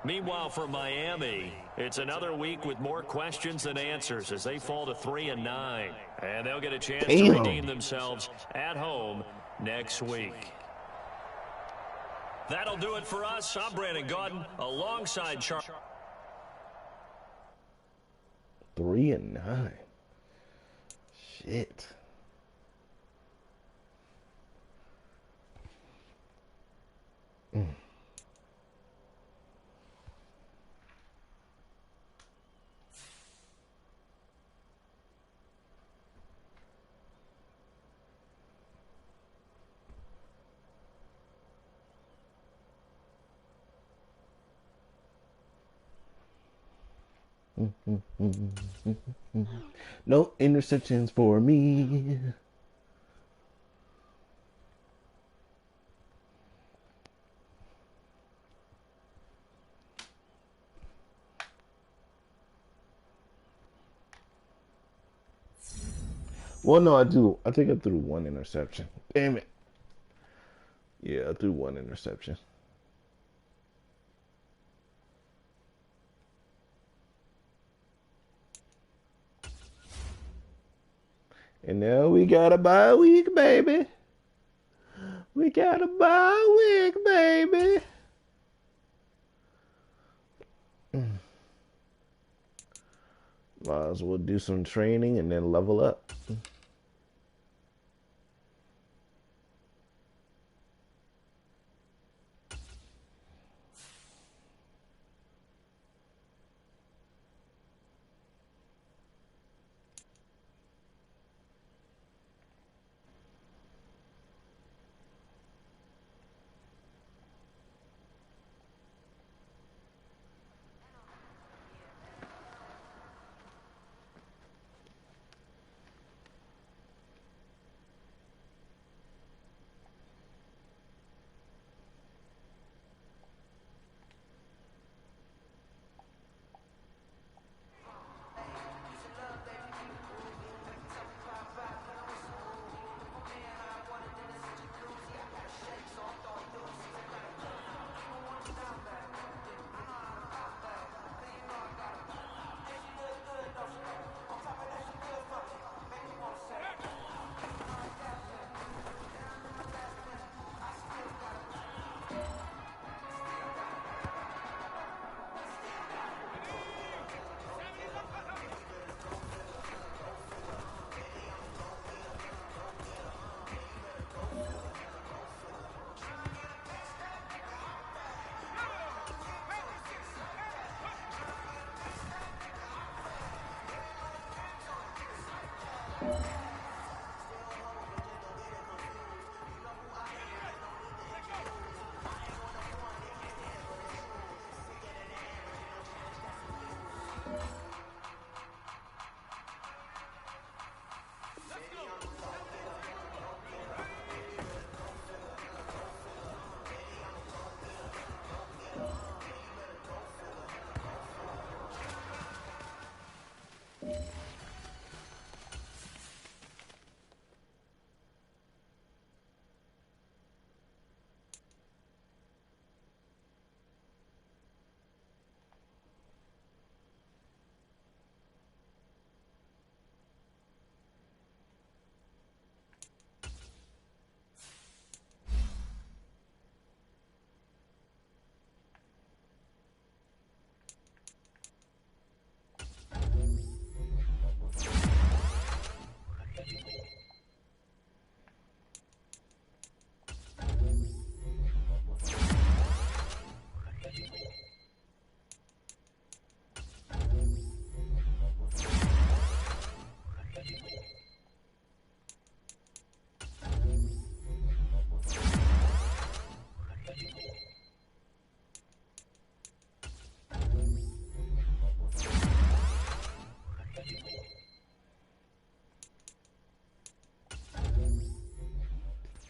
Meanwhile, for Miami, it's another week with more questions than answers as they fall to 3-9. And they'll get a chance to redeem themselves at home next week. That'll do it for us. I'm Brandon Gaudin alongside Charles. 3-9. Shit. No interceptions for me. Well, no, I do. I think I threw one interception. Damn it. Yeah, I threw one interception. And now we got a bye week, baby. We got a bye week, baby. Might as well do some training and then level up.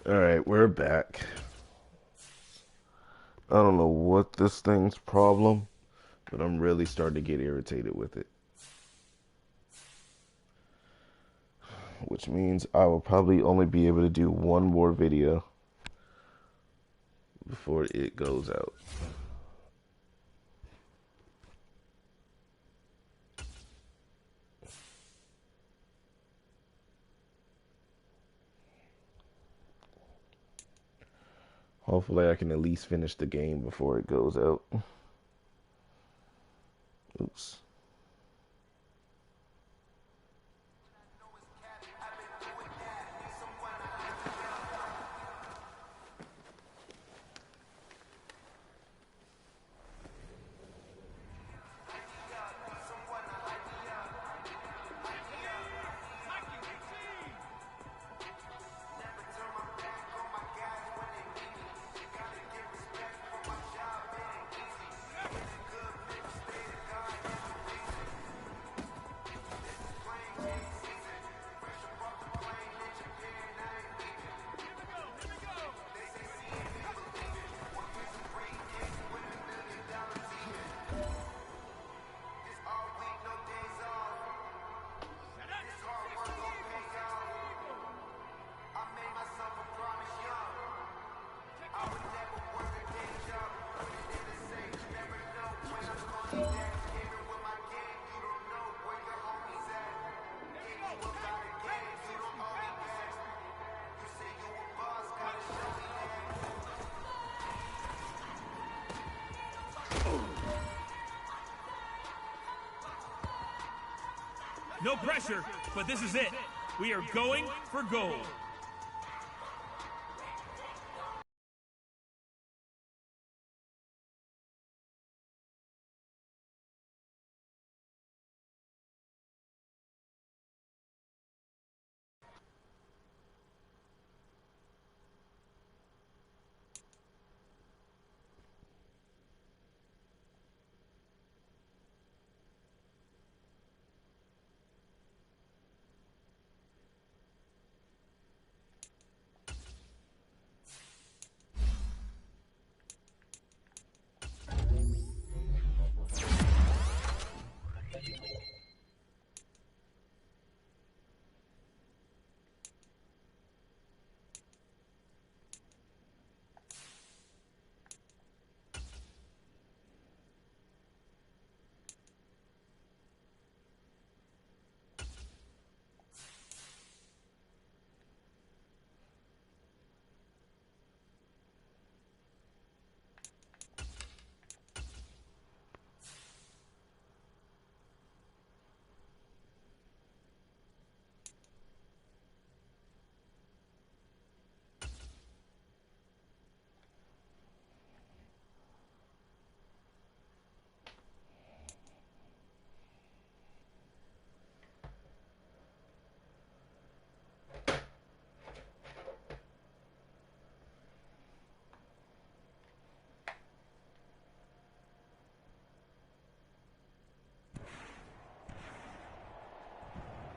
All right, we're back. I don't know what this thing's problem, but I'm really starting to get irritated with it. Which means I will probably only be able to do one more video before it goes out. Hopefully I can at least finish the game before it goes out. Oops. No pressure, but this is it. We are going for gold.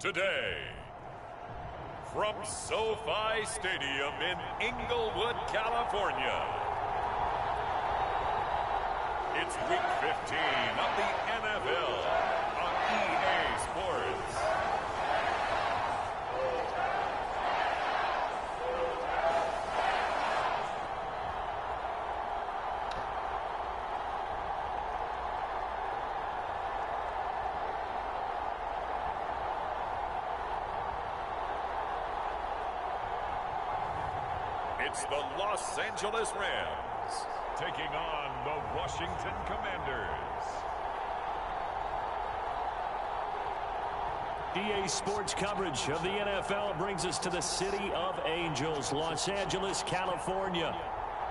Today, from SoFi Stadium in Inglewood, California, it's Week 15 of the NFL on EA Sports. It's the Los Angeles Rams taking on the Washington Commanders. EA Sports coverage of the NFL brings us to the City of Angels, Los Angeles, California.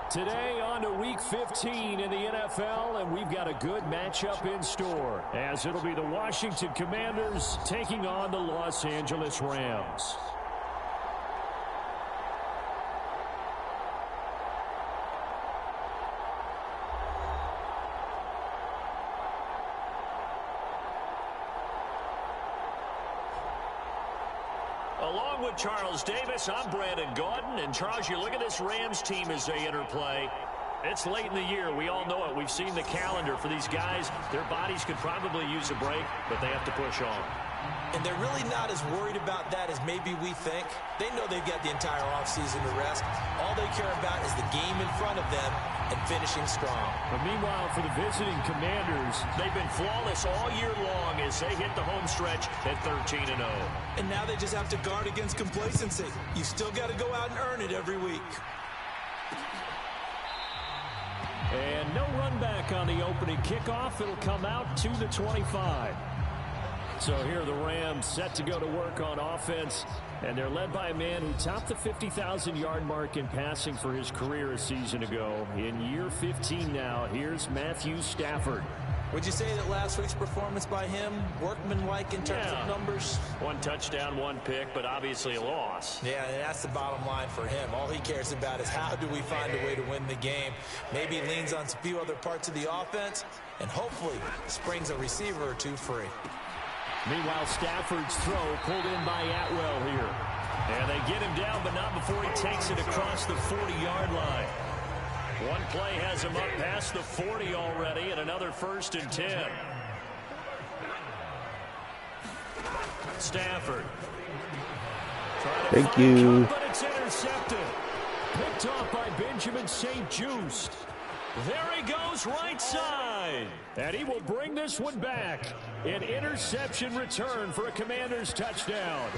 Today on to Week 15 in the NFL, and we've got a good matchup in store, as it'll be the Washington Commanders taking on the Los Angeles Rams. Along with Charles Davis, I'm Brandon Gaudin. And Charles, you look at this Rams team as they interplay. It's late in the year. We all know it. We've seen the calendar for these guys. Their bodies could probably use a break, but they have to push on. And they're really not as worried about that as maybe we think. They know they've got the entire offseason to rest. All they care about is the game in front of them and finishing strong. But meanwhile, for the visiting Commanders, they've been flawless all year long as they hit the home stretch at 13-0. And now they just have to guard against complacency. You still got to go out and earn it every week. And no run back on the opening kickoff. It'll come out to the 25. So here are the Rams set to go to work on offense. And they're led by a man who topped the 50,000-yard mark in passing for his career a season ago. In year 15 now, here's Matthew Stafford. Would you say that last week's performance by him, workmanlike in terms of numbers? 1 touchdown, 1 pick, but obviously a loss. Yeah, and that's the bottom line for him. All he cares about is how do we find a way to win the game. Maybe he leans on a few other parts of the offense, and hopefully springs a receiver or two free. Meanwhile, Stafford's throw pulled in by Atwell here. And they get him down, but not before he takes it across the 40-yard line. One play has him up past the 40 already, and another 1st and 10. Stafford. Thank you. But it's intercepted. Picked off by Benjamin St-Juste. There he goes, right side. And he will bring this one back. An interception return for a Commanders touchdown.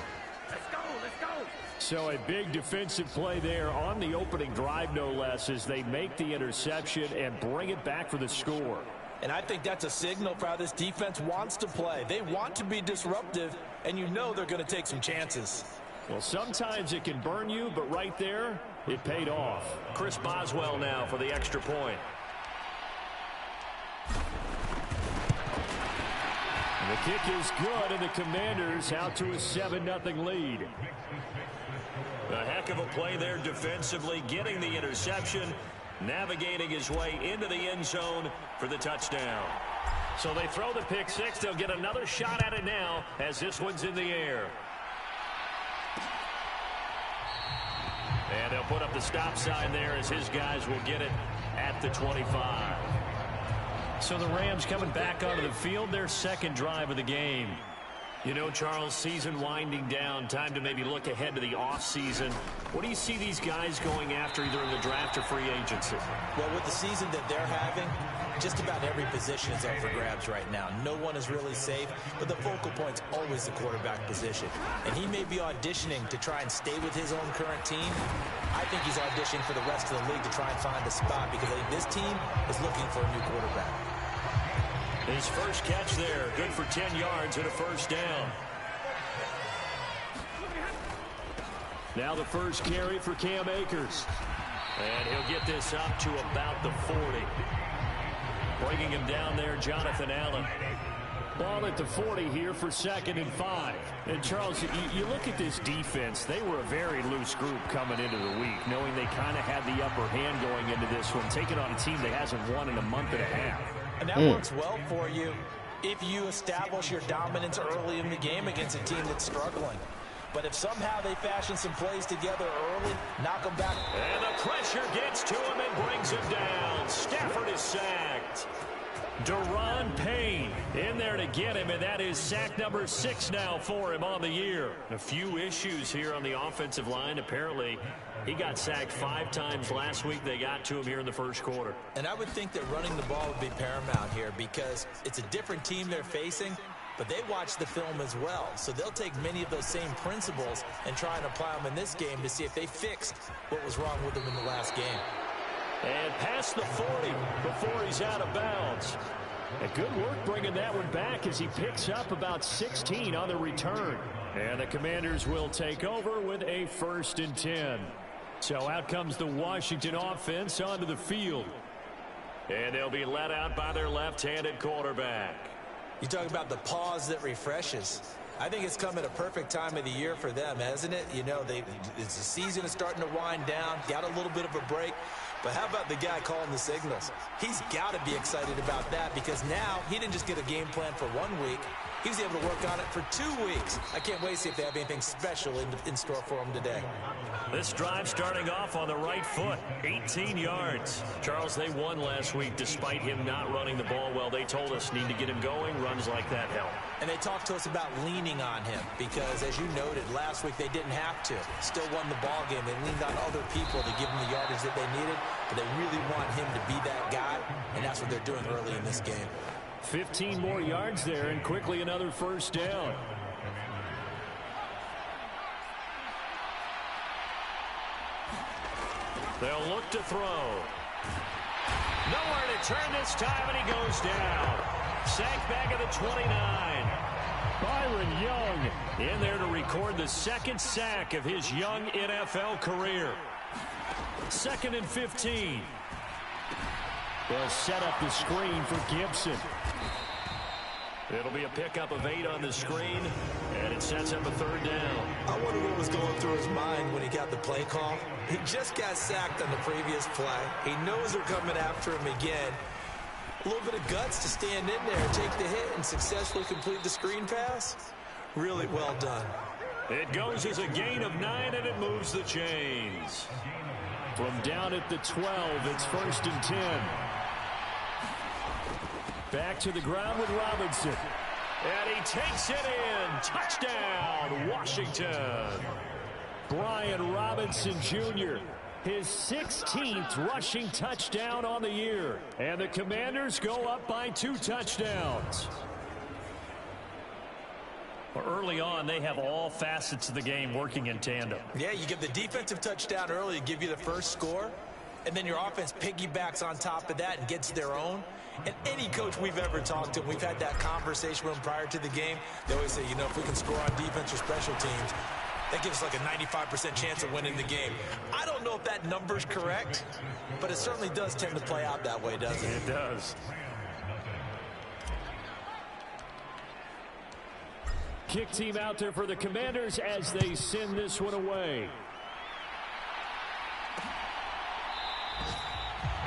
Let's go, let's go. So a big defensive play there on the opening drive, no less, as they make the interception and bring it back for the score. And I think that's a signal for how this defense wants to play. They want to be disruptive, and you know they're going to take some chances. Well, sometimes it can burn you, but right there, it paid off. Chris Boswell now for the extra point. And the kick is good, and the Commanders out to a 7-0 lead. A heck of a play there defensively, getting the interception, navigating his way into the end zone for the touchdown. So they throw the pick six. They'll get another shot at it now as this one's in the air. And they'll put up the stop sign there as his guys will get it at the 25. So the Rams coming back onto the field, their second drive of the game. You know, Charles, season winding down, time to maybe look ahead to the offseason. What do you see these guys going after either in the draft or free agency? Well, with the season that they're having, just about every position is up for grabs right now. No one is really safe, but the focal point's always the quarterback position. And he may be auditioning to try and stay with his own current team. I think he's auditioning for the rest of the league to try and find a spot because I think this team is looking for a new quarterback. His first catch there, good for 10 yards and a first down. Now the first carry for Cam Akers. And he'll get this up to about the 40. Bringing him down there, Jonathan Allen. Ball at the 40 here for 2nd and 5. And Charles, you look at this defense, they were a very loose group coming into the week, knowing they kind of had the upper hand going into this one, taking on a team that hasn't won in a month and a half. And that works well for you if you establish your dominance early in the game against a team that's struggling. But if somehow they fashion some plays together early, knock them back. And the pressure gets to him and brings him down. Stafford is sacked. Daron Payne in there to get him, and that is sack number 6 now for him on the year. A few issues here on the offensive line. Apparently, he got sacked 5 times last week. They got to him here in the first quarter. And I would think that running the ball would be paramount here because it's a different team they're facing, but they watch the film as well. So they'll take many of those same principles and try and apply them in this game to see if they fixed what was wrong with them in the last game. And past the 40 before he's out of bounds. And good work bringing that one back as he picks up about 16 on the return. And the Commanders will take over with a 1st and 10. So out comes the Washington offense onto the field. And they'll be let out by their left-handed quarterback. You talk about the pause that refreshes. I think it's come at a perfect time of the year for them, hasn't it? You know, the season is starting to wind down, got a little bit of a break. But how about the guy calling the signals? He's got to be excited about that because now he didn't just get a game plan for 1 week. He was able to work on it for 2 weeks. I can't wait to see if they have anything special in store for him today. This drive starting off on the right foot, 18 yards. Charles, they won last week despite him not running the ball well. They told us need to get him going. Runs like that help. And they talked to us about leaning on him because, as you noted, last week they didn't have to. Still won the ball game. They leaned on other people to give them the yardage that they needed, but they really want him to be that guy, and that's what they're doing early in this game. 15 more yards there, and quickly another first down. They'll look to throw. Nowhere to turn this time, and he goes down. Sacked back at the 29. Byron Young in there to record the second sack of his young NFL career. 2nd and 15. They'll set up the screen for Gibson. It'll be a pickup of 8 on the screen, and it sets up a 3rd down. I wonder what was going through his mind when he got the play call. He just got sacked on the previous play. He knows they're coming after him again. A little bit of guts to stand in there, take the hit, and successfully complete the screen pass. Really well done. It goes as a gain of 9, and it moves the chains. From down at the 12, it's 1st and 10. Back to the ground with Robinson. And he takes it in. Touchdown, Washington. Brian Robinson Jr., his 16th rushing touchdown on the year. And the Commanders go up by 2 touchdowns. Early on, they have all facets of the game working in tandem. Yeah, you give the defensive touchdown early, give you the first score, and then your offense piggybacks on top of that and gets their own. And any coach we've ever talked to, we've had that conversation with them prior to the game, they always say, you know, if we can score on defense or special teams, that gives us like a 95% chance of winning the game. I don't know if that number's correct, but it certainly does tend to play out that way, doesn't it? It does. Kick team out there for the Commanders as they send this one away.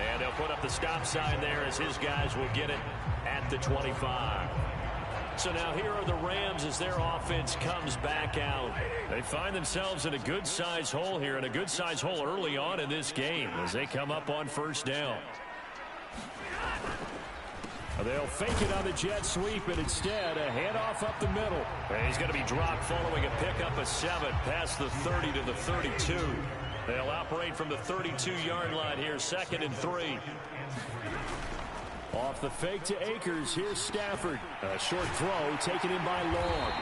And they'll put up the stop sign there as his guys will get it at the 25. So now here are the Rams as their offense comes back out. They find themselves in a good-sized hole here, and a good-sized hole early on in this game as they come up on 1st down. They'll fake it on the jet sweep, and instead a handoff up the middle. And he's going to be dropped following a pickup of 7 past the 30 to the 32. They'll operate from the 32-yard line here, 2nd and 3. Off the fake to Akers, here's Stafford. A short throw taken in by Long.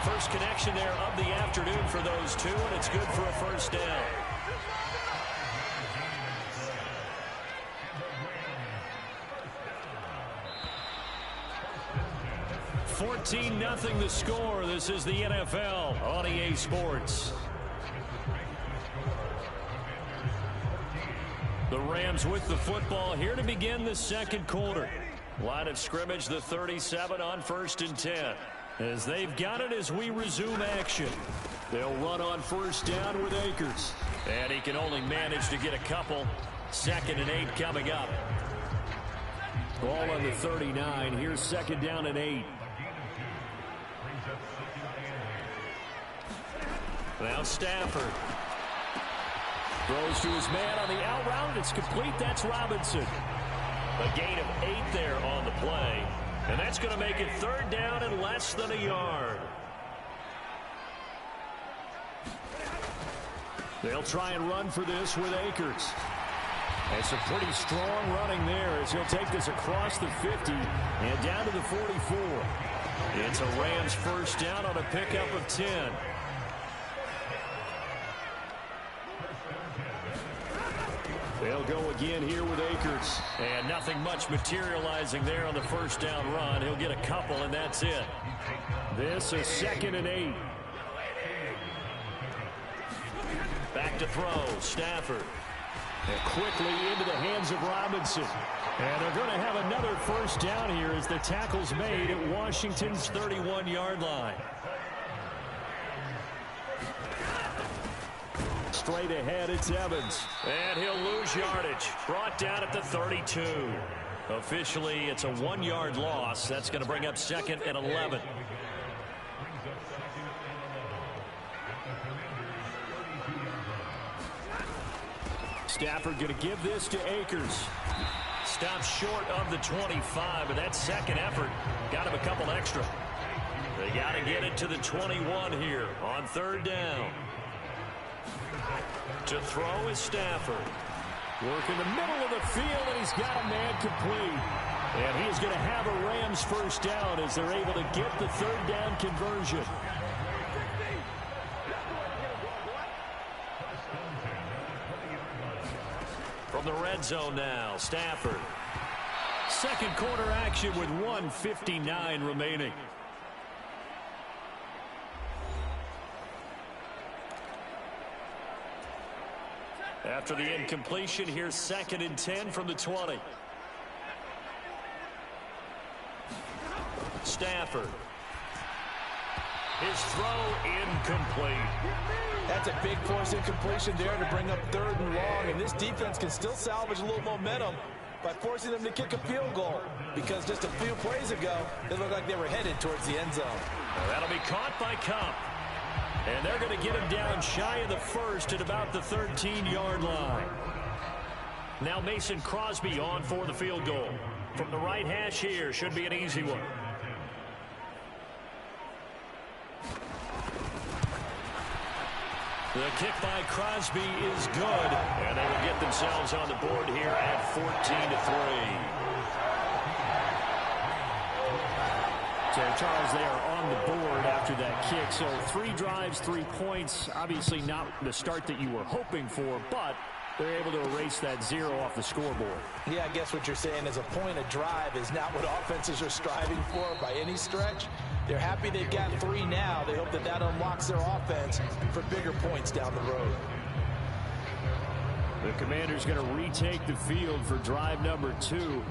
First connection there of the afternoon for those two, and it's good for a 1st down. $14-0 the score. This is the NFL on EA Sports. The Rams with the football here to begin the 2nd quarter. Line of scrimmage, the 37 on 1st and 10. As they've got it as we resume action. They'll run on 1st down with Akers. And he can only manage to get a couple. 2nd and 8 coming up. Ball on the 39. Here's 2nd down and 8. Now Stafford. Throws to his man on the out route. It's complete. That's Robinson. A gain of 8 there on the play. And that's going to make it 3rd down and less than a yard. They'll try and run for this with Akers. And some pretty strong running there as he'll take this across the 50 and down to the 44. It's a Rams 1st down on a pickup of 10. They'll go again here with Akers. And nothing much materializing there on the 1st down run. He'll get a couple, and that's it. This is 2nd and 8. Back to throw. Stafford. And quickly into the hands of Robinson. And they're going to have another 1st down here as the tackle's made at Washington's 31-yard line. Straight ahead, it's Evans. And he'll lose yardage. Brought down at the 32. Officially, it's a 1-yard loss. That's going to bring up 2nd and 11. Stafford going to give this to Akers. Stops short of the 25, but that second effort got him a couple extra. They got to get it to the 21 here on 3rd down. To throw is Stafford. Work in the middle of the field, and he's got a man complete. And he is going to have a Rams first down as they're able to get the 3rd down conversion. From the red zone now, Stafford. Second quarter action with 1:59 remaining. After the incompletion, here's 2nd and 10 from the 20. Stafford. His throw incomplete. That's a big force incompletion there to bring up 3rd and long, and this defense can still salvage a little momentum by forcing them to kick a field goal, because just a few plays ago, it looked like they were headed towards the end zone. Well, that'll be caught by Cup. And they're going to get him down shy of the 1st at about the 13-yard line. Now Mason Crosby on for the field goal. From the right hash here, should be an easy one. The kick by Crosby is good, and they will get themselves on the board here at 14-3. So, Charles, they are on the board after that kick. So 3 drives, 3 points. Obviously not the start that you were hoping for, but they're able to erase that 0 off the scoreboard. Yeah, I guess what you're saying is a point of drive is not what offenses are striving for by any stretch. They're happy they've got 3 now. They hope that that unlocks their offense for bigger points down the road. The Commanders going to retake the field for drive number 2.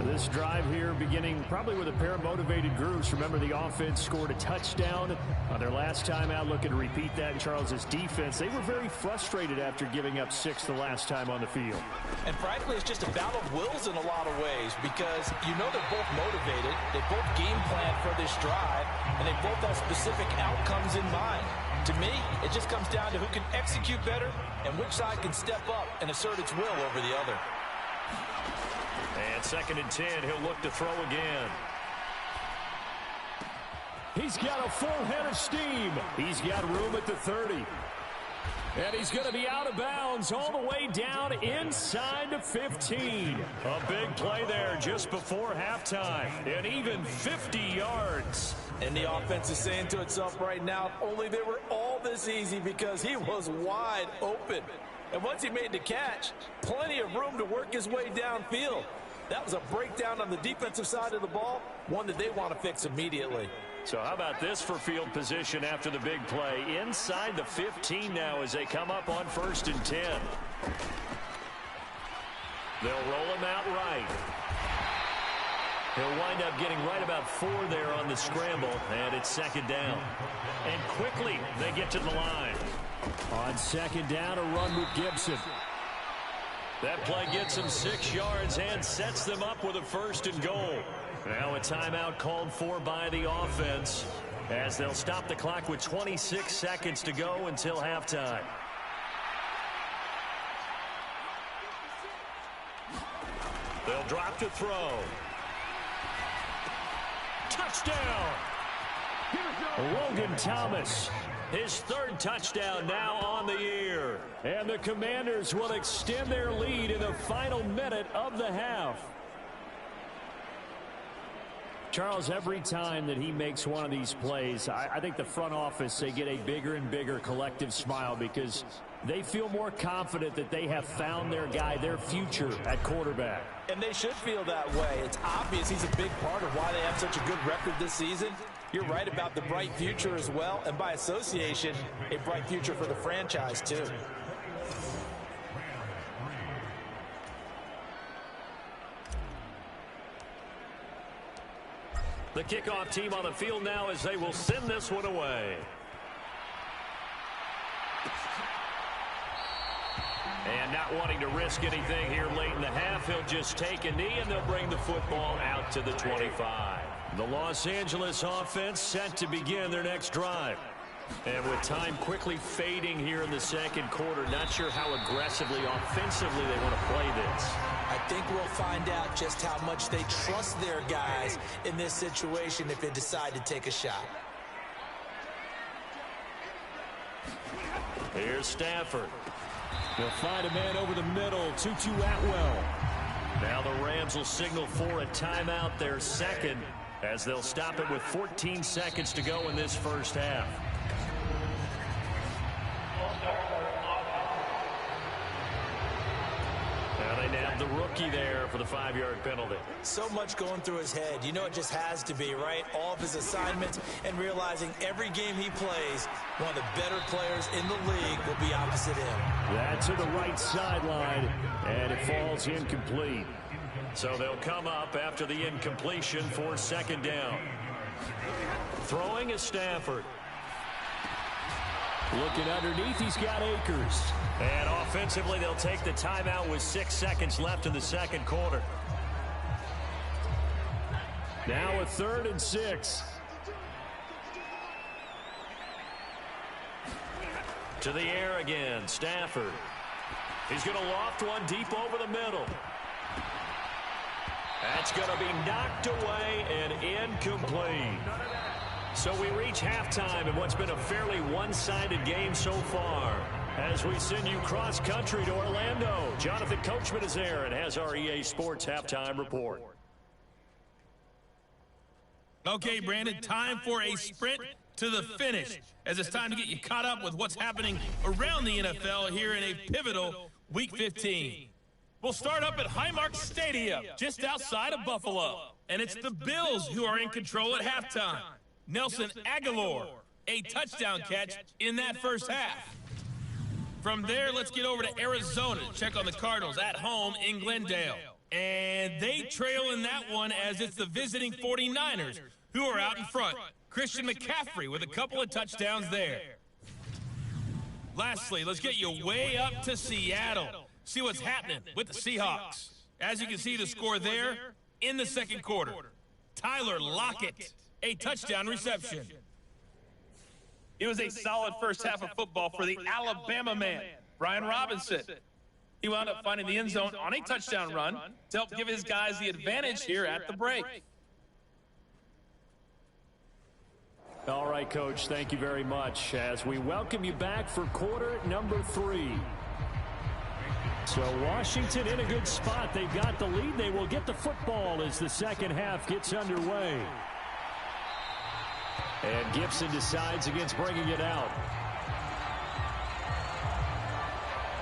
This drive here beginning probably with a pair of motivated groups. Remember, the offense scored a touchdown on their last time out. Looking to repeat that in Charles's defense. They were very frustrated after giving up 6 the last time on the field. And frankly, it's just a battle of wills in a lot of ways, because you know they're both motivated. They both game plan for this drive, and they both have specific outcomes in mind. To me, it just comes down to who can execute better and which side can step up and assert its will over the other. And 2nd and 10, he'll look to throw again. He's got a full head of steam. He's got room at the 30. And he's going to be out of bounds all the way down inside the 15. A big play there just before halftime. And even 50 yards. And the offense is saying to itself right now, if only they were all this easy, because he was wide open. And once he made the catch, plenty of room to work his way downfield. That was a breakdown on the defensive side of the ball, one that they want to fix immediately. So how about this for field position after the big play? Inside the 15 now as they come up on 1st and 10. They'll roll him out right. He'll wind up getting right about 4 there on the scramble, and it's 2nd down. And quickly they get to the line. On 2nd down, a run with Gibson. That play gets them 6 yards and sets them up with a 1st and goal. Now a timeout called for by the offense, as they'll stop the clock with 26 seconds to go until halftime. They'll drop to throw. Touchdown! Logan Thomas. His 3rd touchdown now on the year. And the Commanders will extend their lead in the final minute of the half. Charles, every time that he makes one of these plays, I think the front office, they get a bigger and bigger collective smile, because they feel more confident that they have found their guy, their future at quarterback. And they should feel that way. It's obvious he's a big part of why they have such a good record this season. You're right about the bright future as well, and by association, a bright future for the franchise too. The kickoff team on the field now as they will send this one away. And And not wanting to risk anything here late in the half, he'll just take a knee, and they'll bring the football out to the 25. The Los Angeles offense set to begin their next drive. And with time quickly fading here in the second quarter, not sure how aggressively, offensively they want to play this. I think we'll find out just how much they trust their guys in this situation if they decide to take a shot. Here's Stafford. They'll find a man over the middle, Tutu Atwell. Now the Rams will signal for a timeout, their second, as they'll stop it with 14 seconds to go in this first half. Now they nabbed the rookie there for the 5-yard penalty. So much going through his head. You know it just has to be, right? All of his assignments and realizing every game he plays, one of the better players in the league will be opposite him. That to the right sideline, and it falls incomplete. So they'll come up after the incompletion for second down. Throwing is Stafford. Looking underneath, he's got Akers. And offensively, they'll take the timeout with 6 seconds left in the second quarter. Now a 3rd and 6. To the air again, Stafford. He's going to loft one deep over the middle. That's going to be knocked away and incomplete. So we reach halftime in what's been a fairly one-sided game so far. As we send you cross-country to Orlando, Jonathan Coachman is there and has our EA Sports halftime report. Okay, Brandon, time for a sprint to the finish, as it's time to get you caught up with what's happening around the NFL here in a pivotal Week 15. We'll start up at Highmark Stadium, just outside of Buffalo. And it's the Bills who are in control at halftime. Nelson Aguilar, a touchdown catch in that first half. From there, let's get over to Arizona to check on the Cardinals at home in Glendale. And they trail in that one as it's the visiting 49ers who are out in front. Christian McCaffrey with a couple of touchdowns there. Lastly, let's get you way up to Seattle. See what's happening with the Seahawks. As you can see the score there in the second quarter. Tyler Lockett, a touchdown reception. It was a solid first half of football for the Alabama man, Brian Robinson. He wound up finding the end zone on a touchdown run to help give his guys the advantage here at the break. All right, Coach, thank you very much as we welcome you back for quarter number 3. So Washington in a good spot. They've got the lead. They will get the football as the second half gets underway. And Gibson decides against bringing it out.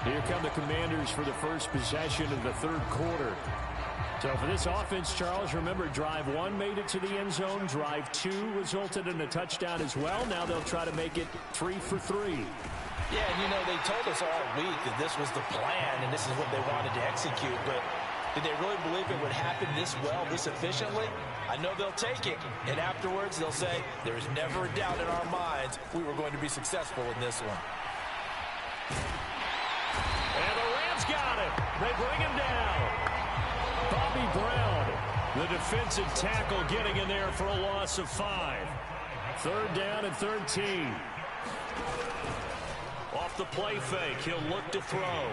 Here come the Commanders for the first possession of the third quarter. So for this offense, Charles, remember, drive 1 made it to the end zone. Drive 2 resulted in a touchdown as well. Now they'll try to make it 3 for 3. Yeah, and you know, they told us all week that this was the plan and this is what they wanted to execute. But did they really believe it would happen this well, this efficiently? I know they'll take it. And afterwards, they'll say, there is never a doubt in our minds we were going to be successful in this one. And the Rams got him. They bring him down. Bobby Brown, the defensive tackle, getting in there for a loss of 5. 3rd down and 13. Off the play fake, he'll look to throw.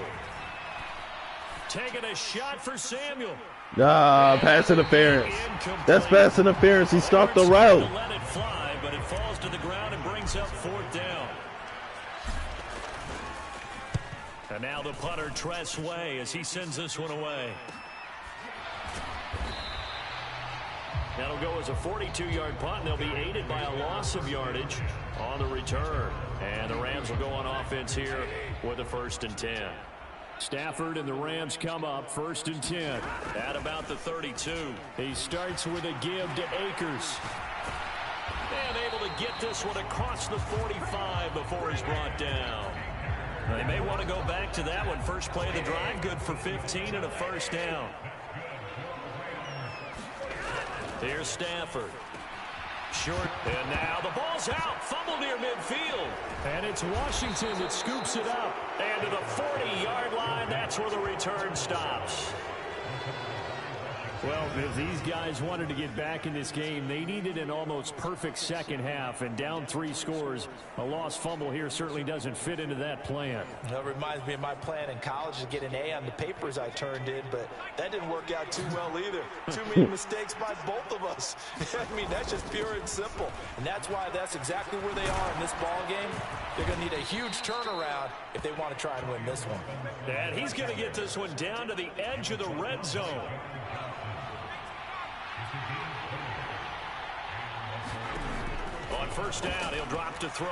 Taking a shot for Samuel. Nah, pass interference. That's pass interference. He stopped the route. Let it fly, but it falls to the ground and brings up 4th down. And now the punter, Tress Way, as he sends this one away. That'll go as a 42-yard punt, and they'll be aided by a loss of yardage on the return. And the Rams will go on offense here with a 1st and 10. Stafford and the Rams come up 1st and 10 at about the 32. He starts with a give to Akers. And able to get this one across the 45 before he's brought down. They may want to go back to that one. First play of the drive, good for 15 and a 1st down. Here's Stafford. Short, and now the ball's out. Fumble near midfield. And it's Washington that scoops it up. And to the 40-yard line, that's where the return stops. Well, if these guys wanted to get back in this game, they needed an almost perfect second half, and down 3 scores. A lost fumble here certainly doesn't fit into that plan. That reminds me of my plan in college to get an A on the papers I turned in, but that didn't work out too well either. Too many mistakes by both of us. I mean, that's just pure and simple. And that's why that's exactly where they are in this ball game. They're going to need a huge turnaround if they want to try and win this one. And he's going to get this one down to the edge of the red zone. On first down, he'll drop to throw.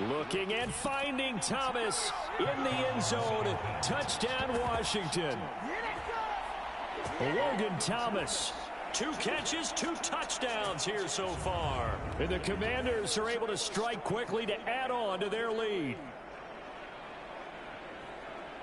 Looking and finding Thomas in the end zone. Touchdown, Washington. Logan Thomas. 2 catches, 2 touchdowns here so far. And the Commanders are able to strike quickly to add on to their lead.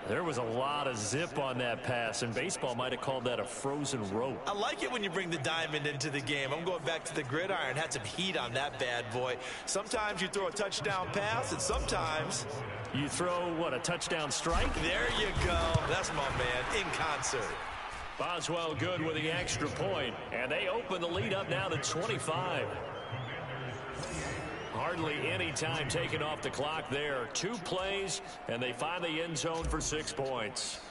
There was a lot of zip on that pass, and baseball might have called that a frozen rope. I like it when you bring the diamond into the game. I'm going back to the gridiron. Had some heat on that bad boy. Sometimes you throw a touchdown pass, and sometimes you throw, what, a touchdown strike? There you go. That's my man, in concert. Boswell good with the extra point, and they open the lead up now to 25. Hardly any time taken off the clock there. 2 plays, and they find the end zone for 6 points.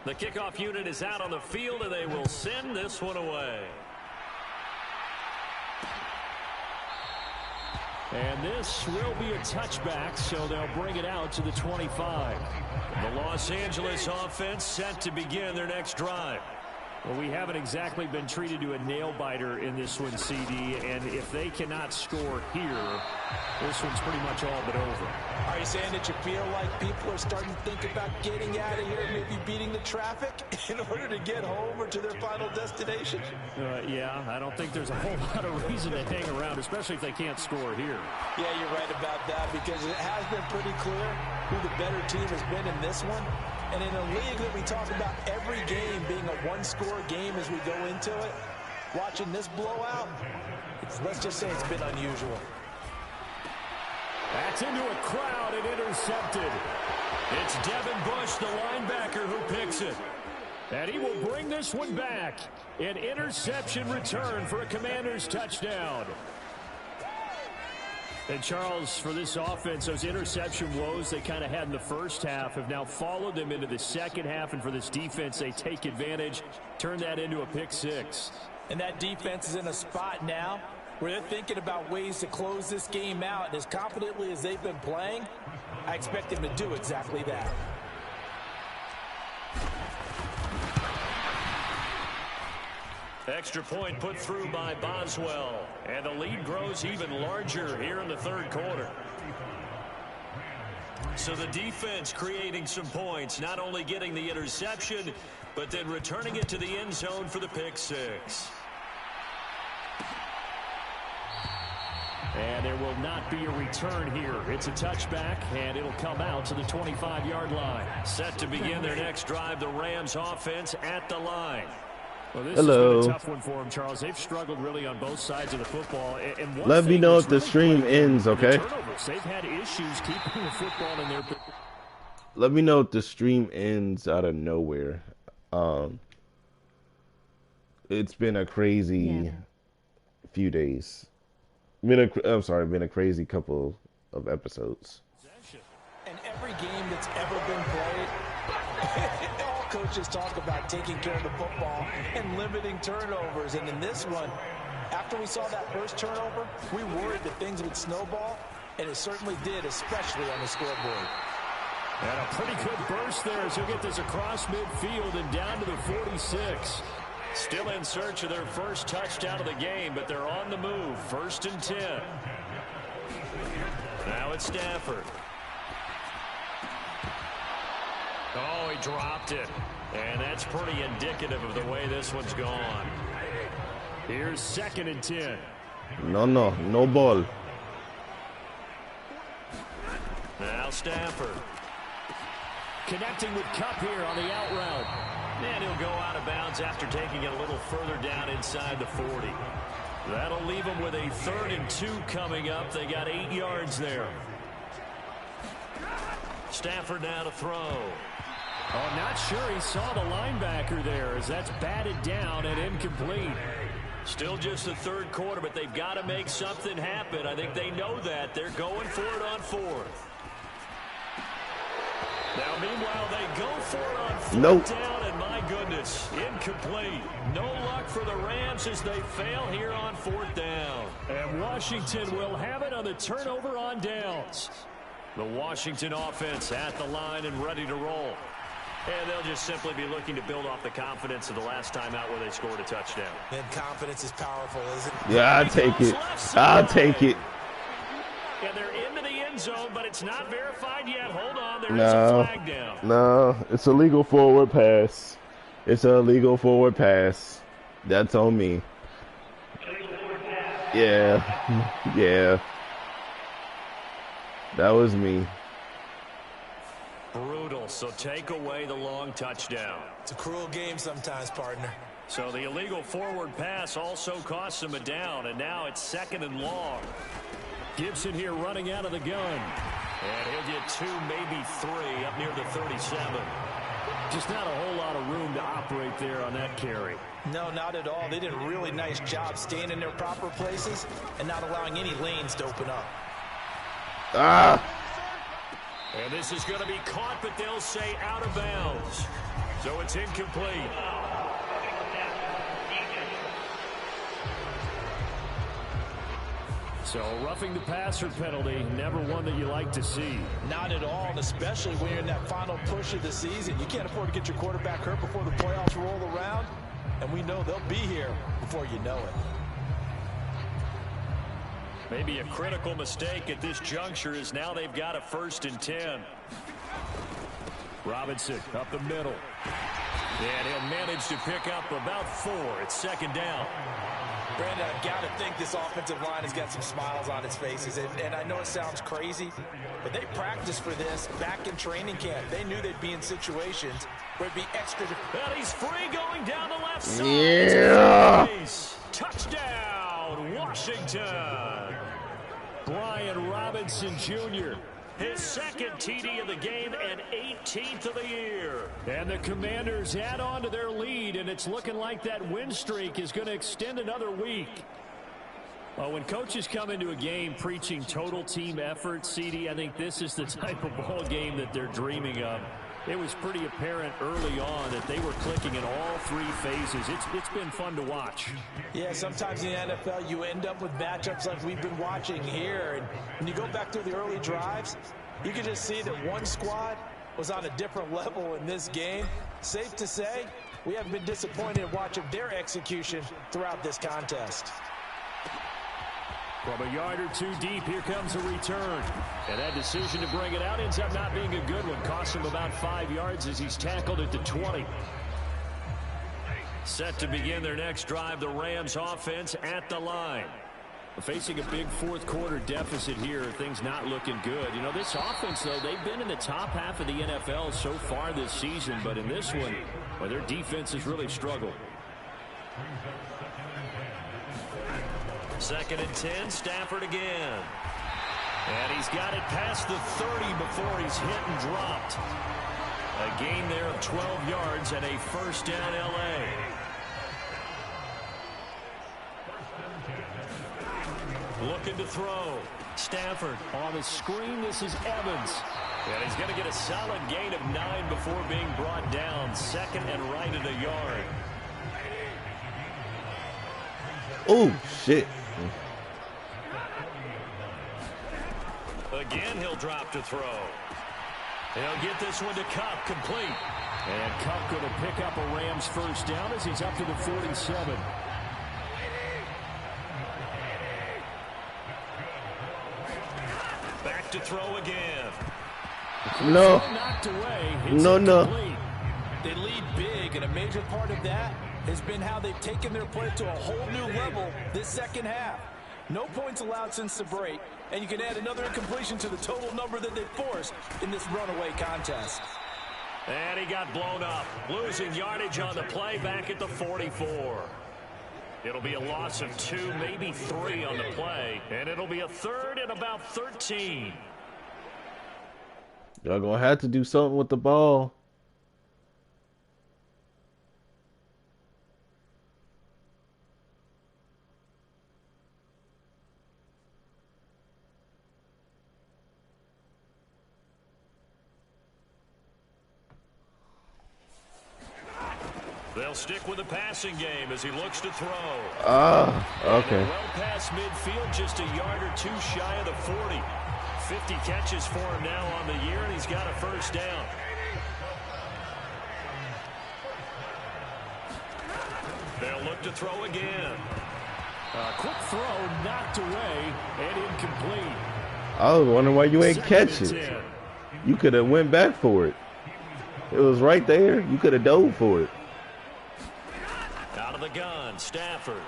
The kickoff unit is out on the field, and they will send this one away. And this will be a touchback, so they'll bring it out to the 25. The Los Angeles offense set to begin their next drive. Well, we haven't exactly been treated to a nail-biter in this one, CD, and if they cannot score here, this one's pretty much all but over. Are you saying that you feel like people are starting to think about getting out of here, maybe beating the traffic in order to get home or to their final destination? Yeah, I don't think there's a whole lot of reason to hang around, especially if they can't score here. Yeah, you're right about that, because it has been pretty clear who the better team has been in this one. And in a league that we talk about every game being a 1-score game as we go into it, watching this blowout, let's just say it's been unusual. That's into a crowd and intercepted. It's Devin Bush, the linebacker, who picks it. And he will bring this one back. An interception return for a Commanders touchdown. And Charles, for this offense, those interception woes they kind of had in the first half have now followed them into the second half. And for this defense, they take advantage, turn that into a pick 6. And that defense is in a spot now where they're thinking about ways to close this game out. And as confidently as they've been playing, I expect them to do exactly that. Extra point put through by Boswell. And the lead grows even larger here in the third quarter. So the defense creating some points, not only getting the interception, but then returning it to the end zone for the pick 6. And there will not be a return here. It's a touchback, and it'll come out to the 25-yard line. Set to begin their next drive, the Rams offense at the line. Well, this has been a tough one for them, Charles. They've struggled really on both sides of the football. And let me know if the stream ends, okay? They've had issues keeping the football in their... Let me know if the stream ends out of nowhere. It's been a crazy few days. Been a crazy couple of episodes. And every game that's ever been played, all coaches talk about taking care of the football and limiting turnovers. And in this one, after we saw that first turnover, we worried that things would snowball, and it certainly did, especially on the scoreboard. And a pretty good burst there as he'll get this across midfield and down to the 46. Still in search of their first touchdown of the game, but they're on the move. 1st and 10. Now it's Stafford. Oh, he dropped it. And that's pretty indicative of the way this one's gone. Here's 2nd and 10. No ball. Now Stafford. Connecting with Kupp here on the out route. And he'll go out of bounds after taking it a little further down inside the 40. That'll leave them with a 3rd and 2 coming up. They got 8 yards there. Stafford now to throw. Oh, not sure he saw the linebacker there as that's batted down and incomplete. Still just the 3rd quarter, but they've got to make something happen. I think they know that. They're going for it on 4th. Now, meanwhile, they go for it on 4th down, and my goodness, incomplete. No luck for the Rams as they fail here on 4th down. And Washington will have it on the turnover on downs. The Washington offense at the line and ready to roll. And they'll just simply be looking to build off the confidence of the last time out where they scored a touchdown. And confidence is powerful, isn't it? Yeah, I'll take it. I'll take it. Yeah, they're into the end zone, but it's not verified yet. Hold on, there is a flag down. No, it's a legal forward pass. It's a legal forward pass. That's on me. Yeah, yeah. That was me. Brutal, so take away the long touchdown. It's a cruel game sometimes, partner. So the illegal forward pass also costs him a down, and now it's 2nd and long. Gibson here running out of the gun. And he'll get 2, maybe 3 up near the 37. Just not a whole lot of room to operate there on that carry. No, not at all. They did a really nice job staying in their proper places and not allowing any lanes to open up. And this is going to be caught, but they'll say out of bounds. So it's incomplete. So roughing the passer penalty, never one that you like to see. Not at all, and especially when you're in that final push of the season. You can't afford to get your quarterback hurt before the playoffs roll around, and we know they'll be here before you know it. Maybe a critical mistake at this juncture is now they've got a 1st and 10. Robinson up the middle. And he'll manage to pick up about 4. It's 2nd down. Brandon, I've got to think this offensive line has got some smiles on its faces. And I know it sounds crazy, but they practiced for this back in training camp. They knew they'd be in situations where it'd be extra. And he's free going down the left side. Yeah. Touchdown, Washington. Brian Robinson Jr. His 2nd TD of the game and 18th of the year. And the Commanders add on to their lead, and it's looking like that win streak is going to extend another week. Well, when coaches come into a game preaching total team effort, CD, I think this is the type of ball game that they're dreaming of. It was pretty apparent early on that they were clicking in all 3 phases. It's been fun to watch. Yeah, sometimes in the NFL you end up with matchups like we've been watching here. And when you go back through the early drives, you can just see that one squad was on a different level in this game. Safe to say, we haven't been disappointed in watching their execution throughout this contest. From a yard or 2 deep, here comes a return. And that decision to bring it out ends up not being a good one. Cost him about 5 yards as he's tackled at the 20. Set to begin their next drive, the Rams offense at the line. Facing a big 4th quarter deficit here, things not looking good. You know, this offense, though, they've been in the top half of the NFL so far this season. But in this one, well, their defense has really struggled. 2nd and 10, Stafford again. And he's got it past the 30 before he's hit and dropped. A gain there of 12 yards and a 1st down L.A. Looking to throw. Stafford on the screen. This is Evans. And he's going to get a solid gain of 9 before being brought down. 2nd and right at a yard. Oh, shit. Again, he'll drop to throw. He'll get this one to Kupp, complete. And Kupp going to pick up a Rams 1st down as he's up to the 47. Back to throw again. No. Knocked away. It's no. incomplete. They lead big, and a major part of that has been how they've taken their play to a whole new level this 2nd half. No points allowed since the break, and you can add another incompletion to the total number that they forced in this runaway contest. And he got blown up, losing yardage on the play back at the 44. It'll be a loss of 2, maybe 3 on the play, and it'll be a 3rd and about 13. Y'all gonna have to do something with the ball. They'll stick with the passing game as he looks to throw. Okay. Well past midfield, just a yard or 2 shy of the 40. 50 catches for him now on the year, and he's got a first down. They'll look to throw again. A quick throw knocked away and incomplete. I was wondering why you ain't catch it. You could have went back for it. It was right there. You could have dove for it. Out of the gun, Stafford.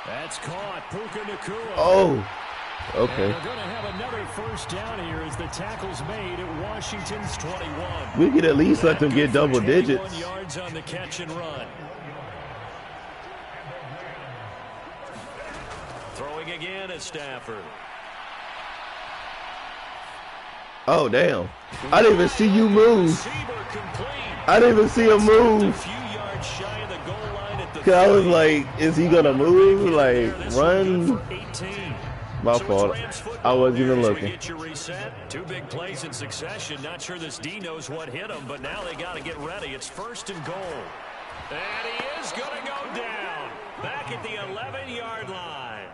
That's caught. Puka Nacua. Oh, okay. And they're going to have another first down here as the tackle's made at Washington's 21. We could at least let them get double digits. Yards on the catch and run. Throwing again at Stafford. Oh, damn. I didn't even see you move. I didn't even see him move. I was like, is he going to move? Like, run? My fault. I wasn't even looking. 2 big plays in succession. Not sure this D knows what hit him, but now they got to get ready. It's 1st and goal. And he is going to go down. Back at the 11-yard line.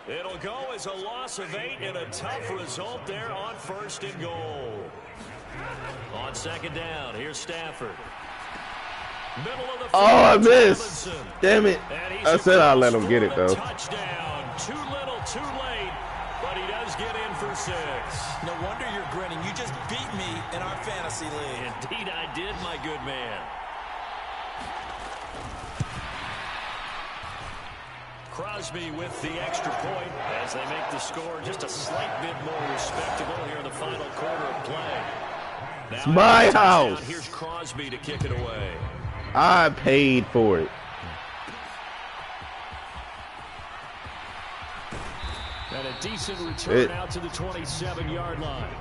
It'll go as a loss of 8 and a tough result there on 1st and goal. On 2nd down, here's Stafford. Middle of the field. Oh, I missed. Damn it. I said I'd let him get it, though. Touchdown. Too little, too late, but he does get in for 6. No wonder you're grinning. You just beat me in our fantasy league. Indeed I did, my good man. Crosby with the extra point as they make the score just a slight bit more respectable here in the final quarter of play. It's my house. Here's Crosby to kick it away. I paid for it. And a decent return out to the 27-yard line.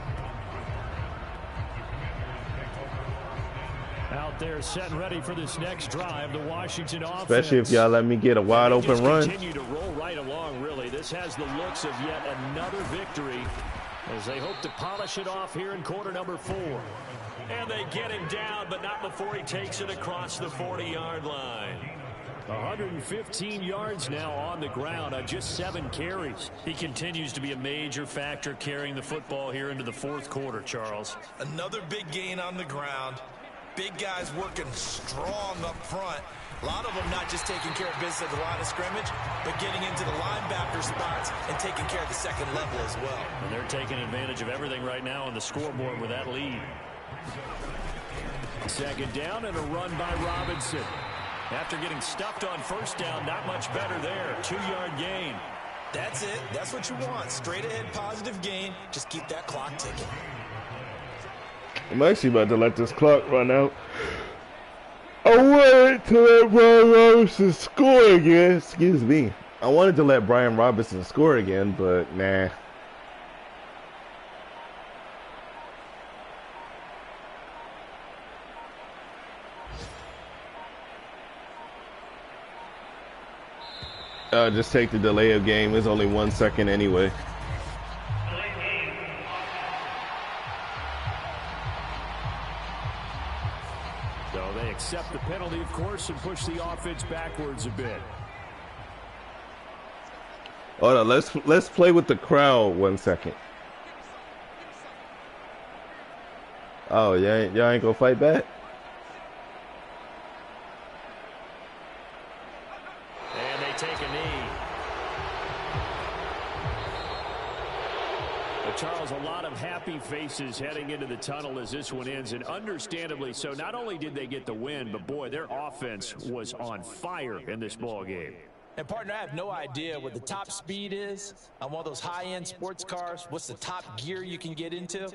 Out there set and ready for this next drive, the Washington offense. Especially if y'all let me get a wide open run. Continue to roll right along, really. This has the looks of yet another victory as they hope to polish it off here in quarter number 4. And they get him down, but not before he takes it across the 40-yard line. 115 yards now on the ground on just 7 carries. He continues to be a major factor carrying the football here into the 4th quarter, Charles. Another big gain on the ground. Big guys working strong up front. A lot of them not just taking care of business at the line of scrimmage, but getting into the linebacker spots and taking care of the second level as well. And they're taking advantage of everything right now on the scoreboard with that lead. 2nd down and a run by Robinson. After getting stuffed on 1st down, not much better there. 2-yard gain. That's it. That's what you want. Straight ahead positive gain. Just keep that clock ticking. I'm actually about to let this clock run out. I wanted to let Brian Robinson score again. Excuse me. I wanted to let Brian Robinson score again, but nah. Just take the delay of game. It's only 1 second anyway. So they accept the penalty, of course, and push the offense backwards a bit. Hold on, let's play with the crowd 1 second. Oh, y'all ain't gonna fight back? And they take a knee. But Charles, a lot of happy faces heading into the tunnel as this one ends, and understandably so. Not only did they get the win, but boy, their offense was on fire in this ball game. And partner, I have no idea what the top speed is on one of those high-end sports cars. What's the top gear you can get into?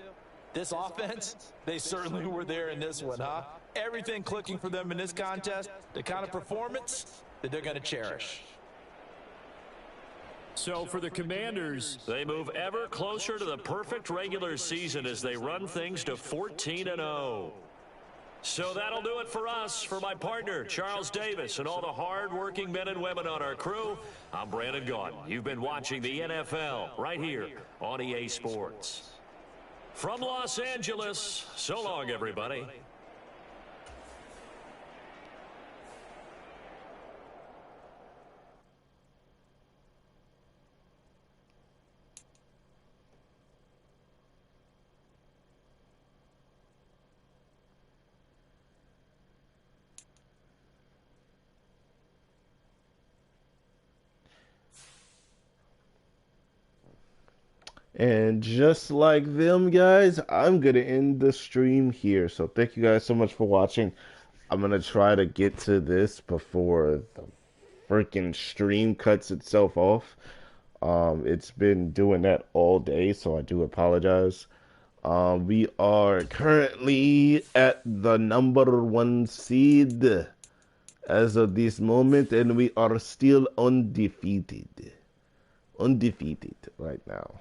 This offense, they certainly were there in this one, huh? Everything clicking for them in this contest, the kind of performance that they're going to cherish. So for the Commanders, they move ever closer to the perfect regular season as they run things to 14-0. So that'll do it for us. For my partner, Charles Davis, and all the hard-working men and women on our crew, I'm Brandon Gaudin. You've been watching the NFL right here on EA Sports. From Los Angeles, so long, everybody. And just like them, guys, I'm going to end the stream here. So thank you guys so much for watching. I'm going to try to get to this before the freaking stream cuts itself off. It's been doing that all day, so I do apologize. We are currently at the #1 seed as of this moment, and we are still undefeated. Undefeated right now.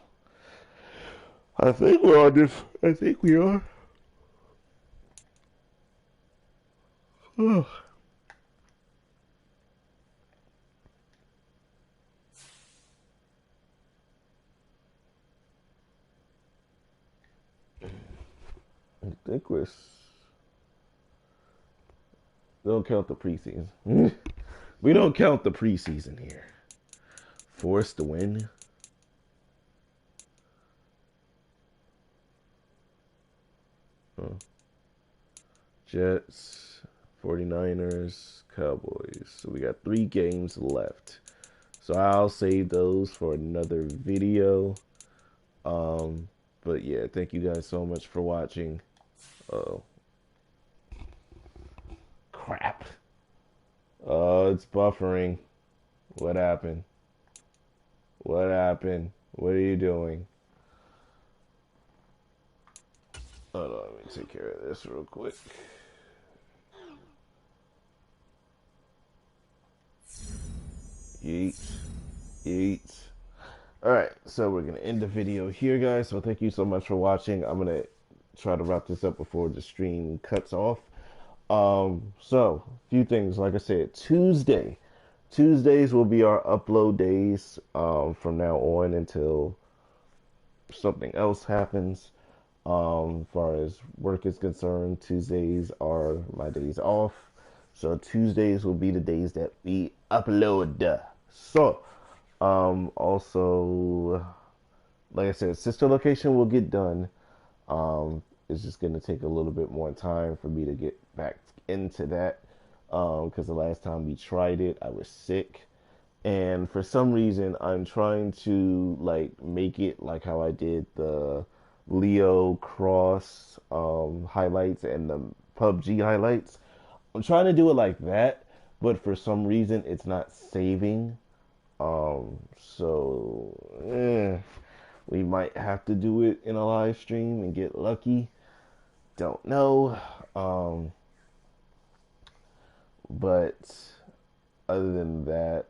I think we're on this. I think we are. Oh. I think we're. Don't count the preseason. We don't count the preseason here. Forced to win. Oh. Jets, 49ers, Cowboys. So we got 3 games left. So I'll save those for another video. But yeah, thank you guys so much for watching. Oh. Crap. Oh, it's buffering. What happened? What happened? What are you doing? Hold on, let me take care of this real quick. Yeet. Yeet. Alright, so we're going to end the video here, guys. So thank you so much for watching. I'm going to try to wrap this up before the stream cuts off. So, a few things. Like I said, Tuesdays will be our upload days from now on until something else happens. As far as work is concerned, Tuesdays are my days off. So Tuesdays will be the days that we upload. So, also, like I said, sister location will get done. It's just going to take a little bit more time for me to get back into that. Because the last time we tried it, I was sick. And for some reason, I'm trying to, like, make it like how I did the Leo Cross highlights and the PUBG highlights. I'm trying to do it like that, but for some reason it's not saving. We might have to do it in a live stream and get lucky. Don't know. But other than that,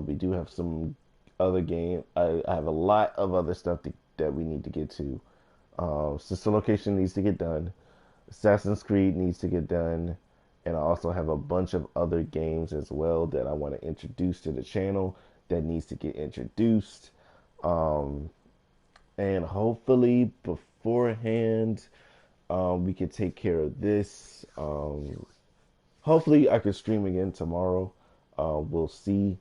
we do have some other game. I have a lot of other stuff that we need to get to. Sister Location needs to get done. Assassin's Creed needs to get done. And I also have a bunch of other games as well that I want to introduce to the channel that needs to get introduced. And hopefully beforehand, we can take care of this. Hopefully I can stream again tomorrow. We'll see.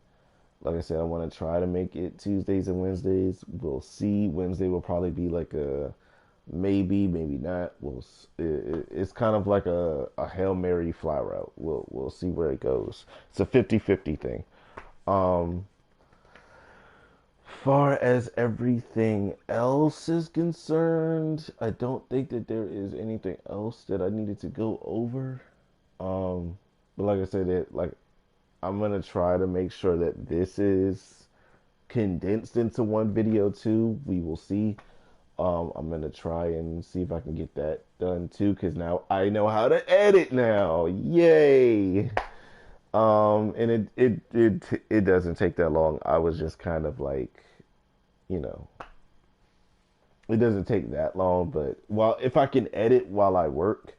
Like I said, I want to try to make it Tuesdays and Wednesdays. We'll see. Wednesday will probably be like a maybe not. It's kind of like a Hail Mary fly route. We'll see where it goes. It's a 50-50 thing. Far as everything else is concerned, I don't think that there is anything else that I needed to go over. But like I said, I'm gonna try to make sure that this is condensed into one video too. We will see. I'm gonna try and see if I can get that done too, because now I know how to edit now. Yay! And it doesn't take that long. I was just kind of like, you know, it doesn't take that long, but while if I can edit while I work,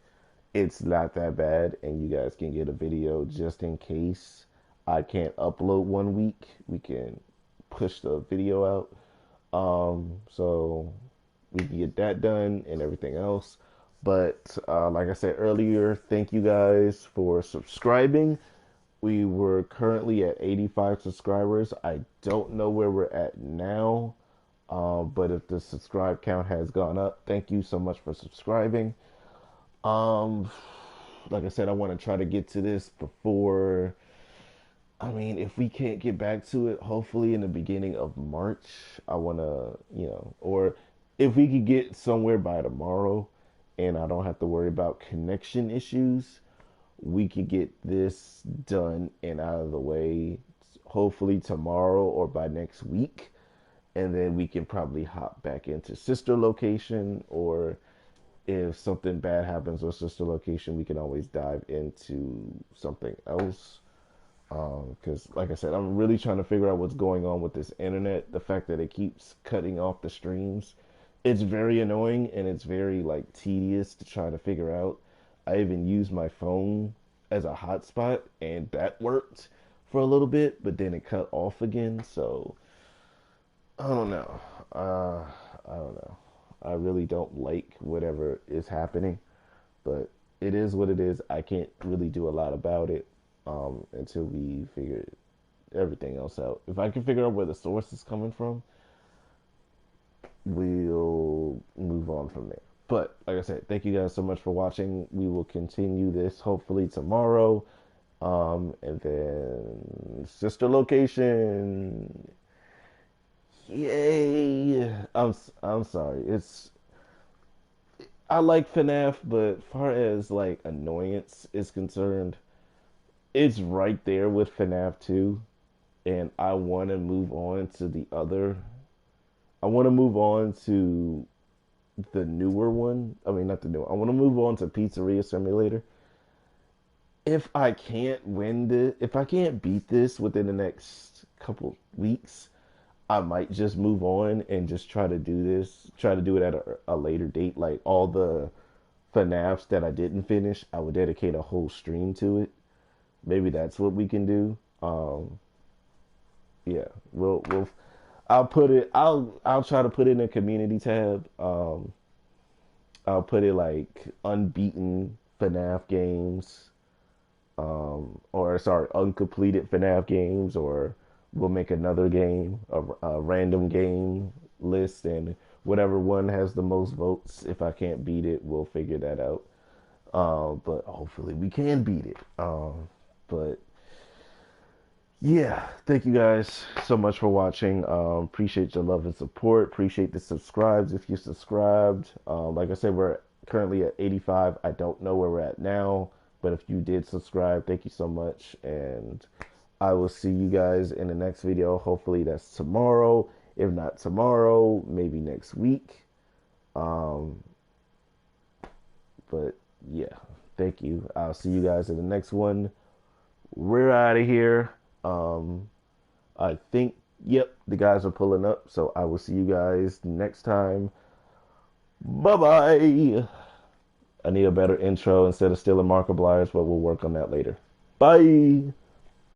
it's not that bad, and you guys can get a video just in case I can't upload 1 week. We can push the video out. So we can get that done and everything else. But like I said earlier, thank you guys for subscribing. We were currently at 85 subscribers. I don't know where we're at now, but if the subscribe count has gone up, thank you so much for subscribing. Um, like I said, I want to try to get to this before. I mean, if we can't get back to it, hopefully in the beginning of March, I want to, or if we could get somewhere by tomorrow and I don't have to worry about connection issues, we could get this done and out of the way, hopefully tomorrow or by next week. And then we can probably hop back into sister location, or if something bad happens with sister location, we can always dive into something else. Because, like I said, I'm really trying to figure out what's going on with this internet. The fact that it keeps cutting off the streams, it's very annoying and it's very like tedious to try to figure out. I even used my phone as a hotspot, and that worked for a little bit, but then it cut off again. So I don't know. I don't know. I really don't like whatever is happening, but it is what it is. I can't really do a lot about it until we figure everything else out. If I can figure out where the source is coming from, we'll move on from there. But like I said, thank you guys so much for watching. We will continue this hopefully tomorrow. And then sister location. Yay! I'm sorry. I like FNAF, but far as like annoyance is concerned, it's right there with FNAF 2, and I want to move on to the other. I want to move on to the newer one. I mean, not the new one. I want to move on to Pizzeria Simulator. If I can't win this, if I can't beat this within the next couple weeks, I might just move on and just try to do this, try to do it at a later date. Like all the FNAFs that I didn't finish, I would dedicate a whole stream to it. Maybe that's what we can do. Yeah, I'll put it. I'll try to put it in a community tab. I'll put it like unbeaten FNAF games, or sorry, uncompleted FNAF games, or we'll make another game, a random game list, and whatever one has the most votes. If I can't beat it, we'll figure that out. But hopefully we can beat it. But yeah, thank you guys so much for watching. Appreciate your love and support. Appreciate the subscribes if you subscribed. Like I said, we're currently at 85. I don't know where we're at now, but if you did subscribe, thank you so much. And I will see you guys in the next video. Hopefully that's tomorrow. If not tomorrow, maybe next week. But yeah, thank you. I'll see you guys in the next one. We're out of here. I think, yep, the guys are pulling up. So I will see you guys next time. Bye-bye. I need a better intro instead of stealing Markiplier's, but we'll work on that later. Bye.